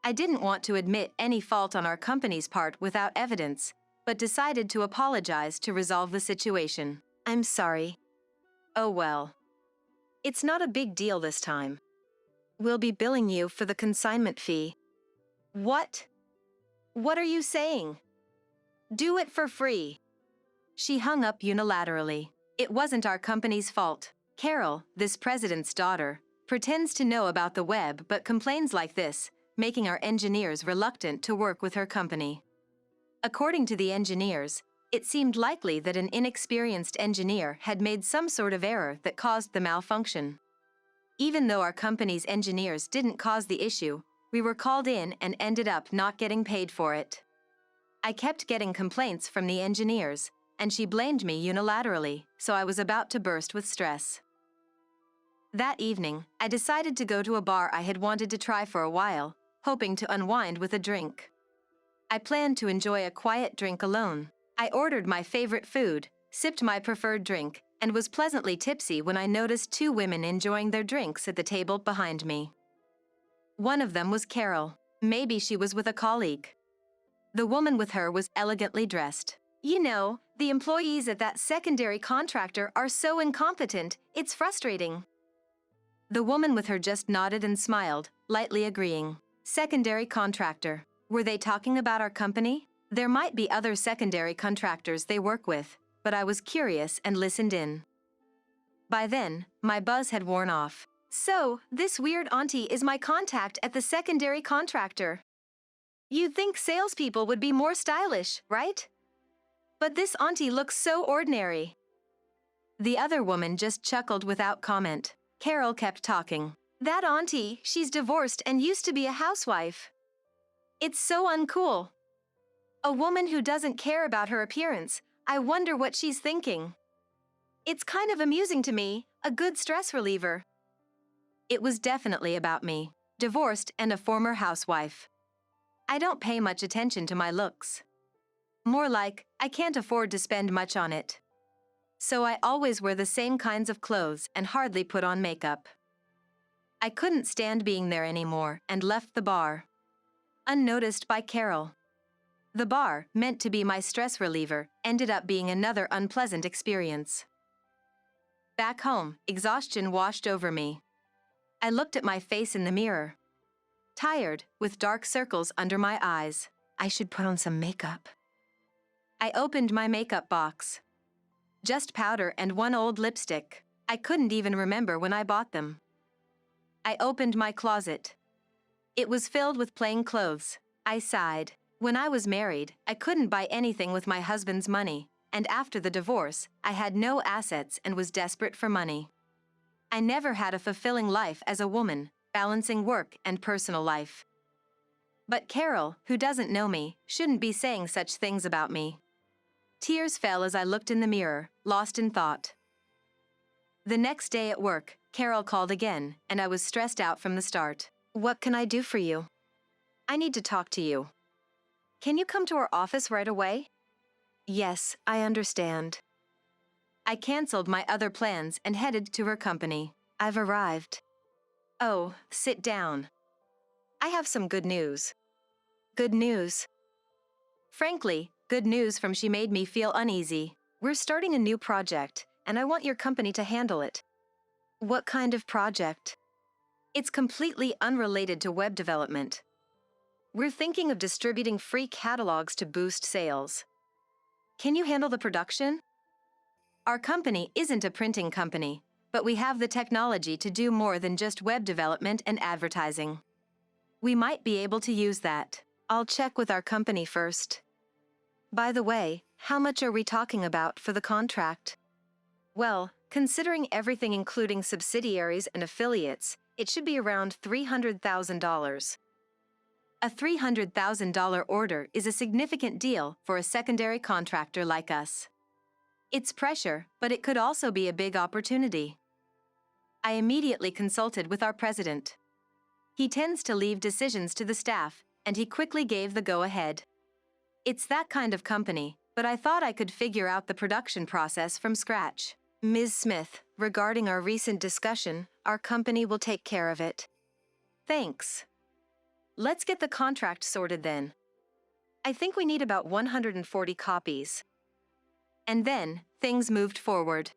I didn't want to admit any fault on our company's part without evidence, but decided to apologize to resolve the situation. I'm sorry. Oh well. It's not a big deal this time. We'll be billing you for the consignment fee. What? What are you saying? Do it for free. She hung up unilaterally. It wasn't our company's fault. Carol, this president's daughter, pretends to know about the web but complains like this, making our engineers reluctant to work with her company. According to the engineers, it seemed likely that an inexperienced engineer had made some sort of error that caused the malfunction. Even though our company's engineers didn't cause the issue, we were called in and ended up not getting paid for it. I kept getting complaints from the engineers, and she blamed me unilaterally, so I was about to burst with stress. That evening, I decided to go to a bar I had wanted to try for a while, hoping to unwind with a drink. I planned to enjoy a quiet drink alone. I ordered my favorite food, sipped my preferred drink, and was pleasantly tipsy when I noticed two women enjoying their drinks at the table behind me. One of them was Carol. Maybe she was with a colleague. The woman with her was elegantly dressed. You know, the employees at that secondary contractor are so incompetent, it's frustrating. The woman with her just nodded and smiled, lightly agreeing. Secondary contractor. Were they talking about our company? There might be other secondary contractors they work with, but I was curious and listened in. By then, my buzz had worn off. So, this weird auntie is my contact at the secondary contractor. You'd think salespeople would be more stylish, right? But this auntie looks so ordinary. The other woman just chuckled without comment. Carol kept talking. That auntie, she's divorced and used to be a housewife. It's so uncool. A woman who doesn't care about her appearance, I wonder what she's thinking. It's kind of amusing to me, a good stress reliever. It was definitely about me, divorced and a former housewife. I don't pay much attention to my looks. More like, I can't afford to spend much on it. So I always wear the same kinds of clothes and hardly put on makeup. I couldn't stand being there anymore and left the bar. Unnoticed by Carol. The bar, meant to be my stress reliever, ended up being another unpleasant experience. Back home, exhaustion washed over me. I looked at my face in the mirror. Tired, with dark circles under my eyes. I should put on some makeup. I opened my makeup box. Just powder and one old lipstick. I couldn't even remember when I bought them. I opened my closet. It was filled with plain clothes. I sighed. When I was married, I couldn't buy anything with my husband's money, and after the divorce, I had no assets and was desperate for money. I never had a fulfilling life as a woman, balancing work and personal life. But Carol, who doesn't know me, shouldn't be saying such things about me. Tears fell as I looked in the mirror, lost in thought. The next day at work, Carol called again, and I was stressed out from the start. What can I do for you? I need to talk to you. Can you come to our office right away? Yes, I understand. I canceled my other plans and headed to her company. I've arrived. Oh, sit down. I have some good news. Good news. Frankly, good news from she made me feel uneasy. We're starting a new project, and I want your company to handle it. What kind of project? It's completely unrelated to web development. We're thinking of distributing free catalogs to boost sales. Can you handle the production? Our company isn't a printing company, but we have the technology to do more than just web development and advertising. We might be able to use that. I'll check with our company first. By the way, how much are we talking about for the contract? Well, Considering everything including subsidiaries and affiliates, it should be around $300,000. A $300,000 order is a significant deal for a secondary contractor like us. It's pressure, but it could also be a big opportunity. I immediately consulted with our president. He tends to leave decisions to the staff, and he quickly gave the go-ahead. It's that kind of company, but I thought I could figure out the production process from scratch. Ms. Smith, regarding our recent discussion, our company will take care of it. Thanks. Let's get the contract sorted then. I think we need about 140 copies. And then, things moved forward.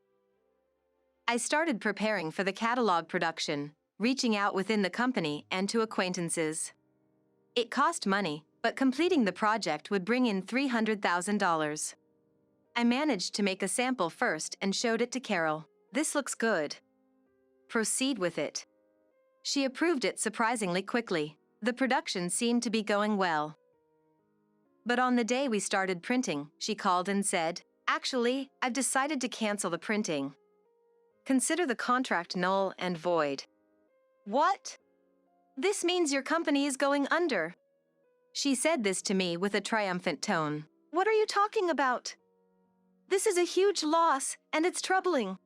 I started preparing for the catalog production, reaching out within the company and to acquaintances. It cost money, but completing the project would bring in $300,000. I managed to make a sample first and showed it to Carol. This looks good. Proceed with it. She approved it surprisingly quickly. The production seemed to be going well. But on the day we started printing, she called and said, "Actually, I've decided to cancel the printing. Consider the contract null and void." What? This means your company is going under. She said this to me with a triumphant tone. What are you talking about? This is a huge loss, and it's troubling.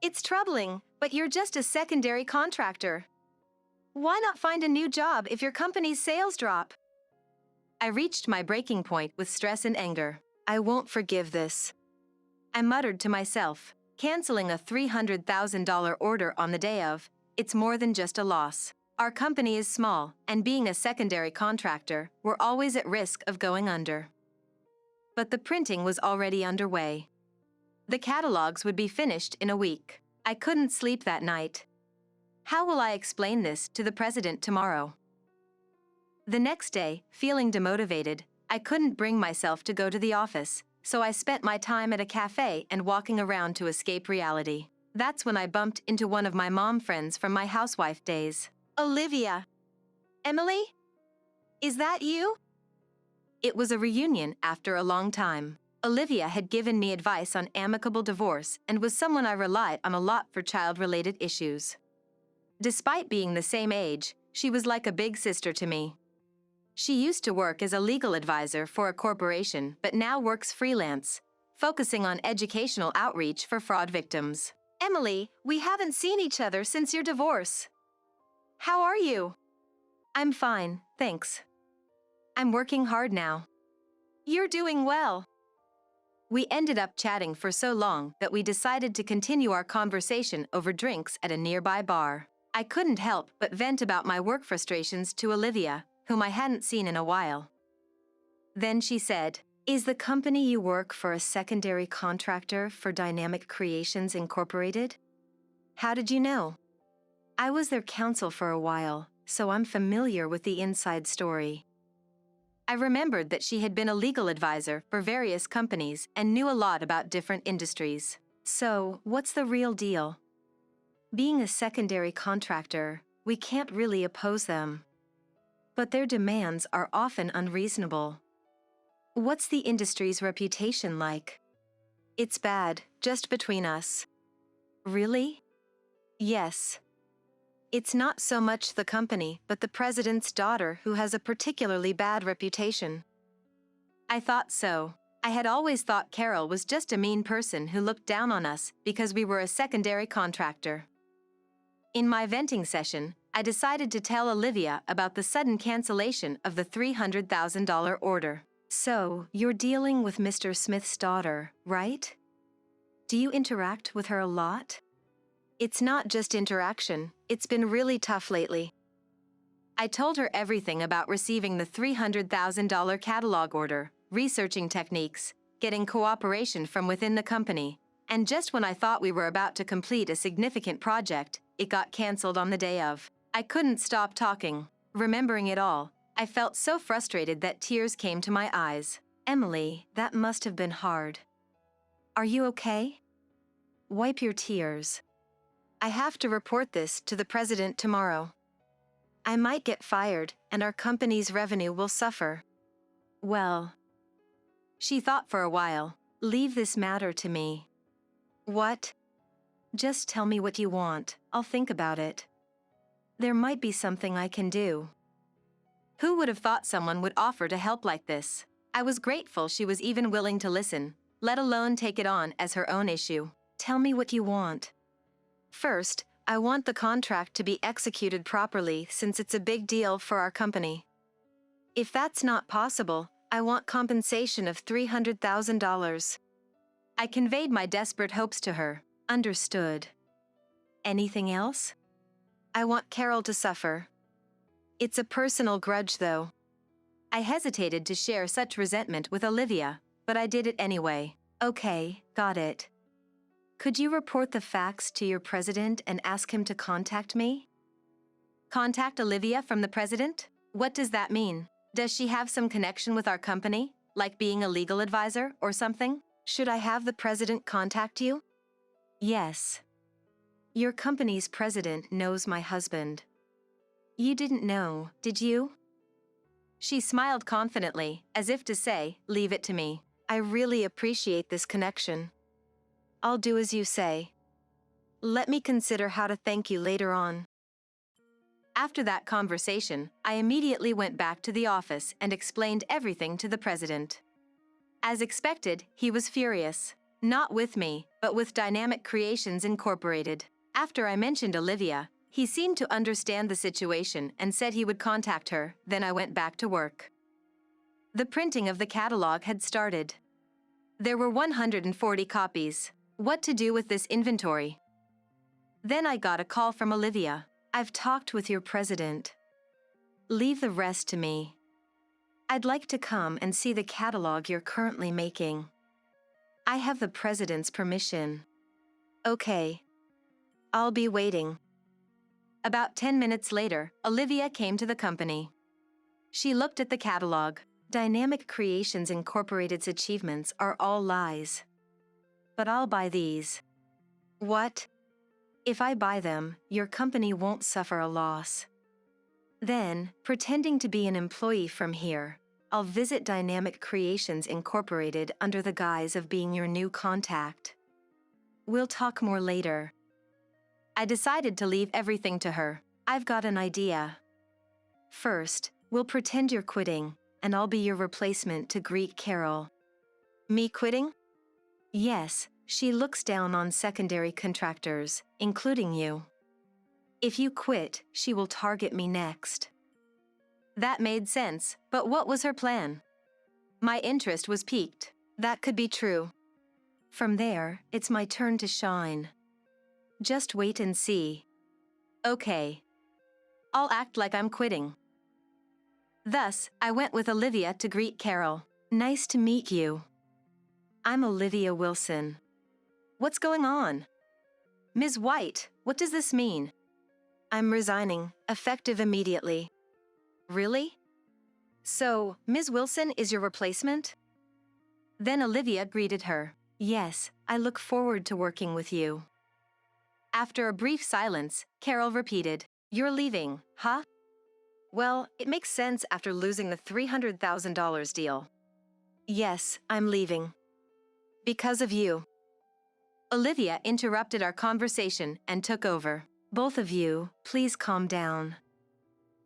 It's troubling, but you're just a secondary contractor. Why not find a new job if your company's sales drop? I reached my breaking point with stress and anger. I won't forgive this. I muttered to myself, canceling a $300,000 order on the day of, it's more than just a loss. Our company is small, and being a secondary contractor, we're always at risk of going under. But the printing was already underway. The catalogs would be finished in a week. I couldn't sleep that night. How will I explain this to the president tomorrow? The next day, feeling demotivated, I couldn't bring myself to go to the office, so I spent my time at a cafe and walking around to escape reality. That's when I bumped into one of my mom friends from my housewife days. Olivia. Emily? Is that you? It was a reunion after a long time. Olivia had given me advice on amicable divorce and was someone I relied on a lot for child-related issues. Despite being the same age, she was like a big sister to me. She used to work as a legal advisor for a corporation, but now works freelance, focusing on educational outreach for fraud victims. Emily, we haven't seen each other since your divorce. How are you? I'm fine, thanks. I'm working hard now. You're doing well. We ended up chatting for so long that we decided to continue our conversation over drinks at a nearby bar. I couldn't help but vent about my work frustrations to Olivia, whom I hadn't seen in a while. Then she said, "Is the company you work for a secondary contractor for Dynamic Creations Incorporated? How did you know?" I was their counsel for a while, so I'm familiar with the inside story. I remembered that she had been a legal advisor for various companies and knew a lot about different industries. So, what's the real deal? Being a secondary contractor, we can't really oppose them. But their demands are often unreasonable. What's the industry's reputation like? It's bad, just between us. Really? Yes. It's not so much the company, but the president's daughter who has a particularly bad reputation. I thought so. I had always thought Carol was just a mean person who looked down on us because we were a secondary contractor. In my venting session, I decided to tell Olivia about the sudden cancellation of the $300,000 order. So, you're dealing with Mr. Smith's daughter, right? Do you interact with her a lot? It's not just interaction, it's been really tough lately. I told her everything about receiving the $300,000 catalog order, researching techniques, getting cooperation from within the company, and just when I thought we were about to complete a significant project, it got canceled on the day of. I couldn't stop talking. Remembering it all, I felt so frustrated that tears came to my eyes. Emily, that must have been hard. Are you okay? Wipe your tears. I have to report this to the president tomorrow. I might get fired, and our company's revenue will suffer. Well. She thought for a while. Leave this matter to me. What? Just tell me what you want, I'll think about it. There might be something I can do. Who would have thought someone would offer to help like this? I was grateful she was even willing to listen, let alone take it on as her own issue. Tell me what you want. First, I want the contract to be executed properly since it's a big deal for our company. If that's not possible, I want compensation of $300,000. I conveyed my desperate hopes to her. Understood. Anything else? I want Carol to suffer. It's a personal grudge, though. I hesitated to share such resentment with Olivia, but I did it anyway. Okay, got it. Could you report the facts to your president and ask him to contact me? Contact Olivia from the president? What does that mean? Does she have some connection with our company, like being a legal advisor or something? Should I have the president contact you? Yes. Your company's president knows my husband. You didn't know, did you? She smiled confidently, as if to say, leave it to me. I really appreciate this connection. I'll do as you say. Let me consider how to thank you later on. After that conversation, I immediately went back to the office and explained everything to the president. As expected, he was furious. Not with me, but with Dynamic Creations Incorporated. After I mentioned Olivia, he seemed to understand the situation and said he would contact her, then I went back to work. The printing of the catalog had started. There were 140 copies. What to do with this inventory? Then I got a call from Olivia. I've talked with your president. Leave the rest to me. I'd like to come and see the catalog you're currently making. I have the president's permission. Okay. I'll be waiting. About 10 minutes later, Olivia came to the company. She looked at the catalog. Dynamic Creations Incorporated's achievements are all lies. But I'll buy these. What? If I buy them, your company won't suffer a loss. Then, pretending to be an employee from here, I'll visit Dynamic Creations Incorporated under the guise of being your new contact. We'll talk more later. I decided to leave everything to her. I've got an idea. First, we'll pretend you're quitting, and I'll be your replacement to greet Carol. Me quitting? Yes, she looks down on secondary contractors, including you. If you quit, she will target me next. That made sense, but what was her plan? My interest was piqued. That could be true. From there, it's my turn to shine. Just wait and see. Okay. I'll act like I'm quitting. Thus, I went with Olivia to greet Carol. Nice to meet you. I'm Olivia Wilson. What's going on? Ms. White, what does this mean? I'm resigning, effective immediately. Really? So, Ms. Wilson is your replacement? Then Olivia greeted her. Yes, I look forward to working with you. After a brief silence, Carol repeated, You're leaving, huh? Well, it makes sense after losing the $300,000 deal. Yes, I'm leaving. Because of you. Olivia interrupted our conversation and took over. Both of you, please calm down.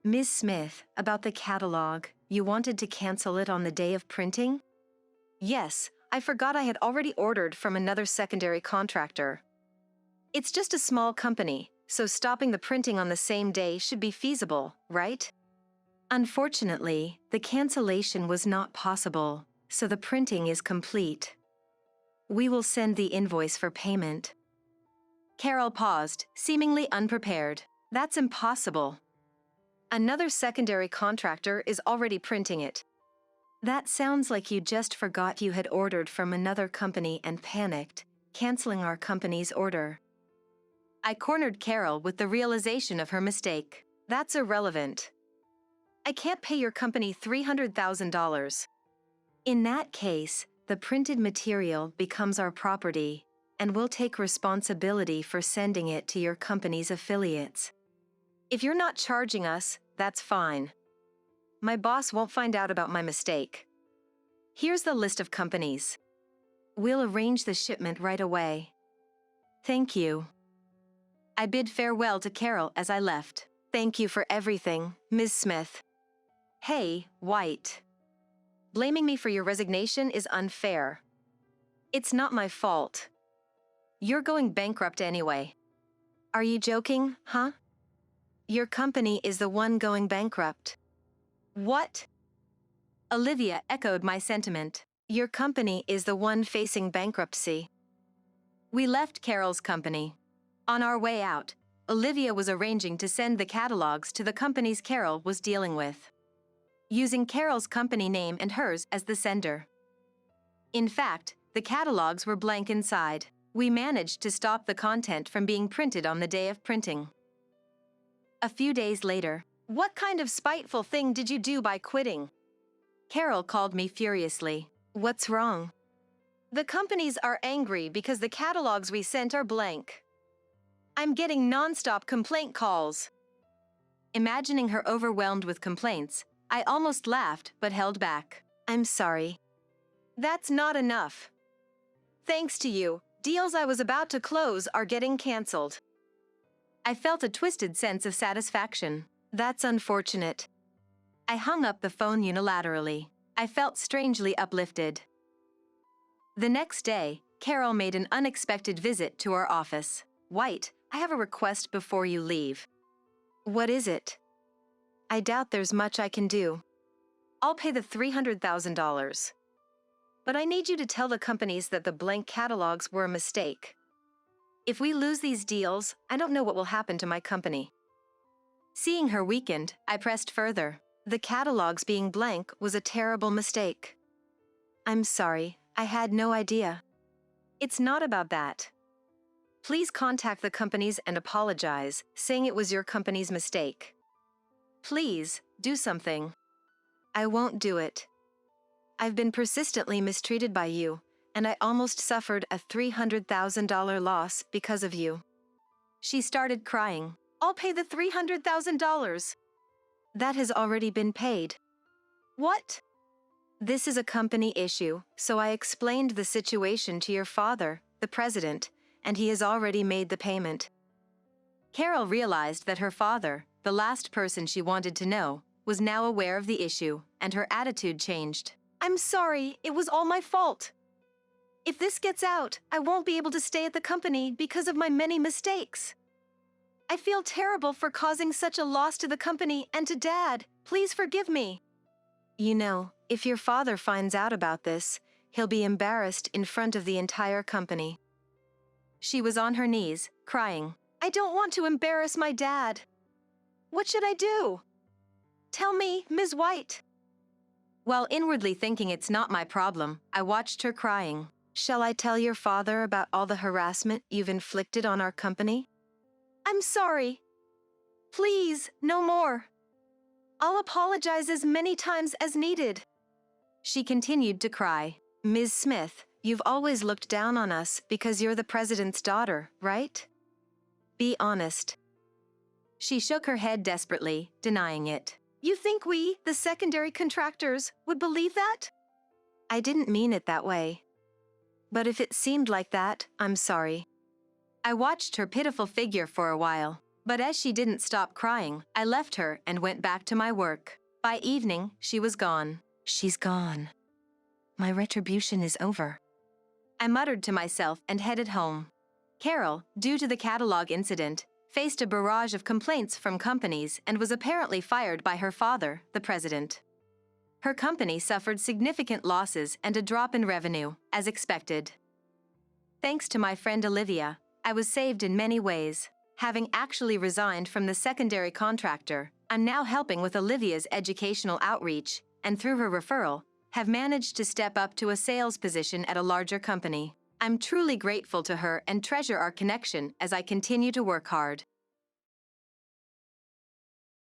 Ms. Smith, about the catalog, you wanted to cancel it on the day of printing? Yes, I forgot I had already ordered from another secondary contractor. It's just a small company, so stopping the printing on the same day should be feasible, right? Unfortunately, the cancellation was not possible, so the printing is complete. We will send the invoice for payment. Carol paused, seemingly unprepared. That's impossible. Another secondary contractor is already printing it. That sounds like you just forgot you had ordered from another company and panicked, canceling our company's order. I cornered Carol with the realization of her mistake. That's irrelevant. I can't pay your company $300,000. In that case, the printed material becomes our property, and we'll take responsibility for sending it to your company's affiliates. If you're not charging us, that's fine. My boss won't find out about my mistake. Here's the list of companies. We'll arrange the shipment right away. Thank you. I bid farewell to Carol as I left. Thank you for everything, Ms. Smith. Hey, White. Blaming me for your resignation is unfair. It's not my fault. You're going bankrupt anyway. Are you joking, huh? Your company is the one going bankrupt. What? Olivia echoed my sentiment. Your company is the one facing bankruptcy. We left Carol's company. On our way out, Olivia was arranging to send the catalogs to the companies Carol was dealing with, using Carol's company name and hers as the sender. In fact, the catalogs were blank inside. We managed to stop the content from being printed on the day of printing. A few days later, what kind of spiteful thing did you do by quitting? Carol called me furiously. What's wrong? The companies are angry because the catalogs we sent are blank. I'm getting non-stop complaint calls. Imagining her overwhelmed with complaints, I almost laughed but held back. I'm sorry. That's not enough. Thanks to you, deals I was about to close are getting canceled. I felt a twisted sense of satisfaction. That's unfortunate. I hung up the phone unilaterally. I felt strangely uplifted. The next day, Carol made an unexpected visit to our office. White, I have a request before you leave. What is it? I doubt there's much I can do. I'll pay the $300,000. But I need you to tell the companies that the blank catalogs were a mistake. If we lose these deals, I don't know what will happen to my company. Seeing her weakened, I pressed further. The catalogs being blank was a terrible mistake. I'm sorry, I had no idea. It's not about that. Please contact the companies and apologize, saying it was your company's mistake. Please, do something. I won't do it. I've been persistently mistreated by you, and I almost suffered a $300,000 loss because of you. She started crying. I'll pay the $300,000. That has already been paid. What? This is a company issue, so I explained the situation to your father, the president, and he has already made the payment. Carol realized that her father, the last person she wanted to know, was now aware of the issue, and her attitude changed. I'm sorry, it was all my fault. If this gets out, I won't be able to stay at the company because of my many mistakes. I feel terrible for causing such a loss to the company and to Dad. Please forgive me. You know, if your father finds out about this, he'll be embarrassed in front of the entire company. She was on her knees, crying. I don't want to embarrass my dad. What should I do? Tell me, Ms. White. While inwardly thinking it's not my problem, I watched her crying. Shall I tell your father about all the harassment you've inflicted on our company? I'm sorry. Please, no more. I'll apologize as many times as needed. She continued to cry. Ms. Smith, you've always looked down on us because you're the president's daughter, right? Be honest. She shook her head desperately, denying it. You think we, the secondary contractors, would believe that? I didn't mean it that way. But if it seemed like that, I'm sorry. I watched her pitiful figure for a while, but as she didn't stop crying, I left her and went back to my work. By evening, she was gone. She's gone. My retribution is over. I muttered to myself and headed home. Carol, due to the catalog incident, faced a barrage of complaints from companies and was apparently fired by her father, the president. Her company suffered significant losses and a drop in revenue, as expected. Thanks to my friend Olivia, I was saved in many ways. Having actually resigned from the secondary contractor, I'm now helping with Olivia's educational outreach, and through her referral, have managed to step up to a sales position at a larger company. I'm truly grateful to her and treasure our connection as I continue to work hard.